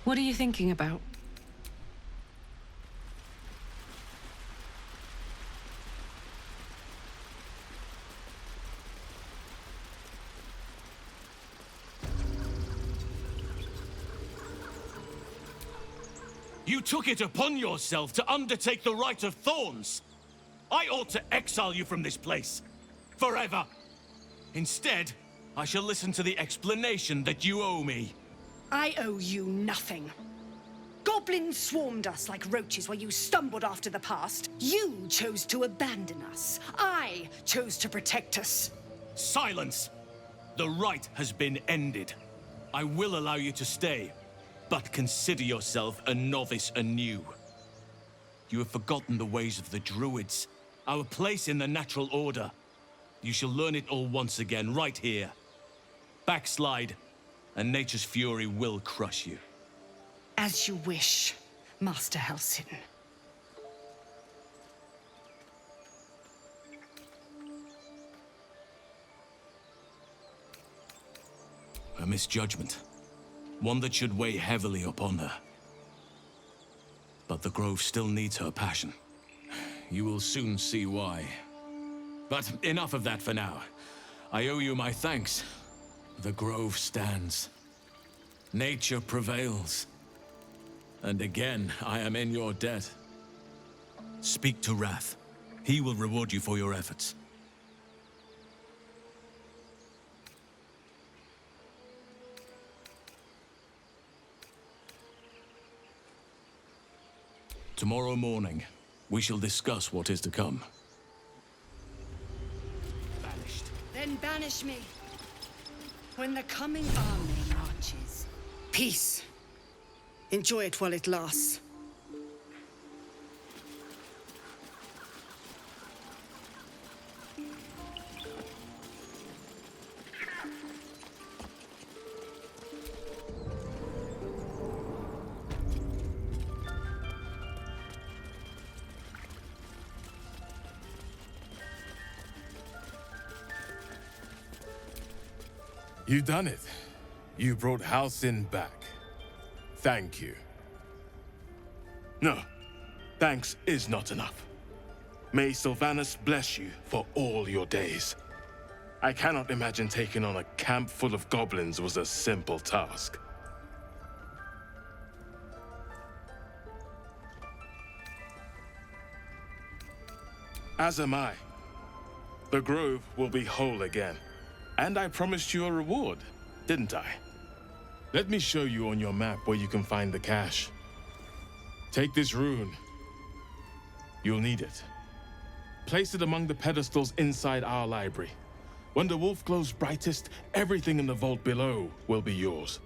Speaker 3: What are you thinking about?
Speaker 2: You took it upon yourself to undertake the Rite of Thorns. I ought to exile you from this place. Forever. Instead, I shall listen to the explanation that you owe me.
Speaker 4: I owe you nothing. Goblins swarmed us like roaches while you stumbled after the past. You chose to abandon us. I chose to protect us.
Speaker 2: Silence! The rite has been ended. I will allow you to stay, but consider yourself a novice anew. You have forgotten the ways of the Druids, our place in the natural order. You shall learn it all once again, right here. Backslide, and nature's fury will crush you.
Speaker 4: As you wish, Master Halsin.
Speaker 2: A misjudgment. One that should weigh heavily upon her. But the Grove still needs her passion. You will soon see why. But enough of that for now. I owe you my thanks. The Grove stands. Nature prevails. And again, I am in your debt. Speak to Wrath. He will reward you for your efforts. Tomorrow morning, we shall discuss what is to come.
Speaker 4: Banished. Then banish me. When the coming army marches. Peace. Enjoy it while it lasts.
Speaker 20: You done it. You brought Halsin back. Thank you. No, thanks is not enough. May Sylvanus bless you for all your days. I cannot imagine taking on a camp full of goblins was a simple task.
Speaker 1: As am I. The grove will be whole again. And I promised you a reward, didn't I? Let me show you on your map where you can find the cache. Take this rune. You'll need it. Place it among the pedestals inside our library. When the wolf glows brightest, everything in the vault below will be yours.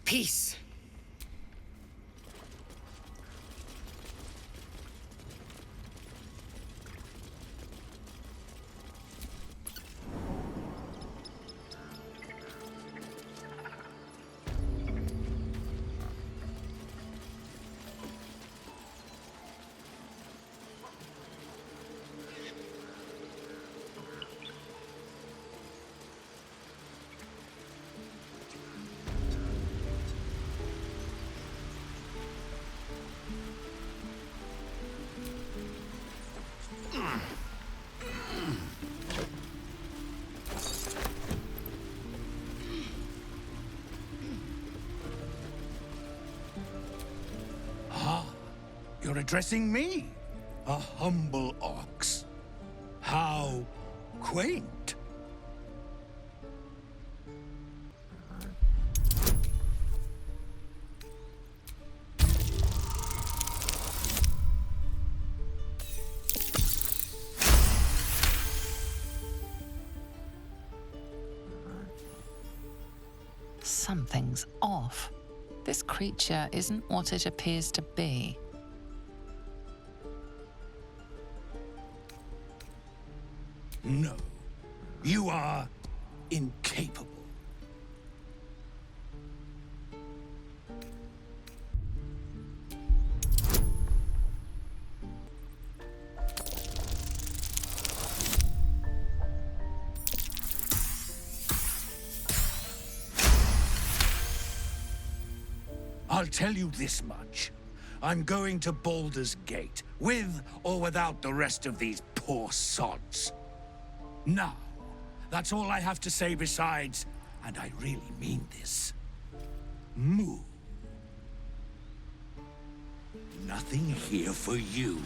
Speaker 4: Peace.
Speaker 20: You're addressing me, a humble ox. How quaint.
Speaker 9: Something's off. This creature isn't what it appears to be.
Speaker 20: No, you are incapable. I'll tell you this much. I'm going to Baldur's Gate, with or without the rest of these poor sods. Now, that's all I have to say besides, and I really mean this, moo. Nothing here for you.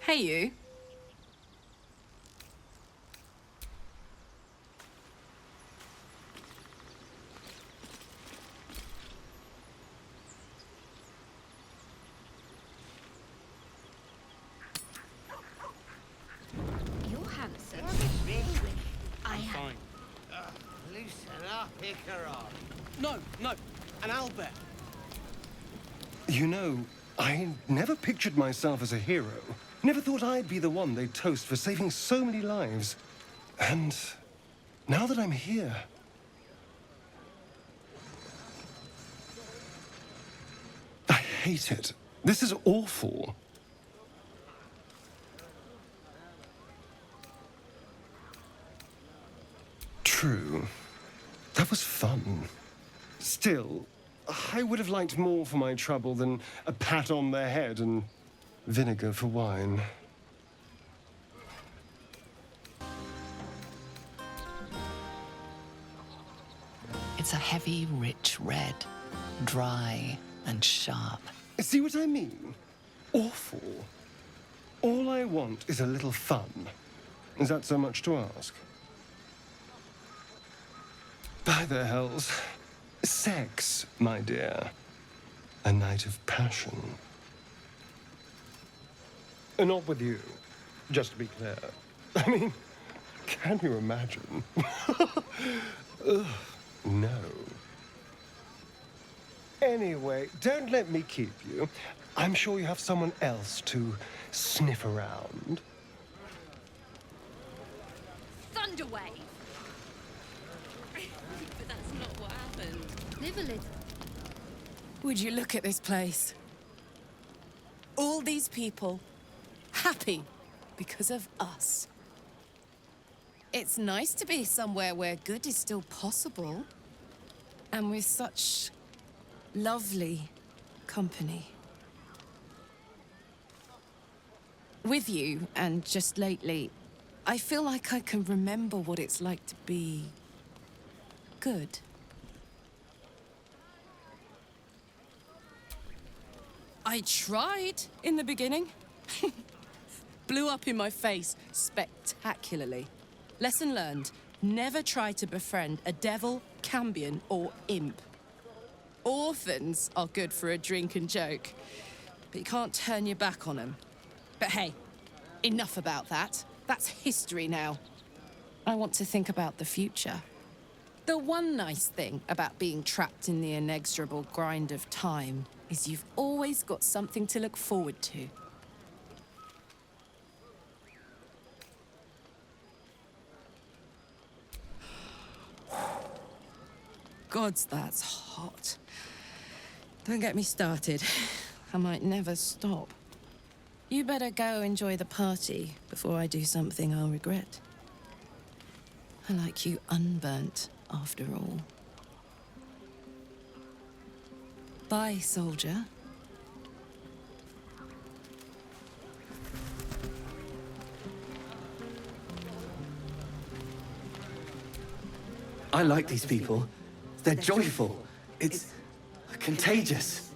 Speaker 3: Hey, you.
Speaker 23: You're handsome. I am.
Speaker 7: Fine.
Speaker 23: Loosen up, Icaron.
Speaker 26: No, an owlbear.
Speaker 7: You know, I never pictured myself as a hero. Never thought I'd be the one they'd toast for saving so many lives. And now that I'm here... I hate it. This is awful. True. That was fun. Still, I would have liked more for my trouble than a pat on the head and vinegar for wine.
Speaker 9: It's a heavy, rich red, dry and sharp.
Speaker 7: See what I mean? Awful. All I want is a little fun. Is that so much to ask? By the hells. Sex, my dear. A night of passion. Not with you, just to be clear. I mean, can you imagine? Ugh, no. Anyway, don't let me keep you. I'm sure you have someone else to sniff around.
Speaker 24: Thunderwave! But that's not what happened. Live a little.
Speaker 3: Would you look at this place? All these people happy because of us. It's nice to be somewhere where good is still possible. And with such lovely company. With you, and just lately, I feel like I can remember what it's like to be good. I tried in the beginning. Blew up in my face spectacularly. Lesson learned, never try to befriend a devil, cambion, or imp. Orphans are good for a drink and joke, but you can't turn your back on them. But hey, enough about that. That's history now. I want to think about the future. The one nice thing about being trapped in the inexorable grind of time is you've always got something to look forward to. Gods, that's hot. Don't get me started. I might never stop. You better go enjoy the party before I do something I'll regret. I like you unburnt, after all. Bye, soldier.
Speaker 8: I like these people. They're joyful. It's contagious.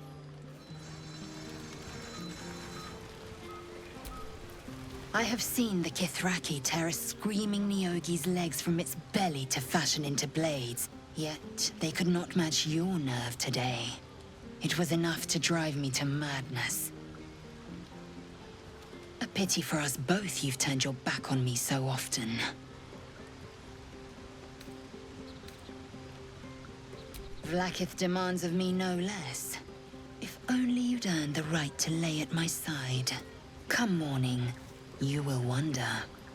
Speaker 13: I have seen the Kithraki tear a screaming Neogi's legs from its belly to fashion into blades. Yet they could not match your nerve today. It was enough to drive me to madness. A pity for us both you've turned your back on me so often. Vlaakith demands of me no less. If only you'd earned the right to lay at my side. Come morning, you will wonder.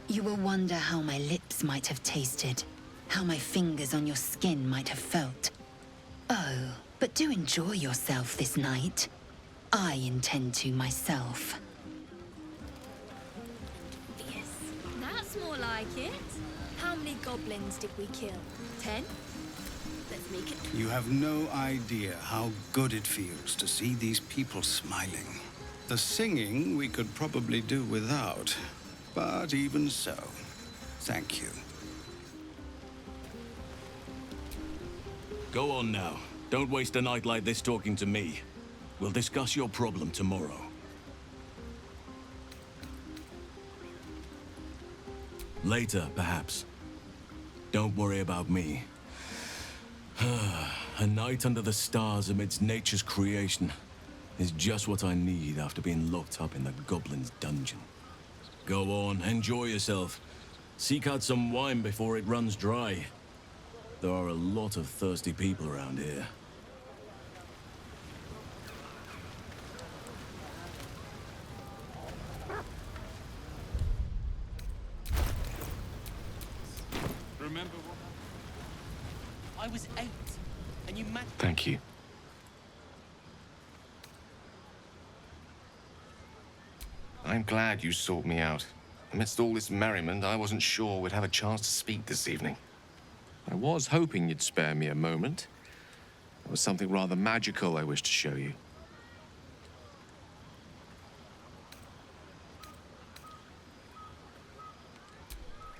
Speaker 13: You will wonder how my lips might have tasted, how my fingers on your skin might have felt. Oh, but do enjoy yourself this night. I intend to myself.
Speaker 24: Yes, that's more like it. How many goblins did we kill? 10? Let's make it.
Speaker 5: You have no idea how good it feels to see these people smiling. The singing we could probably do without, but even so, thank you.
Speaker 2: Go on now. Don't waste a night like this talking to me. We'll discuss your problem tomorrow. Later, perhaps. Don't worry about me. A night under the stars amidst nature's creation is just what I need after being locked up in the Goblin's dungeon. Go on, enjoy yourself. Seek out some wine before it runs dry. There are a lot of thirsty people around here.
Speaker 26: I was 8, and you managed.
Speaker 27: Thank you. I'm glad you sought me out. Amidst all this merriment, I wasn't sure we'd have a chance to speak this evening. I was hoping you'd spare me a moment. There was something rather magical I wished to show you.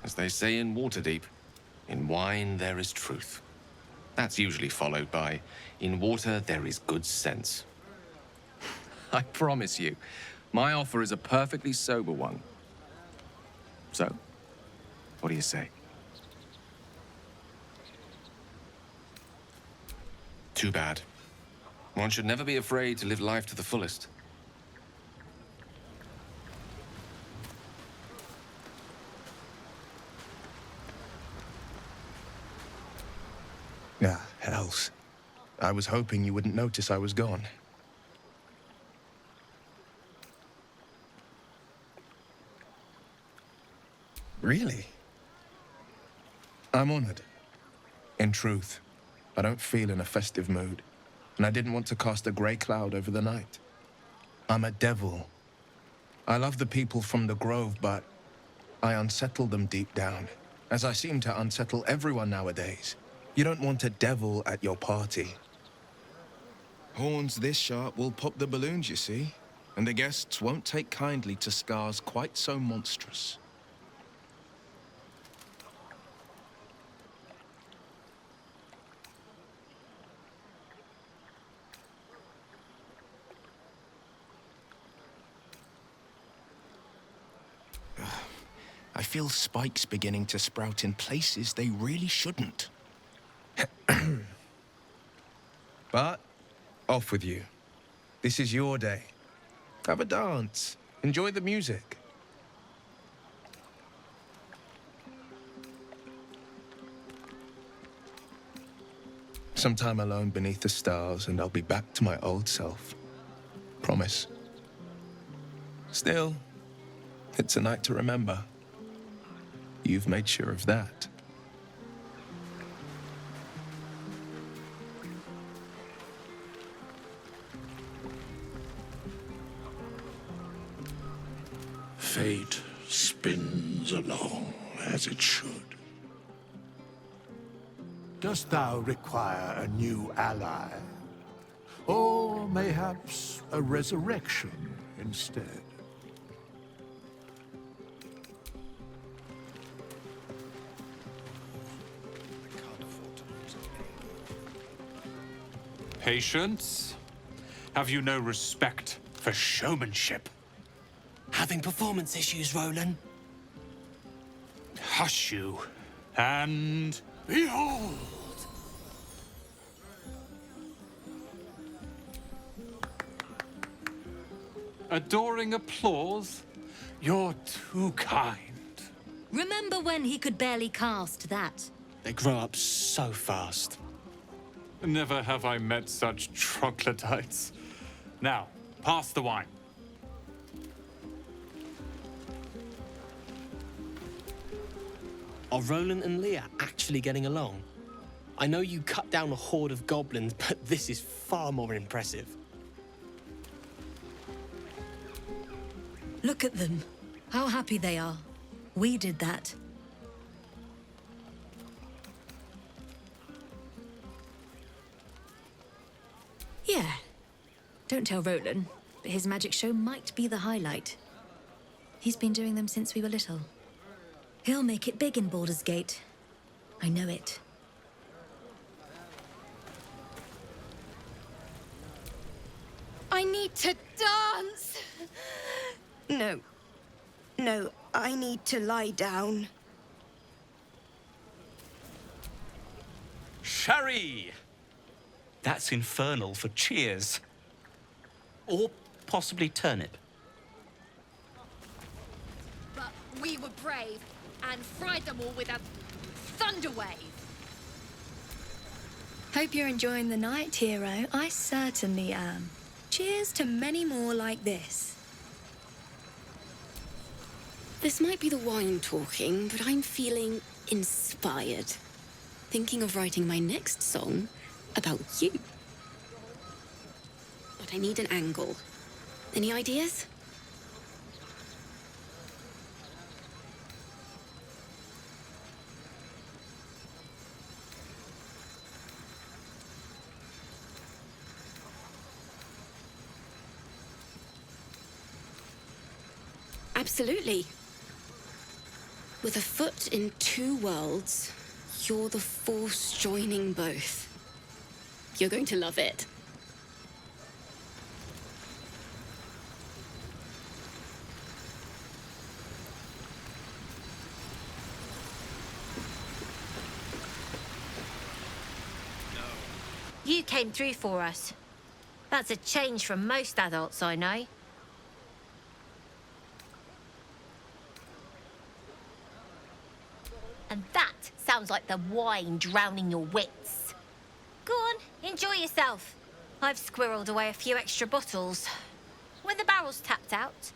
Speaker 27: As they say in Waterdeep, in wine there is truth. That's usually followed by, in water there is good sense. I promise you, my offer is a perfectly sober one. So, what do you say? Too bad. One should never be afraid to live life to the fullest.
Speaker 10: Ah, hells. I was hoping you wouldn't notice I was gone. Really? I'm honored. In truth, I don't feel in a festive mood, and I didn't want to cast a grey cloud over the night. I'm a devil. I love the people from the Grove, but I unsettle them deep down, as I seem to unsettle everyone nowadays. You don't want a devil at your party. Horns this sharp will pop the balloons, you see, and the guests won't take kindly to scars quite so monstrous. I feel spikes beginning to sprout in places they really shouldn't. But, off with you. This is your day. Have a dance. Enjoy the music. Some time alone beneath the stars, and I'll be back to my old self. Promise. Still, it's a night to remember. You've made sure of that.
Speaker 20: Fate spins along as it should. Dost thou require a new ally? Or mayhaps a resurrection instead?
Speaker 11: Patience? Have you no respect for showmanship?
Speaker 26: Having performance issues, Roland?
Speaker 11: Hush you, and behold! Adoring applause? You're too kind.
Speaker 24: Remember when he could barely cast that?
Speaker 26: They grow up so fast.
Speaker 11: Never have I met such troglodytes. Now, pass the wine.
Speaker 26: Are Roland and Leah actually getting along? I know you cut down a horde of goblins, but this is far more impressive.
Speaker 4: Look at them. How happy they are. We did that. Yeah. Don't tell Roland, but his magic show might be the highlight. He's been doing them since we were little. He'll make it big in Baldur's Gate. I know it.
Speaker 17: I need to dance! No. No, I need to lie down.
Speaker 2: Sherry! That's infernal for cheers. Or possibly turnip.
Speaker 24: But we were brave and fried them all with a thunder wave.
Speaker 4: Hope you're enjoying the night, hero. I certainly am. Cheers to many more like this.
Speaker 14: This might be the wine talking, but I'm feeling inspired. thinking of writing my next song about you. But I need an angle. Any ideas? Absolutely. With a foot in two worlds, you're the force joining both. You're going to love it.
Speaker 6: You came through for us. That's a change from most adults I know. And that sounds like the wine drowning your wits. Go on, enjoy yourself. I've squirreled away a few extra bottles. When the barrel's tapped out,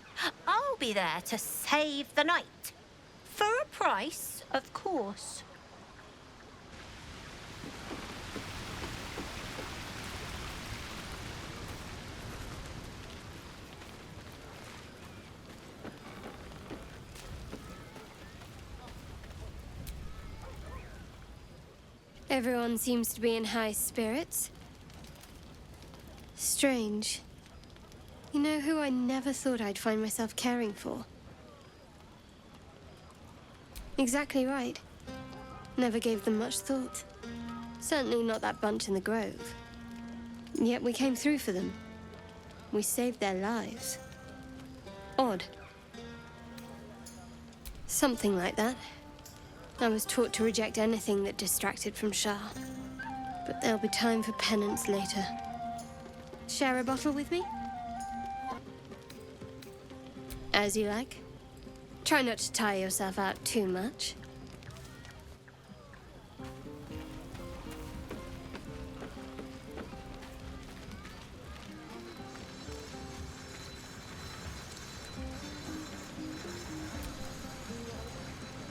Speaker 6: I'll be there to save the night. For a price, of course.
Speaker 12: Everyone seems to be in high spirits. Strange. You know who I never thought I'd find myself caring for? Exactly right. Never gave them much thought. Certainly not that bunch in the grove. Yet we came through for them. We saved their lives. Odd. Something like that. I was taught to reject anything that distracted from Shah. But there'll be time for penance later. Share a bottle with me? As you like. Try not to tire yourself out too much.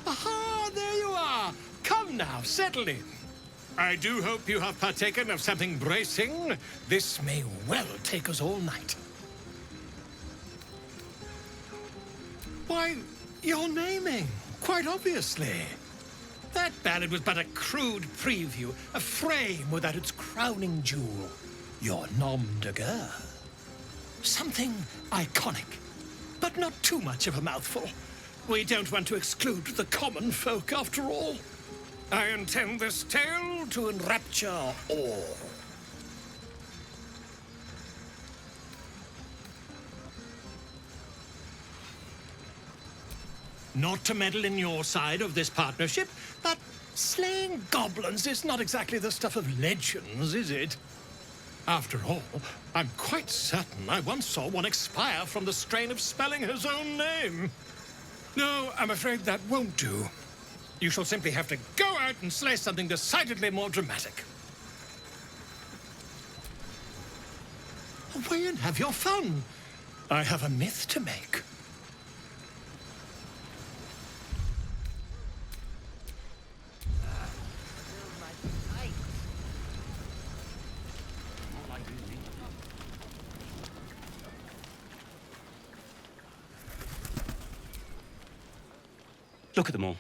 Speaker 15: Aha! There you are! Come now, settle in. I do hope you have partaken of something bracing. This may well take us all night. Why, you're naming, quite obviously. That ballad was but a crude preview, a frame without its crowning jewel. Your nom de guerre. Something iconic, but not too much of a mouthful. We don't want to exclude the common folk, after all. I intend this tale to enrapture all. Not to meddle in your side of this partnership, but slaying goblins is not exactly the stuff of legends, is it? After all, I'm quite certain I once saw one expire from the strain of spelling his own name. No, I'm afraid that won't do. You shall simply have to go out and slay something decidedly more dramatic. Away and have your fun. I have a myth to make.
Speaker 16: Look at them all.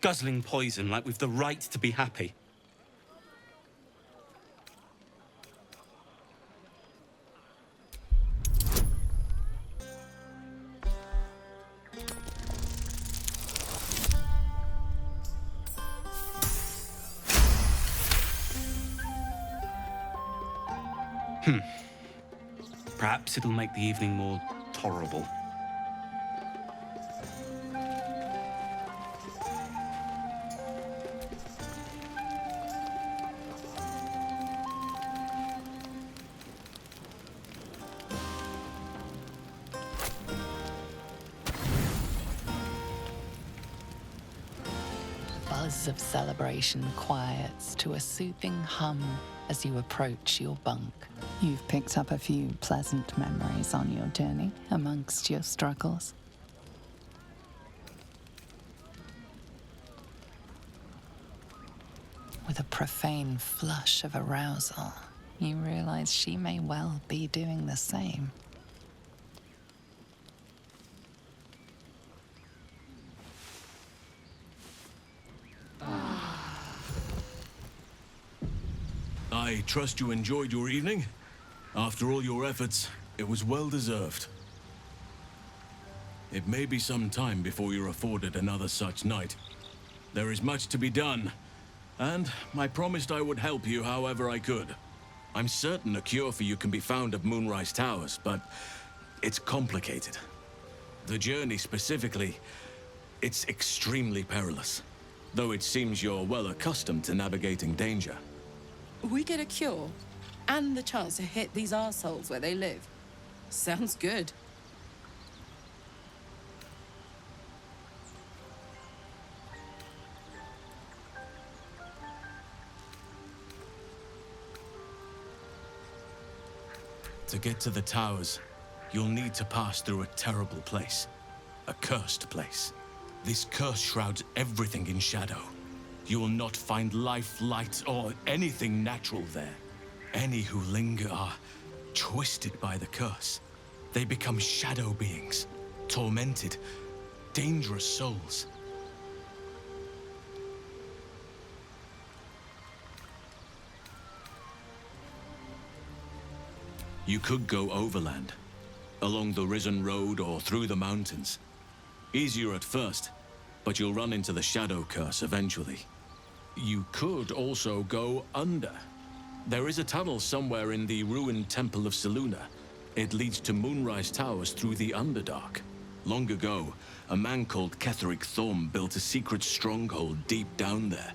Speaker 16: Guzzling poison like we've the right to be happy. Perhaps it'll make the evening more tolerable.
Speaker 9: Buzz of celebration quiets to a soothing hum as you approach your bunk. You've picked up a few pleasant memories on your journey amongst your struggles. profane flush of arousal, you realize she may well be doing the same.
Speaker 2: I trust you enjoyed your evening. After all your efforts, it was well deserved. It may be some time before you're afforded another such night. There is much to be done, and I promised I would help you however I could. I'm certain a cure for you can be found at Moonrise Towers, but it's complicated. The journey specifically, it's extremely perilous, though it seems you're well accustomed to navigating danger.
Speaker 3: We get a cure and the chance to hit these arseholes where they live. Sounds good.
Speaker 2: To get to the towers, you'll need to pass through a terrible place. A cursed place. This curse shrouds everything in shadow. You will not find life, light, or anything natural there. Any who linger are twisted by the curse. They become shadow beings, tormented, dangerous souls. You could go overland, along the Risen Road or through the mountains. Easier at first, but you'll run into the shadow curse eventually. You could also go under. There is a tunnel somewhere in the ruined Temple of Selûne. It leads to Moonrise Towers through the Underdark. Long ago, a man called Ketheric Thorm built a secret stronghold deep down there,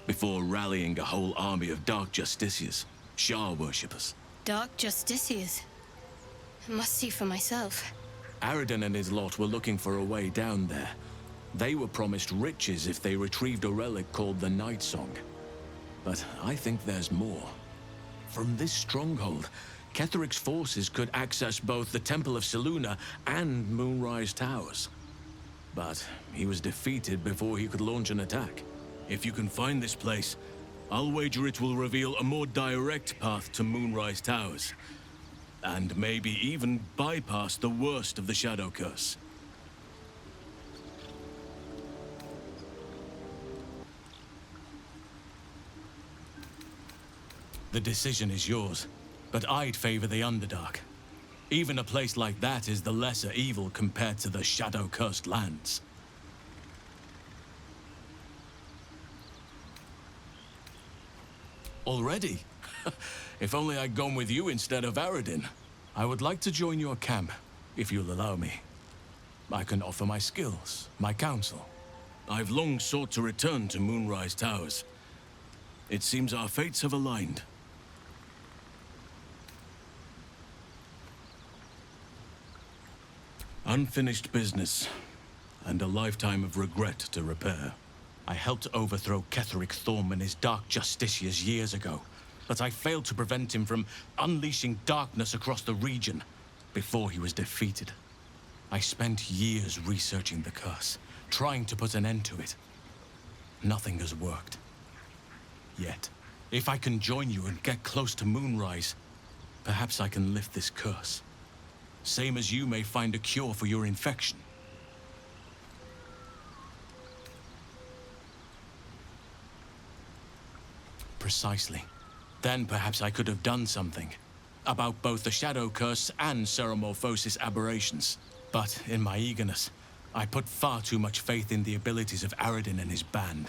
Speaker 2: before rallying a whole army of Dark Justiciars, Shah worshippers.
Speaker 12: Dark Justiciars. I must see for myself.
Speaker 2: Aradin and his lot were looking for a way down there. They were promised riches if they retrieved a relic called the Night Song. But I think there's more. From this stronghold, Ketheric's forces could access both the Temple of Selûne and Moonrise Towers. But he was defeated before he could launch an attack. If you can find this place, I'll wager it will reveal a more direct path to Moonrise Towers. And maybe even bypass the worst of the Shadow Curse. The decision is yours, but I'd favor the Underdark. Even a place like that is the lesser evil compared to the shadow-cursed lands. Already? If only I'd gone with you instead of Aradin. I would like to join your camp, if you'll allow me. I can offer my skills, my counsel. I've long sought to return to Moonrise Towers. It seems our fates have aligned. Unfinished business, and a lifetime of regret to repair. I helped overthrow Ketheric Thorm and his Dark Justiciars years ago, but I failed to prevent him from unleashing darkness across the region before he was defeated. I spent years researching the curse, trying to put an end to it. Nothing has worked. Yet, if I can join you and get close to Moonrise, perhaps I can lift this curse. Same as you may find a cure for your infection. Precisely. Then perhaps I could have done something about both the Shadow Curse and Ceremorphosis aberrations. But in my eagerness, I put far too much faith in the abilities of Aradin and his band.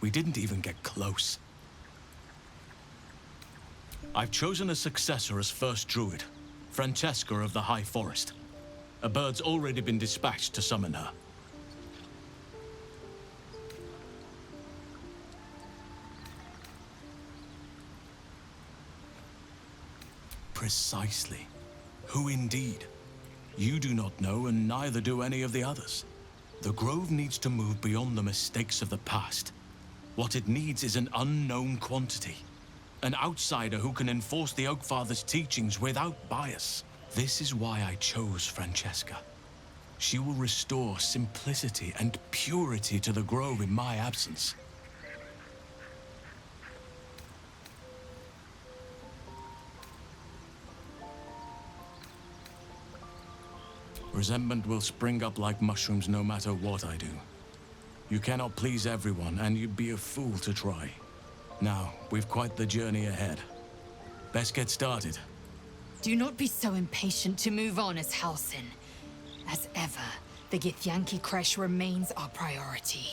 Speaker 2: We didn't even get close. I've chosen a successor as first druid, Francesca of the High Forest. A bird's already been dispatched to summon her. Precisely. Who indeed? You do not know, and neither do any of the others. The Grove needs to move beyond the mistakes of the past. What it needs is an unknown quantity. An outsider who can enforce the Oakfather's teachings without bias. This is why I chose Francesca. She will restore simplicity and purity to the Grove in my absence. Resentment will spring up like mushrooms no matter what I do. You cannot please everyone, and you'd be a fool to try. Now, we've quite the journey ahead. Best get started.
Speaker 13: Do not be so impatient to move on as Halsin. As ever, the Githyanki Kresh remains our priority.